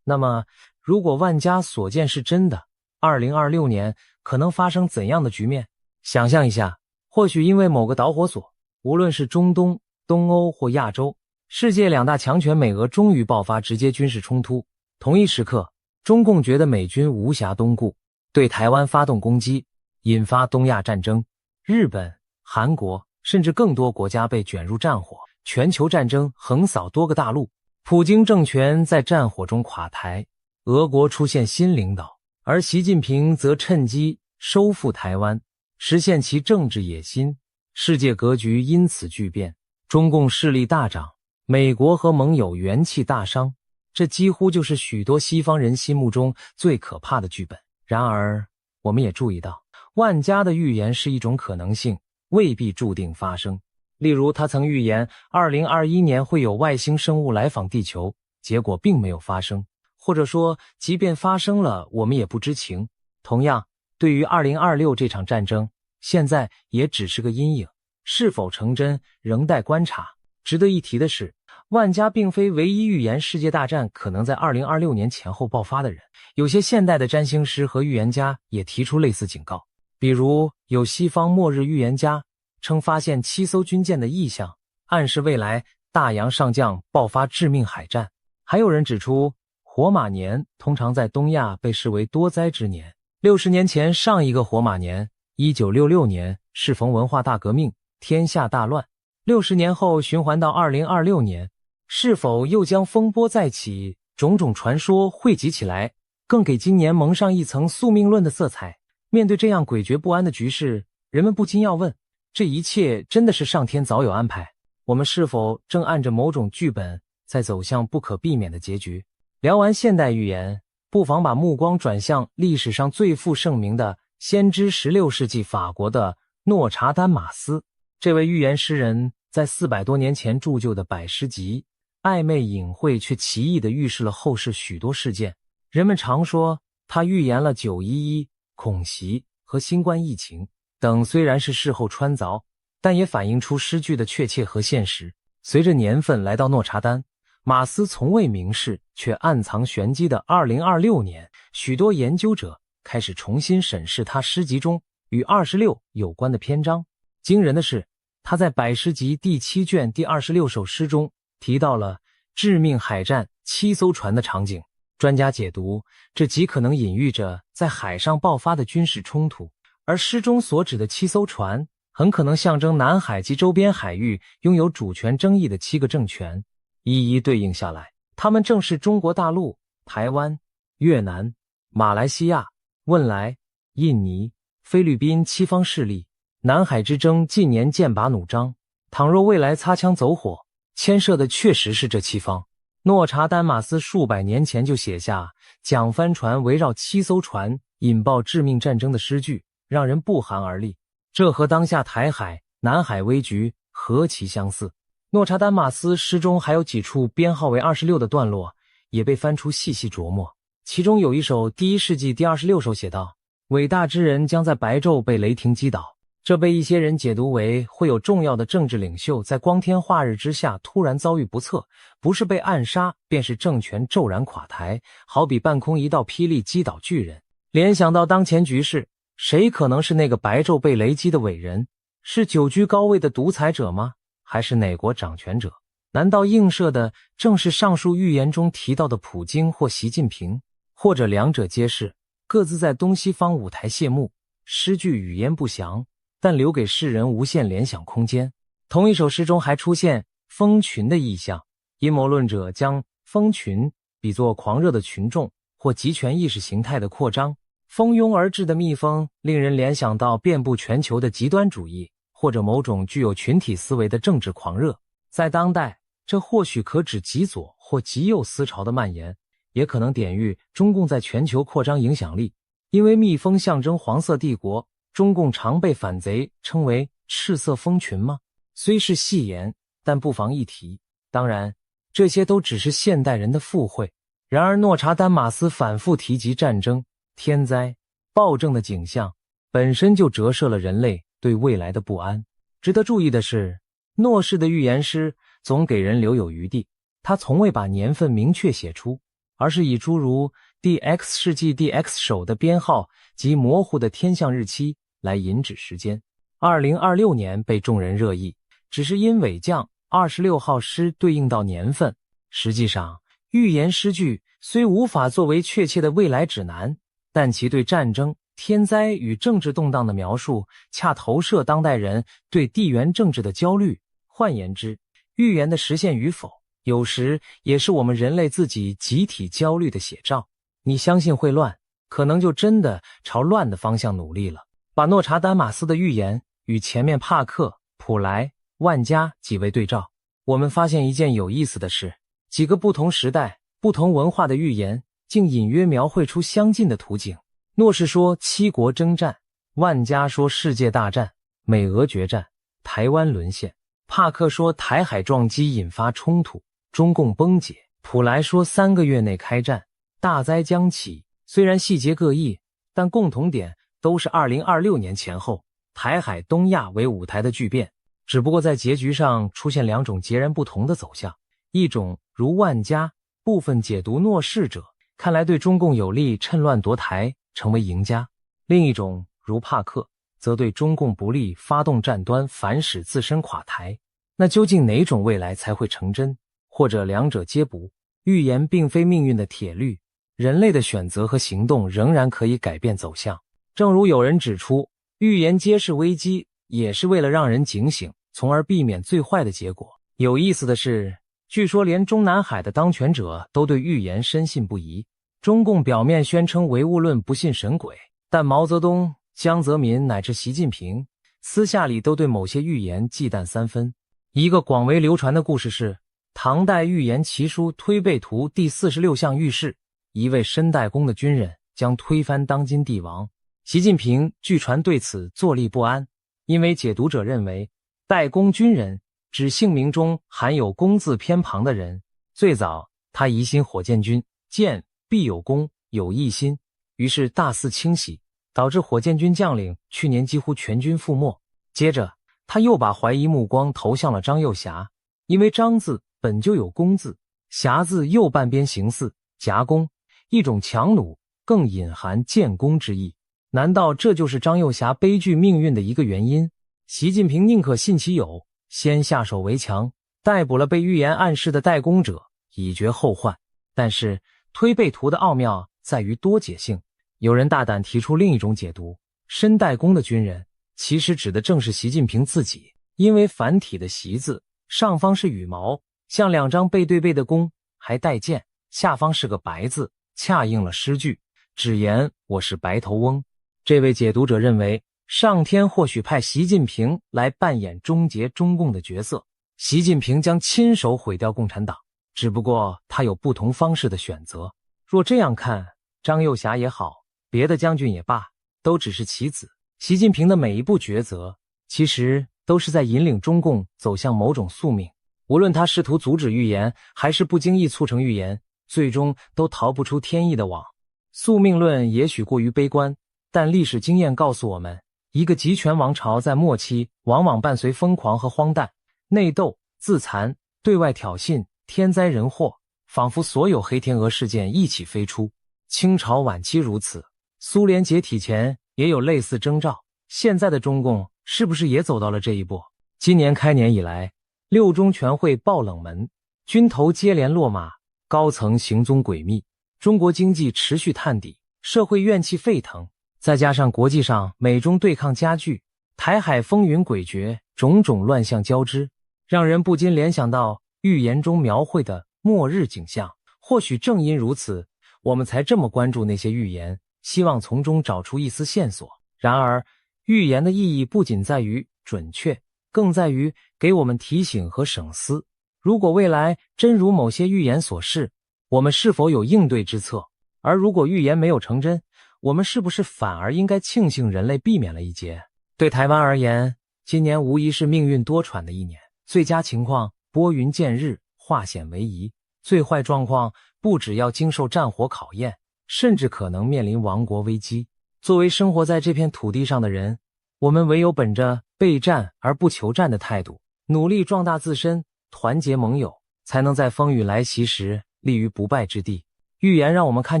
那么，如果万家所见是真的，2026年可能发生怎样的局面？想象一下，或许因为某个导火索，无论是中东、东欧或亚洲，世界2大强权美俄终于爆发直接军事冲突。同一时刻，中共觉得美军无暇东顾，对台湾发动攻击，引发东亚战争。日本、韩国甚至更多国家被卷入战火，全球战争横扫多个大陆。普京政权在战火中垮台，俄国出现新领导，而习近平则趁机收复台湾，实现其政治野心。世界格局因此巨变，中共势力大涨，美国和盟友元气大伤。这几乎就是许多西方人心目中最可怕的剧本。然而，我们也注意到，万家的预言是一种可能性，未必注定发生。例如，他曾预言2021年会有外星生物来访地球，结果并没有发生。或者说，即便发生了，我们也不知情。同样，对于2026这场战争，现在也只是个阴影，是否成真仍待观察。值得一提的是，万家并非唯一预言世界大战可能在2026年前后爆发的人，有些现代的占星师和预言家也提出类似警告。比如，有西方末日预言家称发现7艘军舰的异象，暗示未来大洋上将爆发致命海战。还有人指出，火马年通常在东亚被视为多灾之年。60年前上一个火马年1966年适逢文化大革命，天下大乱。60年后循环到2026年，是否又将风波再起？种种传说汇集起来，更给今年蒙上一层宿命论的色彩。面对这样诡谲不安的局势，人们不禁要问，这一切真的是上天早有安排？我们是否正按着某种剧本在走向不可避免的结局？聊完现代预言，不妨把目光转向历史上最负盛名的先知16世纪法国的诺查丹马斯。这位预言诗人在400多年前铸就的百诗集，暧昧隐晦却奇异地预示了后世许多事件。人们常说他预言了911、恐袭和新冠疫情等，虽然是事后穿凿，但也反映出诗句的确切和现实。随着年份来到诺查丹，马斯从未明示却暗藏玄机的2026年，许多研究者开始重新审视他诗集中与26有关的篇章。惊人的是，他在百诗集第7卷第26首诗中提到了致命海战7艘船的场景。专家解读，这极可能隐喻着在海上爆发的军事冲突，而诗中所指的7艘船很可能象征南海及周边海域拥有主权争议的7个政权。一一对应下来，他们正是中国大陆、台湾、越南、马来西亚、汶莱、印尼、菲律宾7方势力。南海之争近年剑拔弩张，倘若未来擦枪走火，牵涉的确实是这7方。诺查丹马斯数百年前就写下讲帆船围绕7艘船引爆致命战争的诗句，让人不寒而栗。这和当下台海、南海危局何其相似。诺查丹马斯诗中还有几处编号为26的段落，也被翻出细细琢磨。其中有一首第1世纪第26首写道：伟大之人将在白昼被雷霆击倒。这被一些人解读为会有重要的政治领袖在光天化日之下突然遭遇不测，不是被暗杀，便是政权骤然垮台，好比半空一道霹雳击倒巨人。联想到当前局势，谁可能是那个白昼被雷击的伟人？是久居高位的独裁者吗？还是哪国掌权者？难道映射的正是上述预言中提到的普京或习近平？或者两者皆是，各自在东西方舞台谢幕，诗句语焉不详，但留给世人无限联想空间。同一首诗中还出现蜂群的意象，阴谋论者将蜂群比作狂热的群众或集权意识形态的扩张。蜂拥而至的蜜蜂令人联想到遍布全球的极端主义，或者某种具有群体思维的政治狂热。在当代，这或许可指极左或极右思潮的蔓延，也可能典喻中共在全球扩张影响力。因为蜜蜂象征黄色帝国，中共常被反贼称为赤色蜂群吗？虽是戏言，但不妨一提。当然，这些都只是现代人的附会。然而诺查丹马斯反复提及战争、天灾、暴政的景象，本身就折射了人类对未来的不安。值得注意的是，诺氏的预言诗总给人留有余地，他从未把年份明确写出，而是以诸如第 X 世纪第 X 首的编号及模糊的天象日期来引指时间。2026年被众人热议，只是因尾将26号诗对应到年份。实际上，预言诗句虽无法作为确切的未来指南，但其对战争、天灾与政治动荡的描述，恰投射当代人对地缘政治的焦虑。换言之，预言的实现与否，有时也是我们人类自己集体焦虑的写照。你相信会乱，可能就真的朝乱的方向努力了。把诺查丹马斯的预言与前面帕克、普莱、万家几位对照，我们发现一件有意思的事：几个不同时代、不同文化的预言竟隐约描绘出相近的图景。诺是说七国征战，万家说世界大战，美俄决战，台湾沦陷，帕克说台海撞击引发冲突，中共崩解，普莱说3个月内开战，大灾将起。虽然细节各异，但共同点都是2026年前后台海东亚为舞台的巨变，只不过在结局上出现2种截然不同的走向。一种如万家部分解读诺事者，看来对中共有利，趁乱夺台成为赢家；另一种如帕克则对中共不利，发动战端，反使自身垮台。那究竟哪种未来才会成真？或者两者皆不？预言并非命运的铁律，人类的选择和行动仍然可以改变走向。正如有人指出，预言揭示危机也是为了让人警醒，从而避免最坏的结果。有意思的是，据说连中南海的当权者都对预言深信不疑。中共表面宣称唯物论，不信神鬼，但毛泽东、江泽民乃至习近平私下里都对某些预言忌惮3分。一个广为流传的故事是，唐代预言奇书《推背图》第46项预示，一位申代公的军人将推翻当今帝王。习近平据传对此坐立不安，因为解读者认为代公军人指姓名中含有公字偏旁的人。最早他疑心火箭军箭必有功，有异心，于是大肆清洗，导致火箭军将领去年几乎全军覆没。接着他又把怀疑目光投向了张幼霞，因为张字本就有公字，霞字右半边形似夹弓，一种强弩，更隐含建功之意。难道这就是张幼霞悲剧命运的一个原因？习近平宁可信其有，先下手为强，逮捕了被预言暗示的代公者，以绝后患。但是推背图的奥妙在于多解性，有人大胆提出另一种解读，申代公的军人其实指的正是习近平自己，因为繁体的习字上方是羽毛，像2张背对背的弓，还带箭，下方是个白字，恰应了诗句，只言我是白头翁。这位解读者认为，上天或许派习近平来扮演终结中共的角色，习近平将亲手毁掉共产党，只不过他有不同方式的选择。若这样看，张幼霞也好，别的将军也罢，都只是棋子。习近平的每一步抉择，其实都是在引领中共走向某种宿命。无论他试图阻止预言，还是不经意促成预言，最终都逃不出天意的网。宿命论也许过于悲观，但历史经验告诉我们，一个集权王朝在末期往往伴随疯狂和荒诞，内斗、自残、对外挑衅、天灾人祸，仿佛所有黑天鹅事件一起飞出。清朝晚期如此，苏联解体前也有类似征兆，现在的中共是不是也走到了这一步？今年开年以来，6中全会爆冷门，军头接连落马，高层行踪诡秘，中国经济持续探底，社会怨气沸腾，再加上国际上美中对抗加剧，台海风云诡谲，种种乱象交织，让人不禁联想到预言中描绘的末日景象。或许正因如此，我们才这么关注那些预言，希望从中找出一丝线索。然而，预言的意义不仅在于准确，更在于给我们提醒和省思。如果未来真如某些预言所示，我们是否有应对之策？而如果预言没有成真，我们是不是反而应该庆幸人类避免了一劫？对台湾而言，今年无疑是命运多舛的一年。最佳情况拨云见日，化险为夷；最坏状况不只要经受战火考验，甚至可能面临亡国危机。作为生活在这片土地上的人，我们唯有本着备战而不求战的态度，努力壮大自身，团结盟友，才能在风雨来袭时立于不败之地。预言让我们看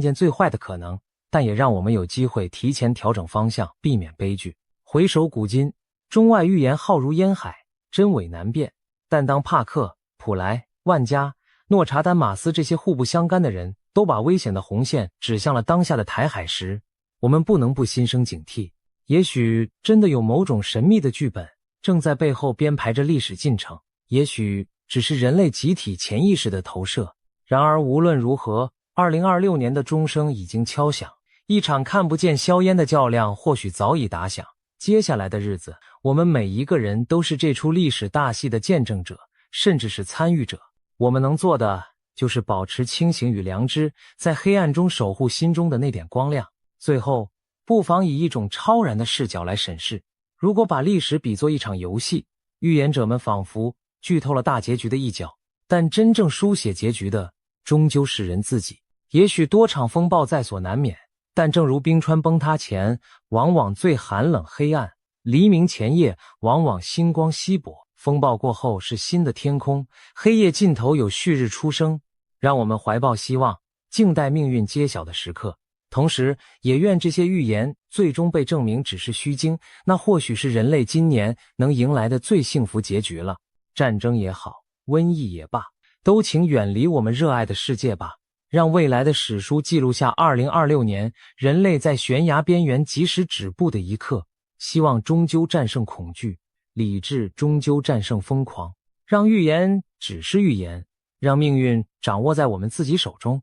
见最坏的可能，但也让我们有机会提前调整方向，避免悲剧。回首古今，中外预言浩如烟海，真伪难辨。但当帕克、普莱、万家、诺查丹马斯这些互不相干的人都把危险的红线指向了当下的台海时，我们不能不心生警惕。也许真的有某种神秘的剧本正在背后编排着历史进程，也许只是人类集体潜意识的投射。然而无论如何，2026年的钟声已经敲响，一场看不见硝烟的较量或许早已打响。接下来的日子，我们每一个人都是这出历史大戏的见证者，甚至是参与者。我们能做的就是保持清醒与良知，在黑暗中守护心中的那点光亮。最后，不妨以一种超然的视角来审视，如果把历史比作一场游戏，预言者们仿佛剧透了大结局的一角，但真正书写结局的终究是人自己。也许多场风暴在所难免，但正如冰川崩塌前往往最寒冷黑暗，黎明前夜往往星光稀薄，风暴过后是新的天空，黑夜尽头有旭日初升。让我们怀抱希望，静待命运揭晓的时刻。同时也愿这些预言最终被证明只是虚惊，那或许是人类今年能迎来的最幸福结局了。战争也好，瘟疫也罢，都请远离我们热爱的世界吧，让未来的史书记录下2026年人类在悬崖边缘及时止步的一刻。希望终究战胜恐惧，理智终究战胜疯狂，让预言只是预言，让命运掌握在我们自己手中。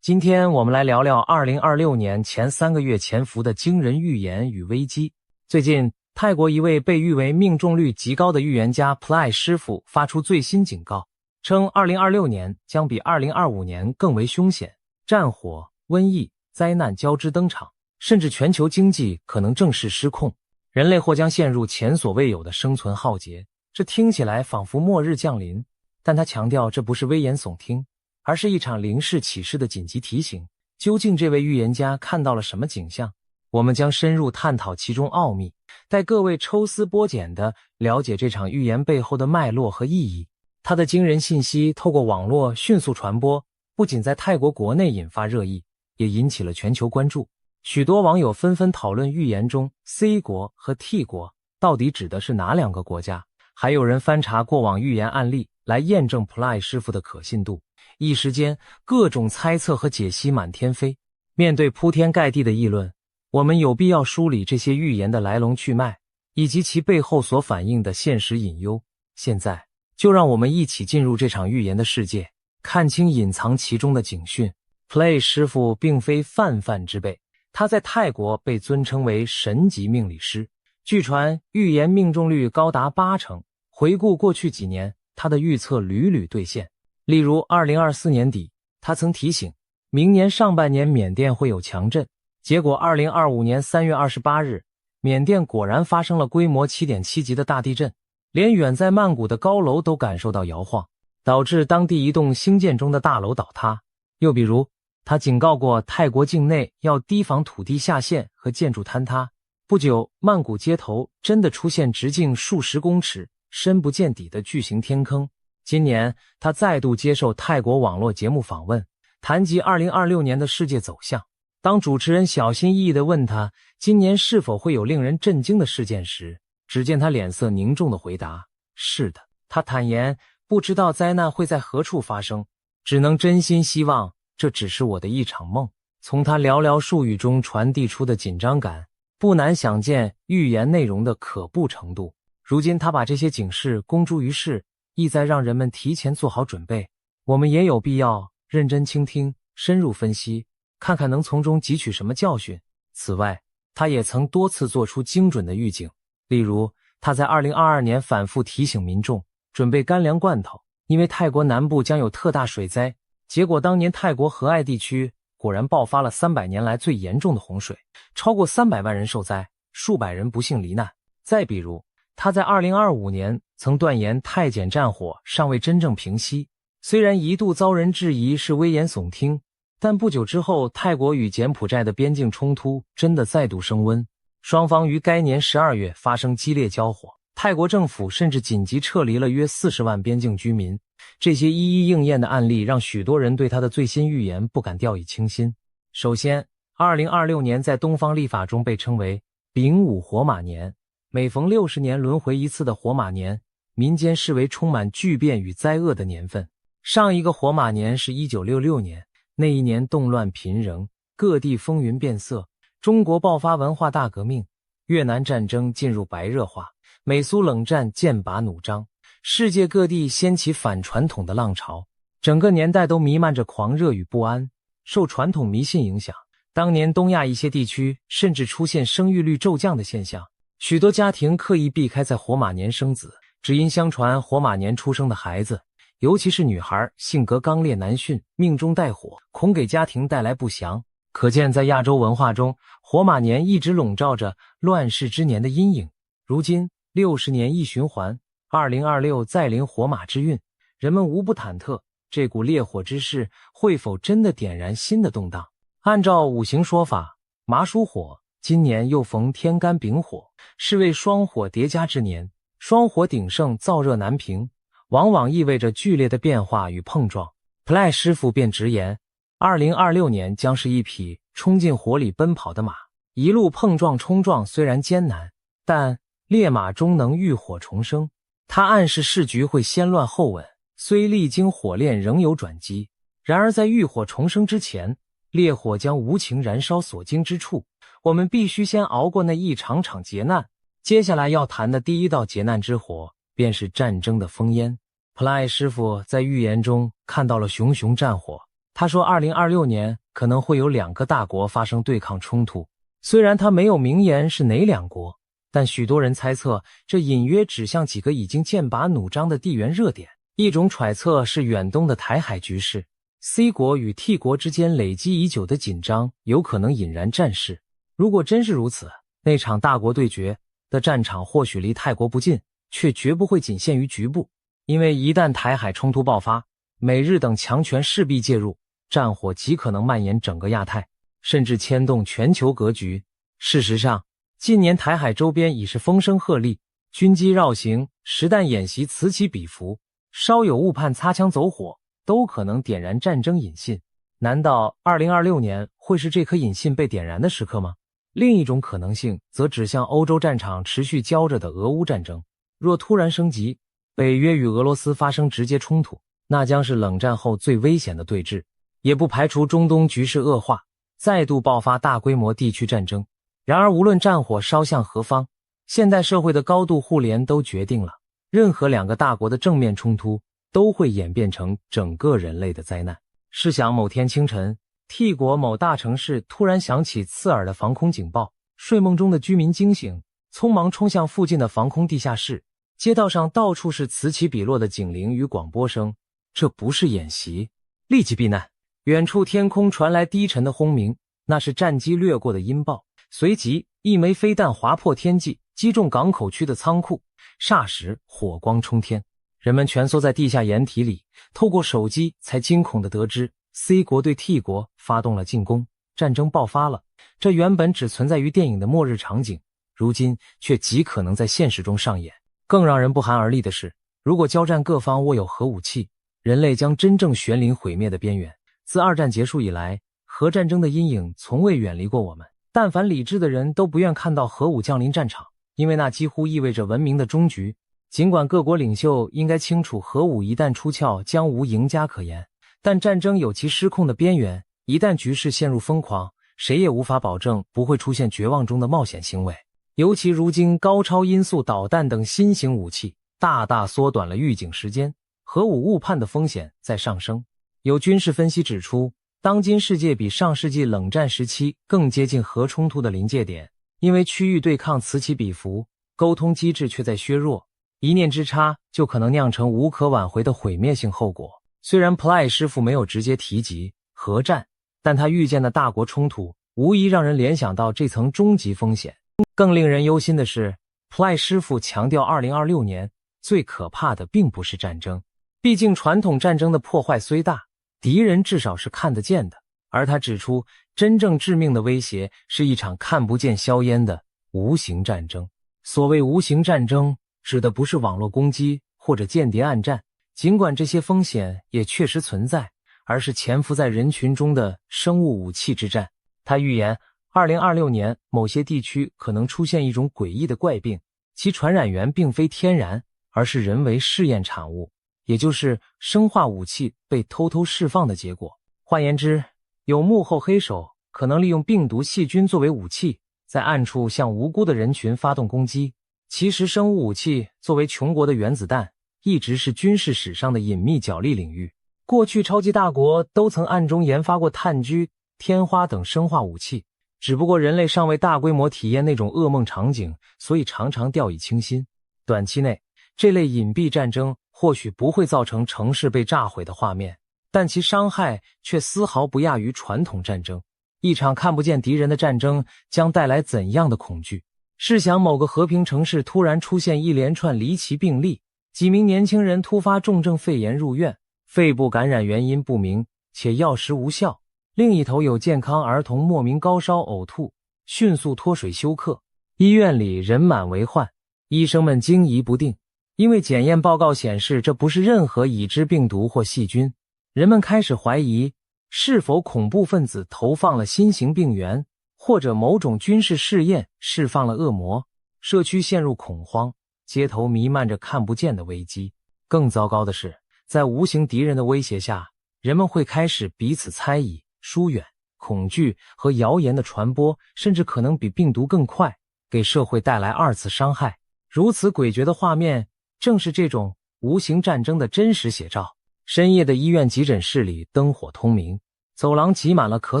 今天我们来聊聊2026年前3个月潜伏的惊人预言与危机。最近，泰国一位被誉为命中率极高的预言家 Plai 师傅发出最新警告，称2026年将比2025年更为凶险，战火、瘟疫、灾难交织登场，甚至全球经济可能正式失控，人类或将陷入前所未有的生存浩劫。这听起来仿佛末日降临，但他强调这不是危言耸听，而是一场临世启示的紧急提醒。究竟这位预言家看到了什么景象？我们将深入探讨其中奥秘，带各位抽丝剥茧地了解这场预言背后的脉络和意义。他的惊人信息透过网络迅速传播，不仅在泰国国内引发热议，也引起了全球关注。许多网友纷纷讨论预言中 C 国和 T 国到底指的是哪两个国家，还有人翻查过往预言案例来验证 Plai 师傅的可信度。一时间，各种猜测和解析满天飞。面对铺天盖地的议论，我们有必要梳理这些预言的来龙去脉，以及其背后所反映的现实隐忧。现在，就让我们一起进入这场预言的世界，看清隐藏其中的警讯。Plai 师傅并非泛泛之辈，他在泰国被尊称为神级命理师，据传预言命中率高达80%。回顾过去几年，他的预测屡屡兑现。例如2024年底，他曾提醒明年上半年缅甸会有强震，结果2025年3月28日，缅甸果然发生了规模 7.7 级的大地震，连远在曼谷的高楼都感受到摇晃，导致当地一栋兴建中的大楼倒塌。又比如，他警告过泰国境内要提防土地下陷和建筑坍塌。不久，曼谷街头真的出现直径数十公尺、深不见底的巨型天坑。今年，他再度接受泰国网络节目访问，谈及2026年的世界走向。当主持人小心翼翼地问他今年是否会有令人震惊的事件时，只见他脸色凝重地回答：是的。他坦言不知道灾难会在何处发生，只能真心希望这只是我的一场梦。从他寥寥数语中传递出的紧张感，不难想见预言内容的可怖程度。如今他把这些警示公诸于世，意在让人们提前做好准备。我们也有必要认真倾听，深入分析，看看能从中汲取什么教训。此外，他也曾多次做出精准的预警，例如他在2022年反复提醒民众准备干粮罐头，因为泰国南部将有特大水灾。结果当年泰国和爱地区果然爆发了300年来最严重的洪水，超过300万人受灾，数百人不幸罹难。再比如，他在2025年曾断言泰柬战火尚未真正平息，虽然一度遭人质疑是危言耸听，但不久之后，泰国与柬埔寨的边境冲突真的再度升温，双方于该年12月发生激烈交火，泰国政府甚至紧急撤离了约40万边境居民。这些一一应验的案例让许多人对他的最新预言不敢掉以轻心。首先，2026年在东方历法中被称为丙午火马年，每逢60年轮回一次的火马年，民间视为充满巨变与灾厄的年份。上一个火马年是1966年，那一年动乱频仍，各地风云变色，中国爆发文化大革命，越南战争进入白热化，美苏冷战剑拔弩张，世界各地掀起反传统的浪潮，整个年代都弥漫着狂热与不安。受传统迷信影响，当年东亚一些地区甚至出现生育率骤降的现象，许多家庭刻意避开在火马年生子，只因相传火马年出生的孩子尤其是女孩性格刚烈难驯，命中带火，恐给家庭带来不祥。可见在亚洲文化中，火马年一直笼罩着乱世之年的阴影。如今60年一循环，2026再临火马之运，人们无不忐忑，这股烈火之势会否真的点燃新的动荡？按照五行说法，马属火，今年又逢天干丙火，是为双火叠加之年，双火鼎盛，燥热难平，往往意味着剧烈的变化与碰撞。Play 师傅便直言，2026年将是一匹冲进火里奔跑的马，一路碰撞冲撞虽然艰难，但烈马终能浴火重生。他暗示市局会先乱后稳，虽历经火炼仍有转机，然而在浴火重生之前，烈火将无情燃烧所经之处，我们必须先熬过那一场场劫难。接下来要谈的第一道劫难之火，便是战争的烽烟。Play 师傅在预言中看到了熊熊战火，他说2026年可能会有2个大国发生对抗冲突。虽然他没有明言是哪2国，但许多人猜测这隐约指向几个已经剑拔弩张的地缘热点。一种揣测是远东的台海局势， C 国与 T 国之间累积已久的紧张有可能引燃战事。如果真是如此，那场大国对决的战场或许离泰国不近，却绝不会仅限于局部。因为一旦台海冲突爆发，美日等强权势必介入，战火极可能蔓延整个亚太，甚至牵动全球格局。事实上，近年台海周边已是风声鹤唳，军机绕行，实弹演习此起彼伏，稍有误判擦枪走火，都可能点燃战争引信。难道2026年会是这颗引信被点燃的时刻吗？另一种可能性则指向欧洲战场持续焦着的俄乌战争。若突然升级，北约与俄罗斯发生直接冲突，那将是冷战后最危险的对峙，也不排除中东局势恶化，再度爆发大规模地区战争。然而无论战火烧向何方，现代社会的高度互联都决定了，任何2个大国的正面冲突都会演变成整个人类的灾难。试想某天清晨，T 国某大城市突然响起刺耳的防空警报，睡梦中的居民惊醒，匆忙冲向附近的防空地下室，街道上到处是此起彼落的警铃与广播声，这不是演习，立即避难。远处天空传来低沉的轰鸣，那是战机掠过的音报。随即一枚飞弹划破天际，击中港口区的仓库，霎时火光冲天，人们蜷缩在地下掩体里，透过手机才惊恐地得知 C 国对 T 国发动了进攻，战争爆发了。这原本只存在于电影的末日场景，如今却极可能在现实中上演。更让人不寒而栗的是，如果交战各方握有核武器，人类将真正悬临毁灭的边缘。自二战结束以来，核战争的阴影从未远离过我们，但凡理智的人都不愿看到核武降临战场，因为那几乎意味着文明的终局。尽管各国领袖应该清楚核武一旦出鞘将无赢家可言，但战争有其失控的边缘，一旦局势陷入疯狂，谁也无法保证不会出现绝望中的冒险行为。尤其如今高超音速导弹等新型武器大大缩短了预警时间，核武误判的风险在上升。有军事分析指出，当今世界比上世纪冷战时期更接近核冲突的临界点，因为区域对抗此起彼伏，沟通机制却在削弱，一念之差就可能酿成无可挽回的毁灭性后果。虽然 Play 师傅没有直接提及核战，但他预见的大国冲突无疑让人联想到这层终极风险。更令人忧心的是， Play 师傅强调2026年最可怕的并不是战争，毕竟传统战争的破坏虽大，敌人至少是看得见的，而他指出真正致命的威胁是一场看不见硝烟的无形战争。所谓无形战争，指的不是网络攻击或者间谍暗战，尽管这些风险也确实存在，而是潜伏在人群中的生物武器之战。他预言2026年某些地区可能出现一种诡异的怪病，其传染源并非天然，而是人为试验产物，也就是生化武器被偷偷释放的结果。换言之，有幕后黑手可能利用病毒细菌作为武器，在暗处向无辜的人群发动攻击。其实生物武器作为穷国的原子弹，一直是军事史上的隐秘角力领域。过去超级大国都曾暗中研发过炭疽、天花等生化武器，只不过人类尚未大规模体验那种噩梦场景，所以常常掉以轻心。短期内，这类隐蔽战争或许不会造成城市被炸毁的画面，但其伤害却丝毫不亚于传统战争。一场看不见敌人的战争将带来怎样的恐惧？试想某个和平城市突然出现一连串离奇病例，几名年轻人突发重症肺炎入院，肺部感染原因不明，且药食无效。另一头有健康儿童莫名高烧呕吐，迅速脱水休克，医院里人满为患，医生们惊疑不定，因为检验报告显示这不是任何已知病毒或细菌。人们开始怀疑是否恐怖分子投放了新型病原，或者某种军事试验释放了恶魔。社区陷入恐慌，街头弥漫着看不见的危机。更糟糕的是，在无形敌人的威胁下，人们会开始彼此猜疑、疏远，恐惧和谣言的传播甚至可能比病毒更快，给社会带来二次伤害。如此诡谲的画面，正是这种无形战争的真实写照。深夜的医院急诊室里灯火通明，走廊挤满了咳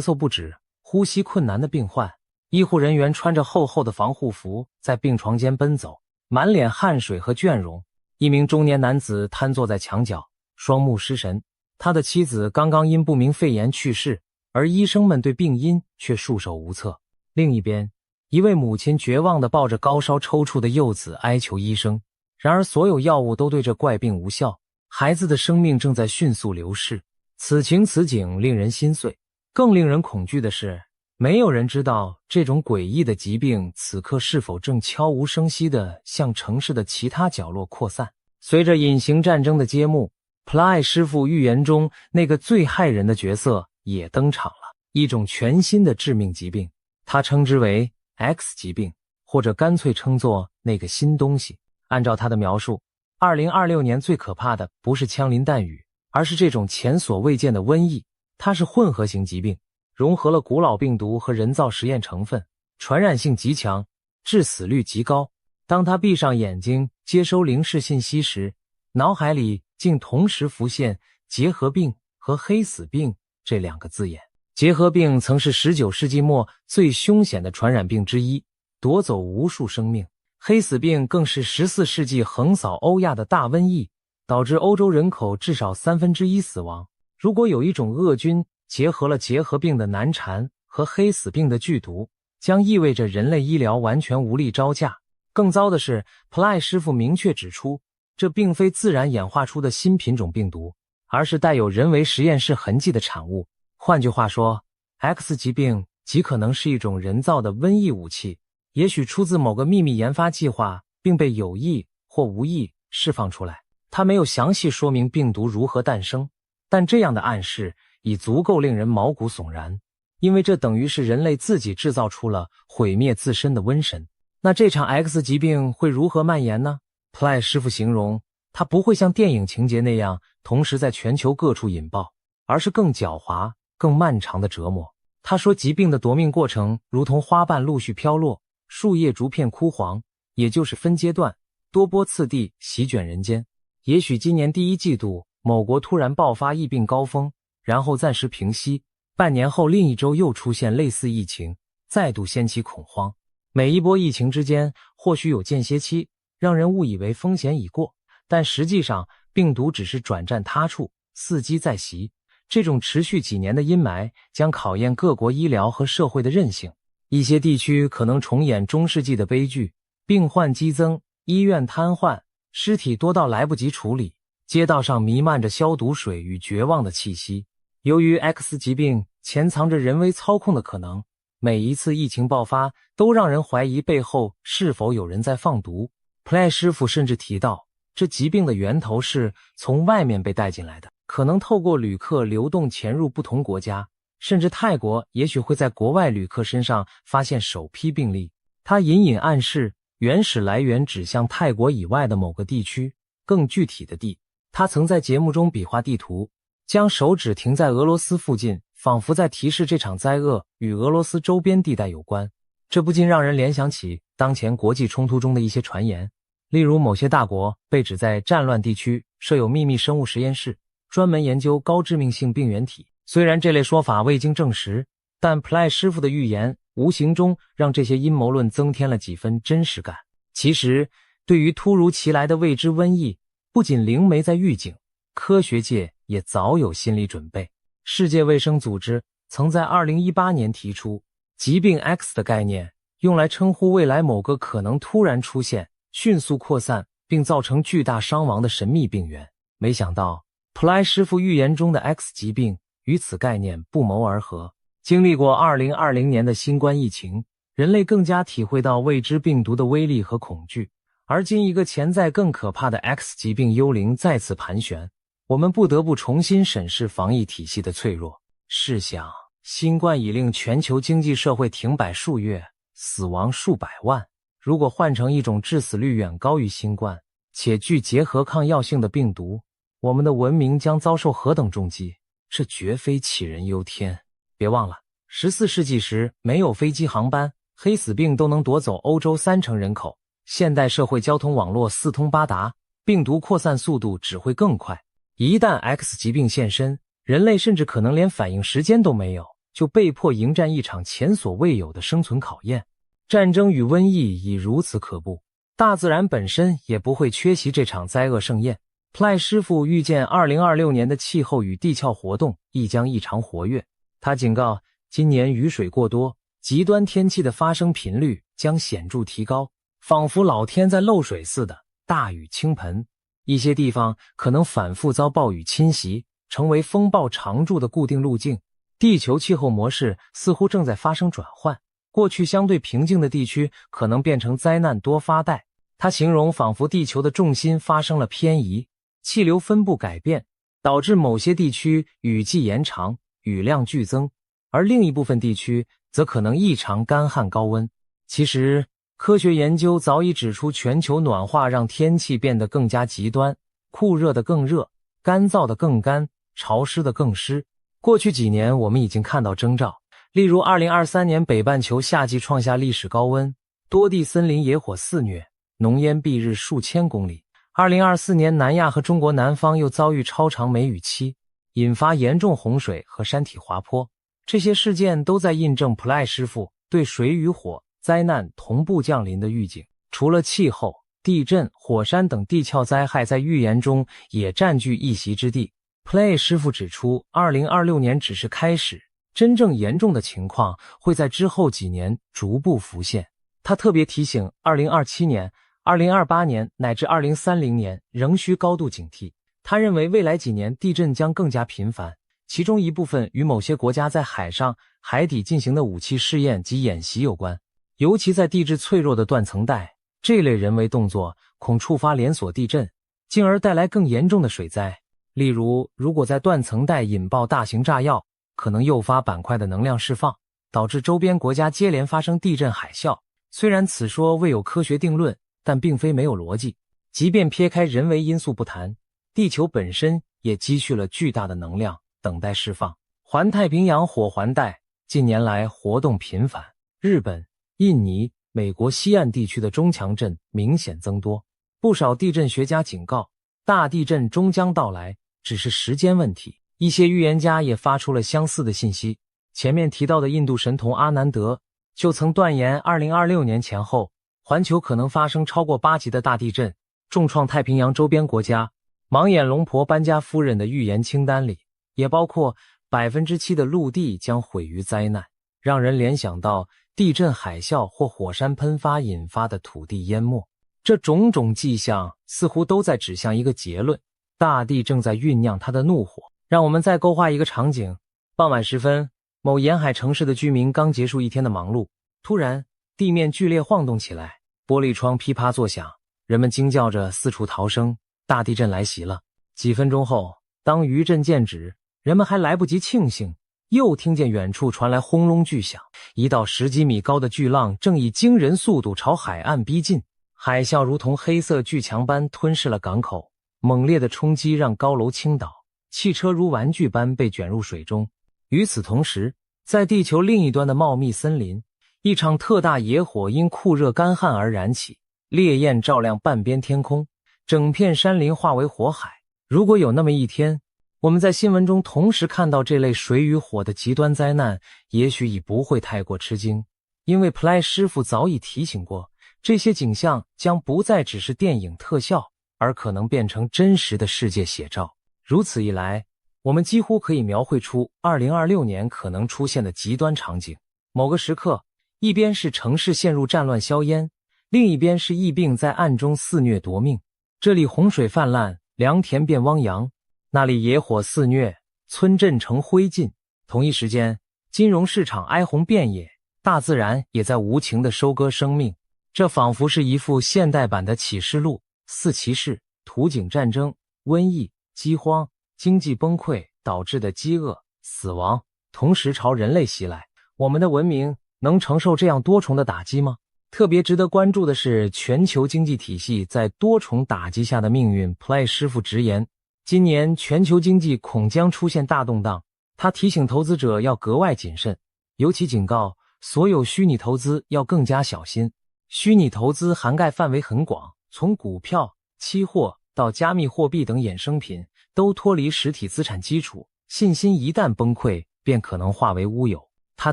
嗽不止、呼吸困难的病患，医护人员穿着厚厚的防护服在病床间奔走，满脸汗水和倦容。一名中年男子瘫坐在墙角，双目失神，他的妻子刚刚因不明肺炎去世，而医生们对病因却束手无策。另一边，一位母亲绝望地抱着高烧抽搐的幼子哀求医生，然而所有药物都对这怪病无效，孩子的生命正在迅速流逝。此情此景令人心碎，更令人恐惧的是，没有人知道这种诡异的疾病此刻是否正悄无声息地向城市的其他角落扩散。随着隐形战争的揭幕，普赖师傅预言中那个最骇人的角色也登场了，一种全新的致命疾病，他称之为 X 疾病，或者干脆称作那个新东西。按照他的描述，2026年最可怕的不是枪林弹雨，而是这种前所未见的瘟疫。它是混合型疾病，融合了古老病毒和人造实验成分，传染性极强，致死率极高。当他闭上眼睛接收灵视信息时，脑海里竟同时浮现结核病和黑死病这两个字眼。结核病曾是19世纪末最凶险的传染病之一，夺走无数生命。黑死病更是14世纪横扫欧亚的大瘟疫，导致欧洲人口至少1/3死亡。如果有一种恶菌结合了结核病的难缠和黑死病的剧毒，将意味着人类医疗完全无力招架。更糟的是，普赖师傅明确指出，这并非自然演化出的新品种病毒，而是带有人为实验室痕迹的产物。换句话说， X 疾病极可能是一种人造的瘟疫武器，也许出自某个秘密研发计划，并被有意或无意释放出来。他没有详细说明病毒如何诞生，但这样的暗示已足够令人毛骨悚然，因为这等于是人类自己制造出了毁灭自身的瘟神。那这场 X 疾病会如何蔓延呢？普赖师傅形容，它不会像电影情节那样同时在全球各处引爆，而是更狡猾、更漫长的折磨。他说，疾病的夺命过程如同花瓣陆续飘落，树叶逐片枯黄，也就是分阶段、多波次第席卷人间。也许今年第一季度，某国突然爆发疫病高峰，然后暂时平息，半年后另一周又出现类似疫情，再度掀起恐慌。每一波疫情之间或许有间歇期，让人误以为风险已过，但实际上病毒只是转战他处，伺机再袭。这种持续几年的阴霾将考验各国医疗和社会的韧性。一些地区可能重演中世纪的悲剧，病患激增，医院瘫痪，尸体多到来不及处理，街道上弥漫着消毒水与绝望的气息。由于 X 疾病潜藏着人为操控的可能，每一次疫情爆发都让人怀疑背后是否有人在放毒。普赖师傅甚至提到，这疾病的源头是从外面被带进来的，可能透过旅客流动潜入不同国家，甚至泰国也许会在国外旅客身上发现首批病例。他隐隐暗示原始来源指向泰国以外的某个地区，更具体的地。他曾在节目中比划地图，将手指停在俄罗斯附近，仿佛在提示这场灾厄与俄罗斯周边地带有关。这不禁让人联想起当前国际冲突中的一些传言，例如某些大国被指在战乱地区设有秘密生物实验室，专门研究高致命性病原体。虽然这类说法未经证实，但普赖师傅的预言无形中让这些阴谋论增添了几分真实感。其实，对于突如其来的未知瘟疫，不仅灵媒在预警，科学界也早有心理准备。世界卫生组织曾在2018年提出疾病 X 的概念，用来称呼未来某个可能突然出现、迅速扩散并造成巨大伤亡的神秘病源。没想到普莱师傅预言中的 X 疾病与此概念不谋而合。经历过2020年的新冠疫情，人类更加体会到未知病毒的威力和恐惧，而今一个潜在更可怕的 X 疾病幽灵再次盘旋，我们不得不重新审视防疫体系的脆弱。试想，新冠已令全球经济社会停摆数月，死亡数百万，如果换成一种致死率远高于新冠且具结核抗药性的病毒，我们的文明将遭受何等重击，这绝非杞人忧天。别忘了14世纪时没有飞机航班，黑死病都能夺走欧洲30%人口，现代社会交通网络四通八达，病毒扩散速度只会更快。一旦 X 疾病现身，人类甚至可能连反应时间都没有，就被迫迎战一场前所未有的生存考验。战争与瘟疫已如此可怖，大自然本身也不会缺席这场灾厄盛宴。普莱师傅预见2026年的气候与地壳活动亦将异常活跃。他警告，今年雨水过多，极端天气的发生频率将显著提高，仿佛老天在漏水似的，大雨倾盆。一些地方可能反复遭暴雨侵袭，成为风暴常驻的固定路径。地球气候模式似乎正在发生转换，过去相对平静的地区可能变成灾难多发带。他形容仿佛地球的重心发生了偏移，气流分布改变，导致某些地区雨季延长，雨量剧增，而另一部分地区则可能异常干旱高温。其实，科学研究早已指出，全球暖化让天气变得更加极端，酷热的更热，干燥的更干，潮湿的更湿。过去几年我们已经看到征兆，例如2023年北半球夏季创下历史高温，多地森林野火肆虐，浓烟蔽日数千公里。2024年南亚和中国南方又遭遇超长梅雨期，引发严重洪水和山体滑坡。这些事件都在印证普莱师傅对水与火灾难同步降临的预警。除了气候、地震、火山等地壳灾害在预言中也占据一席之地，普莱师傅指出，2026年只是开始，真正严重的情况会在之后几年逐步浮现。他特别提醒2027年、2028年乃至2030年仍需高度警惕。他认为未来几年地震将更加频繁，其中一部分与某些国家在海上、海底进行的武器试验及演习有关。尤其在地质脆弱的断层带，这类人为动作恐触发连锁地震，进而带来更严重的水灾。例如，如果在断层带引爆大型炸药，可能诱发板块的能量释放，导致周边国家接连发生地震海啸。虽然此说未有科学定论，但并非没有逻辑。即便撇开人为因素不谈，地球本身也积蓄了巨大的能量，等待释放。环太平洋火环带近年来活动频繁，日本、印尼、美国西岸地区的中强震明显增多。不少地震学家警告，大地震终将到来，只是时间问题。一些预言家也发出了相似的信息。前面提到的印度神童阿南德就曾断言2026年前后，环球可能发生超过8级的大地震，重创太平洋周边国家。盲眼龙婆班加夫人的预言清单里也包括 7% 的陆地将毁于灾难，让人联想到地震、海啸或火山喷发引发的土地淹没。这种种迹象似乎都在指向一个结论：大地正在酝酿它的怒火。让我们再勾画一个场景，傍晚时分，某沿海城市的居民刚结束一天的忙碌，突然地面剧烈晃动起来，玻璃窗噼啪作响，人们惊叫着四处逃生，大地震来袭了。几分钟后，当余震渐止，人们还来不及庆幸，又听见远处传来轰隆巨响，一道10几米高的巨浪正以惊人速度朝海岸逼近，海啸如同黑色巨墙般吞噬了港口，猛烈的冲击让高楼倾倒，汽车如玩具般被卷入水中。与此同时，在地球另一端的茂密森林，一场特大野火因酷热干旱而燃起，烈焰照亮半边天空，整片山林化为火海。如果有那么一天，我们在新闻中同时看到这类水与火的极端灾难，也许已不会太过吃惊，因为普莱师傅早已提醒过，这些景象将不再只是电影特效，而可能变成真实的世界写照。如此一来，我们几乎可以描绘出2026年可能出现的极端场景。某个时刻，一边是城市陷入战乱硝烟，另一边是疫病在暗中肆虐夺命。这里洪水泛滥，良田变汪洋，那里野火肆虐，村镇成灰烬。同一时间，金融市场哀鸿遍野，大自然也在无情地收割生命。这仿佛是一幅现代版的启示录，四骑士、图景战争、瘟疫、饥荒、经济崩溃导致的饥饿、死亡，同时朝人类袭来。我们的文明能承受这样多重的打击吗？特别值得关注的是全球经济体系在多重打击下的命运。Play 师傅直言，今年全球经济恐将出现大动荡。他提醒投资者要格外谨慎，尤其警告所有虚拟投资要更加小心。虚拟投资涵盖范围很广，从股票、期货到加密货币等衍生品，都脱离实体资产基础，信心一旦崩溃，便可能化为乌有。他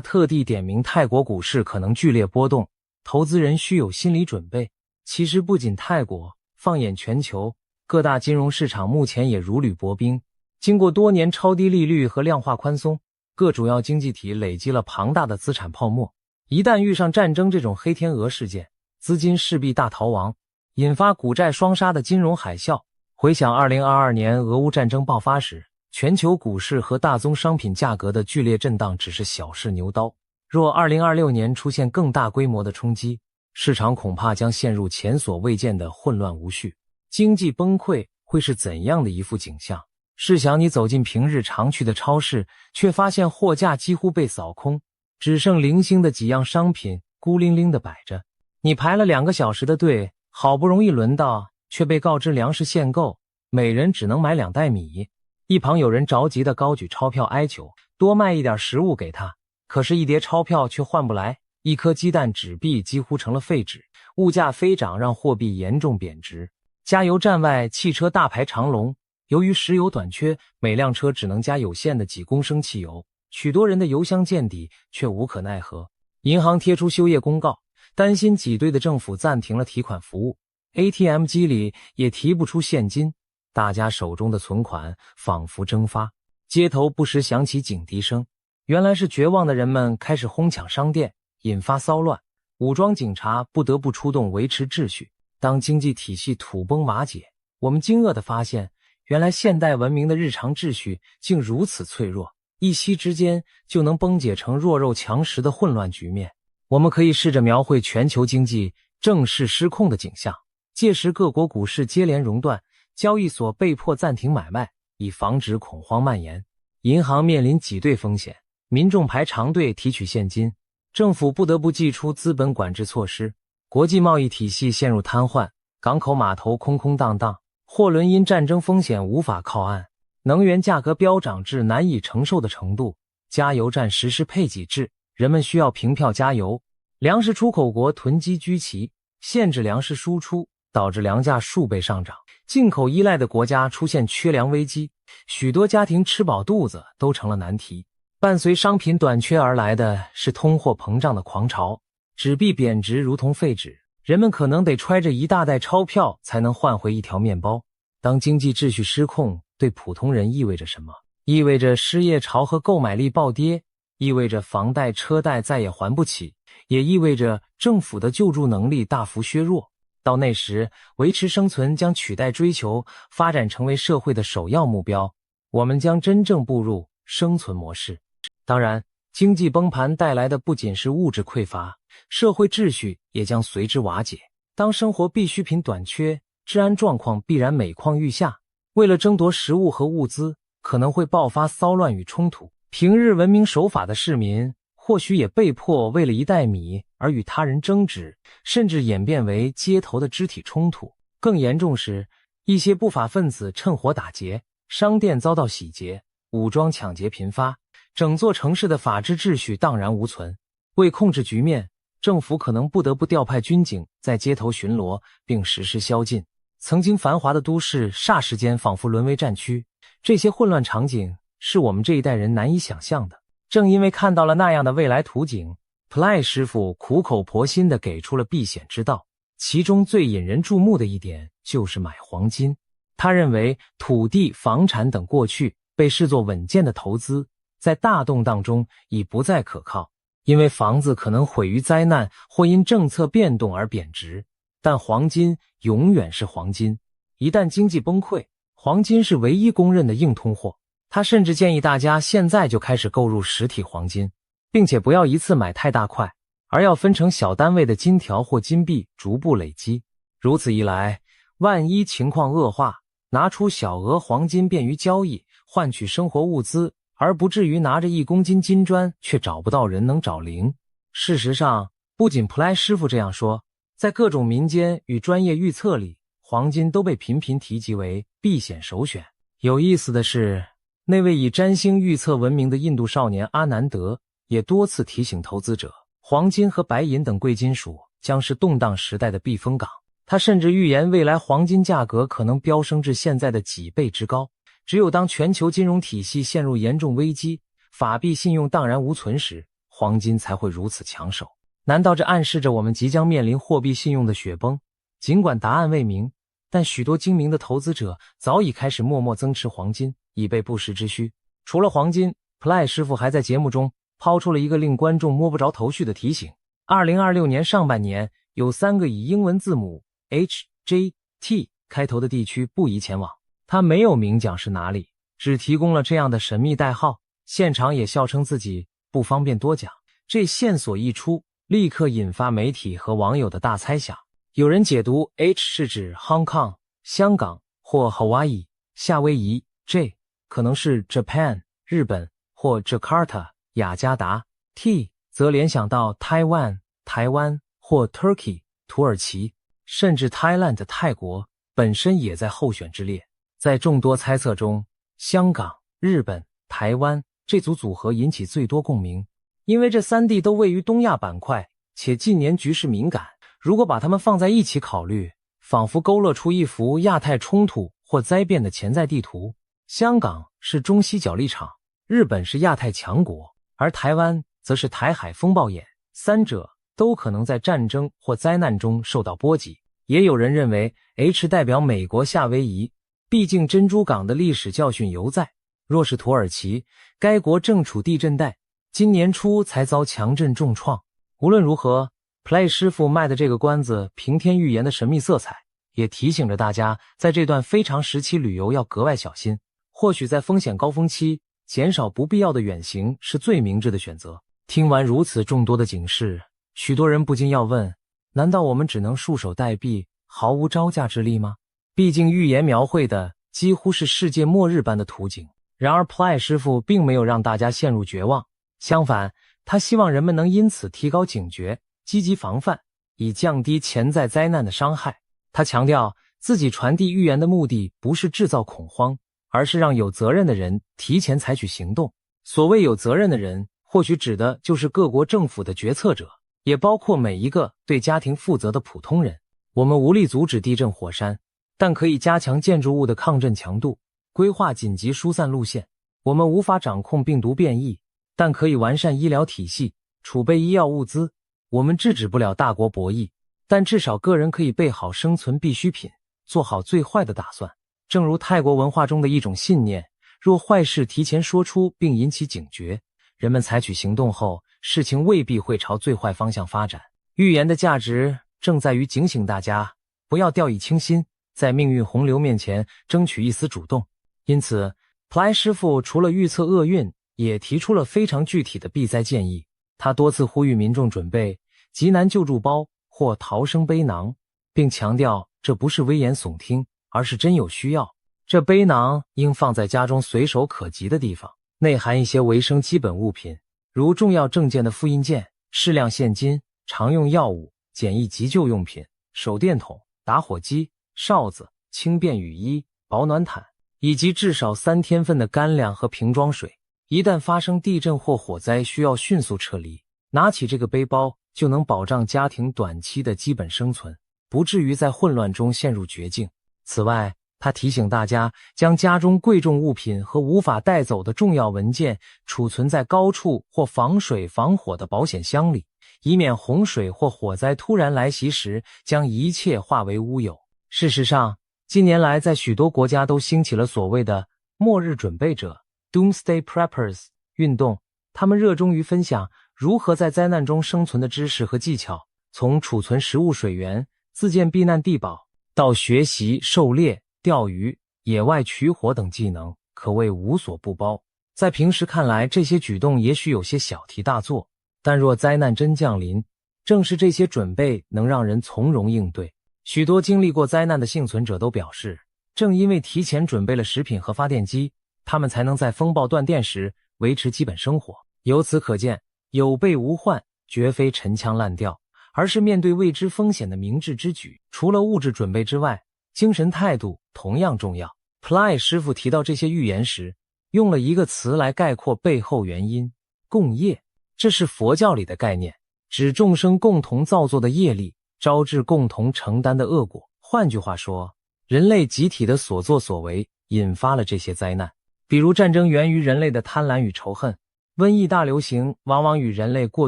特地点名泰国股市可能剧烈波动，投资人需有心理准备。其实不仅泰国，放眼全球，各大金融市场目前也如履薄冰。经过多年超低利率和量化宽松，各主要经济体累积了庞大的资产泡沫。一旦遇上战争这种黑天鹅事件，资金势必大逃亡，引发股债双杀的金融海啸。回想2022年俄乌战争爆发时，全球股市和大宗商品价格的剧烈震荡只是小试牛刀。若2026年出现更大规模的冲击，市场恐怕将陷入前所未见的混乱无序。经济崩溃会是怎样的一幅景象？试想你走进平日常去的超市，却发现货架几乎被扫空，只剩零星的几样商品孤零零地摆着。你排了2个小时的队，好不容易轮到，却被告知粮食限购，每人只能买2袋米。一旁有人着急地高举钞票哀求，多卖一点食物给他。可是一叠钞票却换不来，一颗鸡蛋纸币几乎成了废纸。物价飞涨让货币严重贬值。加油站外汽车大排长龙，由于石油短缺，每辆车只能加有限的几公升汽油，许多人的油箱见底，却无可奈何。银行贴出休业公告，担心挤兑的政府暂停了提款服务， ATM 机里也提不出现金，大家手中的存款仿佛蒸发。街头不时响起警笛声，原来是绝望的人们开始哄抢商店，引发骚乱，武装警察不得不出动维持秩序。当经济体系土崩瓦解，我们惊愕地发现，原来现代文明的日常秩序竟如此脆弱，一夕之间就能崩解成弱肉强食的混乱局面。我们可以试着描绘全球经济正式失控的景象，届时各国股市接连熔断，交易所被迫暂停买卖，以防止恐慌蔓延。银行面临挤兑风险，民众排长队提取现金，政府不得不祭出资本管制措施，国际贸易体系陷入瘫痪，港口码头空空荡荡，货轮因战争风险无法靠岸，能源价格飙涨至难以承受的程度，加油站实施配给制，人们需要凭票加油。粮食出口国囤积居奇，限制粮食输出，导致粮价数倍上涨。进口依赖的国家出现缺粮危机，许多家庭吃饱肚子都成了难题。伴随商品短缺而来的是通货膨胀的狂潮，纸币贬值如同废纸，人们可能得揣着一大袋钞票才能换回一条面包。当经济秩序失控，对普通人意味着什么？意味着失业潮和购买力暴跌，意味着房贷车贷再也还不起，也意味着政府的救助能力大幅削弱。到那时，维持生存将取代追求发展成为社会的首要目标，我们将真正步入生存模式。当然，经济崩盘带来的不仅是物质匮乏，社会秩序也将随之瓦解。当生活必需品短缺，治安状况必然每况愈下，为了争夺食物和物资，可能会爆发骚乱与冲突。平日文明守法的市民或许也被迫为了一袋米而与他人争执，甚至演变为街头的肢体冲突。更严重时，一些不法分子趁火打劫，商店遭到洗劫，武装抢劫频发，整座城市的法治秩序荡然无存。为控制局面，政府可能不得不调派军警在街头巡逻并实施宵禁。曾经繁华的都市霎时间仿佛沦为战区，这些混乱场景是我们这一代人难以想象的。正因为看到了那样的未来图景， Play 师傅苦口婆心地给出了避险之道。其中最引人注目的一点就是买黄金。他认为土地、房产等过去被视作稳健的投资，在大动荡中已不再可靠，因为房子可能毁于灾难或因政策变动而贬值，但黄金永远是黄金。一旦经济崩溃，黄金是唯一公认的硬通货。他甚至建议大家现在就开始购入实体黄金，并且不要一次买太大块，而要分成小单位的金条或金币逐步累积。如此一来，万一情况恶化，拿出小额黄金便于交易，换取生活物资，而不至于拿着1公斤金砖却找不到人能找零。事实上，不仅普莱师傅这样说，在各种民间与专业预测里，黄金都被频频提及为避险首选。有意思的是，那位以占星预测闻名的印度少年阿南德也多次提醒投资者，黄金和白银等贵金属将是动荡时代的避风港。他甚至预言未来黄金价格可能飙升至现在的几倍之高。只有当全球金融体系陷入严重危机，法币信用荡然无存时，黄金才会如此抢手。难道这暗示着我们即将面临货币信用的雪崩？尽管答案未明，但许多精明的投资者早已开始默默增持黄金，以备不时之需。除了黄金，普莱师傅还在节目中抛出了一个令观众摸不着头绪的提醒。2026年上半年，有3个以英文字母 HJT 开头的地区不宜前往。他没有明讲是哪里，只提供了这样的神秘代号，现场也笑称自己不方便多讲。这线索一出，立刻引发媒体和网友的大猜想。有人解读 H 是指 Hong Kong 香港或 Hawaii 夏威夷， J 可能是 Japan 日本或 Jakarta 雅加达， T 则联想到 Taiwan 台湾或 Turkey 土耳其，甚至 Thailand 泰国本身也在候选之列。在众多猜测中，香港、日本、台湾这组组合引起最多共鸣，因为这3地都位于东亚板块，且近年局势敏感。如果把它们放在一起考虑，仿佛勾勒出一幅亚太冲突或灾变的潜在地图。香港是中西角力场，日本是亚太强国，而台湾则是台海风暴眼，三者都可能在战争或灾难中受到波及。也有人认为 H 代表美国夏威夷，毕竟珍珠港的历史教训犹在。若是土耳其，该国正处地震带，今年初才遭强震重创。无论如何， Play 师傅卖的这个关子平添预言的神秘色彩，也提醒着大家在这段非常时期旅游要格外小心。或许在风险高峰期，减少不必要的远行是最明智的选择。听完如此众多的警示，许多人不禁要问，难道我们只能束手待毙，毫无招架之力吗？毕竟预言描绘的几乎是世界末日般的图景。然而 Play 师傅并没有让大家陷入绝望，相反，他希望人们能因此提高警觉，积极防范，以降低潜在灾难的伤害。他强调自己传递预言的目的不是制造恐慌，而是让有责任的人提前采取行动。所谓有责任的人，或许指的就是各国政府的决策者，也包括每一个对家庭负责的普通人。我们无力阻止地震火山，但可以加强建筑物的抗震强度，规划紧急疏散路线。我们无法掌控病毒变异，但可以完善医疗体系，储备医药物资。我们制止不了大国博弈，但至少个人可以备好生存必需品，做好最坏的打算。正如泰国文化中的一种信念，若坏事提前说出并引起警觉，人们采取行动后，事情未必会朝最坏方向发展。预言的价值正在于警醒大家，不要掉以轻心，在命运洪流面前争取一丝主动。因此 Play 师傅除了预测厄运，也提出了非常具体的避灾建议。他多次呼吁民众准备急难救助包或逃生背囊，并强调这不是危言耸听，而是真有需要。这背囊应放在家中随手可及的地方，内含一些维生基本物品，如重要证件的复印件、适量现金、常用药物、简易急救用品、手电筒、打火机、哨子、轻便雨衣、保暖毯，以及至少3天份的干粮和瓶装水。一旦发生地震或火灾，需要迅速撤离，拿起这个背包就能保障家庭短期的基本生存，不至于在混乱中陷入绝境。此外，他提醒大家将家中贵重物品和无法带走的重要文件储存在高处或防水防火的保险箱里，以免洪水或火灾突然来袭时将一切化为乌有。事实上，近年来在许多国家都兴起了所谓的末日准备者 Doomsday Preppers 运动，他们热衷于分享如何在灾难中生存的知识和技巧，从储存食物水源、自建避难地堡，到学习狩猎、钓鱼、野外取火等技能，可谓无所不包。在平时看来，这些举动也许有些小题大做，但若灾难真降临，正是这些准备能让人从容应对。许多经历过灾难的幸存者都表示，正因为提前准备了食品和发电机，他们才能在风暴断电时维持基本生活。由此可见，有备无患绝非陈腔滥调，而是面对未知风险的明智之举。除了物质准备之外，精神态度同样重要。Ply 师傅提到这些预言时，用了一个词来概括背后原因：共业。这是佛教里的概念，指众生共同造作的业力，招致共同承担的恶果。换句话说，人类集体的所作所为引发了这些灾难。比如战争源于人类的贪婪与仇恨，瘟疫大流行往往与人类过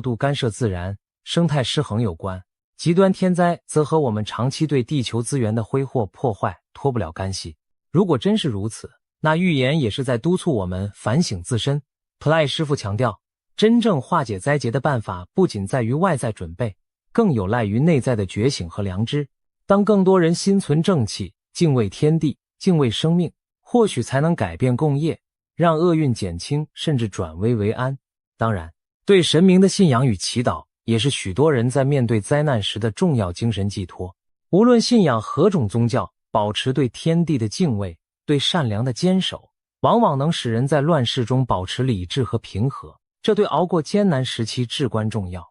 度干涉自然、生态失衡有关，极端天灾则和我们长期对地球资源的挥霍破坏脱不了干系。如果真是如此，那预言也是在督促我们反省自身。Ply 师傅强调，真正化解灾劫的办法不仅在于外在准备，更有赖于内在的觉醒和良知。当更多人心存正气，敬畏天地，敬畏生命，或许才能改变共业，让厄运减轻，甚至转危为安。当然，对神明的信仰与祈祷也是许多人在面对灾难时的重要精神寄托。无论信仰何种宗教，保持对天地的敬畏，对善良的坚守，往往能使人在乱世中保持理智和平和，这对熬过艰难时期至关重要。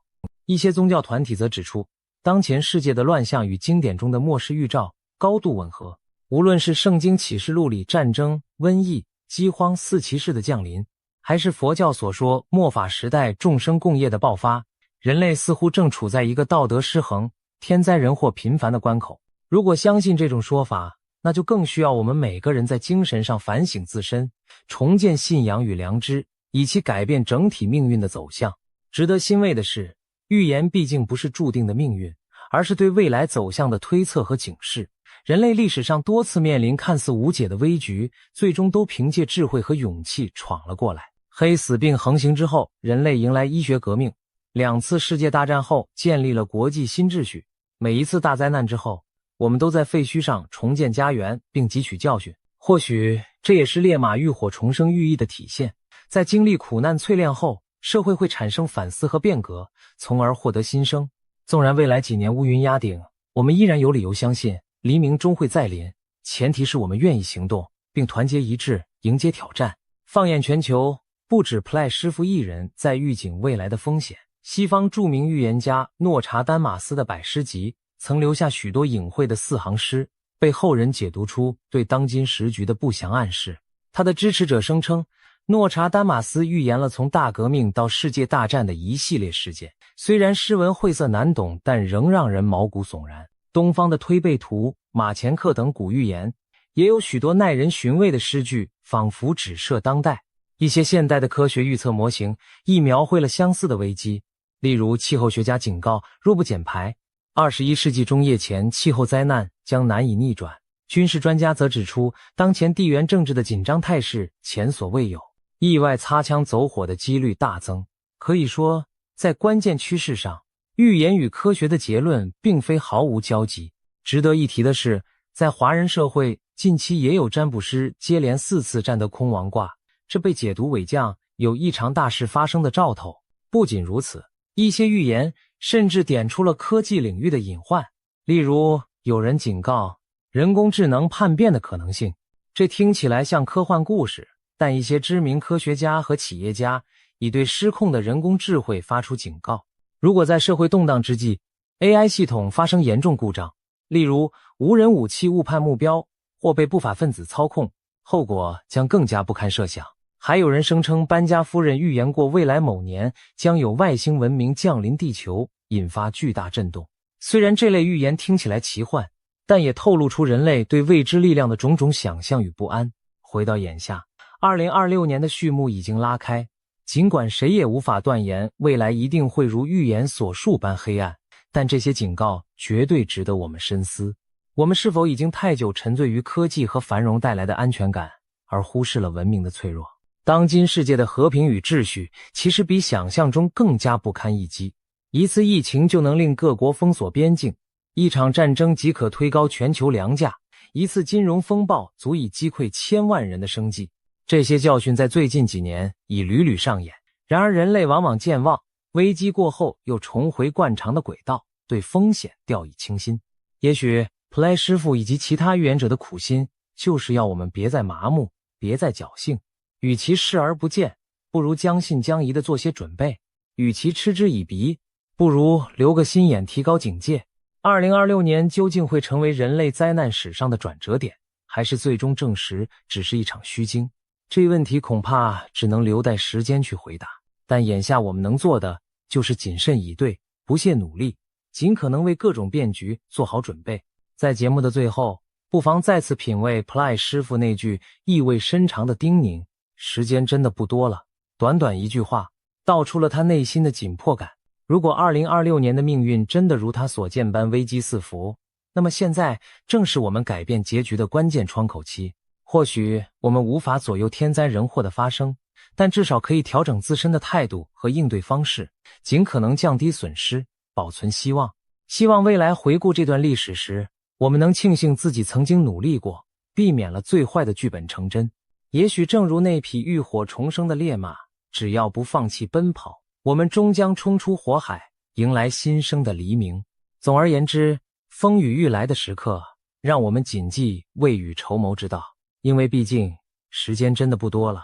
一些宗教团体则指出，当前世界的乱象与经典中的末世预兆高度吻合。无论是圣经启示录里战争、瘟疫、饥荒四骑士的降临，还是佛教所说末法时代众生共业的爆发，人类似乎正处在一个道德失衡、天灾人祸频繁的关口。如果相信这种说法，那就更需要我们每个人在精神上反省自身，重建信仰与良知，以期改变整体命运的走向。值得欣慰的是，预言毕竟不是注定的命运，而是对未来走向的推测和警示。人类历史上多次面临看似无解的危局，最终都凭借智慧和勇气闯了过来。黑死病横行之后，人类迎来医学革命；2次世界大战后，建立了国际新秩序。每一次大灾难之后，我们都在废墟上重建家园，并汲取教训。或许这也是烈马浴火重生寓意的体现。在经历苦难淬炼后，社会会产生反思和变革，从而获得新生。纵然未来几年乌云压顶，我们依然有理由相信黎明终会再临，前提是我们愿意行动，并团结一致迎接挑战。放眼全球，不止 Ply 师傅一人在预警未来的风险。西方著名预言家诺查丹马斯的百诗集曾留下许多隐晦的4行诗，被后人解读出对当今时局的不祥暗示。他的支持者声称，诺查丹马斯预言了从大革命到世界大战的一系列事件。虽然诗文晦涩难懂，但仍让人毛骨悚然。东方的推背图、马前课等古预言，也有许多耐人寻味的诗句，仿佛指涉当代。一些现代的科学预测模型亦描绘了相似的危机，例如气候学家警告，若不减排，21世纪中叶前气候灾难将难以逆转。军事专家则指出，当前地缘政治的紧张态势前所未有，意外擦枪走火的几率大增。可以说，在关键趋势上，预言与科学的结论并非毫无交集。值得一提的是，在华人社会，近期也有占卜师接连4次占得空亡卦，这被解读为将有异常大事发生的兆头。不仅如此，一些预言甚至点出了科技领域的隐患，例如有人警告人工智能叛变的可能性。这听起来像科幻故事，但一些知名科学家和企业家已对失控的人工智慧发出警告。如果在社会动荡之际， AI 系统发生严重故障，例如无人武器误判目标或被不法分子操控，后果将更加不堪设想。还有人声称班加夫人预言过未来某年将有外星文明降临地球，引发巨大震动。虽然这类预言听起来奇幻，但也透露出人类对未知力量的种种想象与不安。回到眼下，2026年的序幕已经拉开，尽管谁也无法断言未来一定会如预言所述般黑暗，但这些警告绝对值得我们深思。我们是否已经太久沉醉于科技和繁荣带来的安全感，而忽视了文明的脆弱？当今世界的和平与秩序其实比想象中更加不堪一击。一次疫情就能令各国封锁边境，一场战争即可推高全球粮价，一次金融风暴足以击溃千万人的生计。这些教训在最近几年已屡屡上演，然而人类往往健忘，危机过后又重回惯常的轨道，对风险掉以轻心。也许普莱师傅以及其他预言者的苦心，就是要我们别再麻木，别再侥幸。与其视而不见，不如将信将疑地做些准备；与其嗤之以鼻，不如留个心眼，提高警戒。2026年究竟会成为人类灾难史上的转折点，还是最终证实只是一场虚惊？这一问题恐怕只能留待时间去回答。但眼下我们能做的就是谨慎以对，不懈努力，尽可能为各种变局做好准备。在节目的最后，不妨再次品味 Ply 师傅那句意味深长的叮咛：时间真的不多了。短短一句话，道出了他内心的紧迫感。如果2026年的命运真的如他所见般危机四伏，那么现在正是我们改变结局的关键窗口期。或许我们无法左右天灾人祸的发生，但至少可以调整自身的态度和应对方式，尽可能降低损失，保存希望。希望未来回顾这段历史时，我们能庆幸自己曾经努力过，避免了最坏的剧本成真。也许正如那匹浴火重生的烈马，只要不放弃奔跑，我们终将冲出火海，迎来新生的黎明。总而言之，风雨欲来的时刻，让我们谨记未雨绸缪之道，因为毕竟时间真的不多了。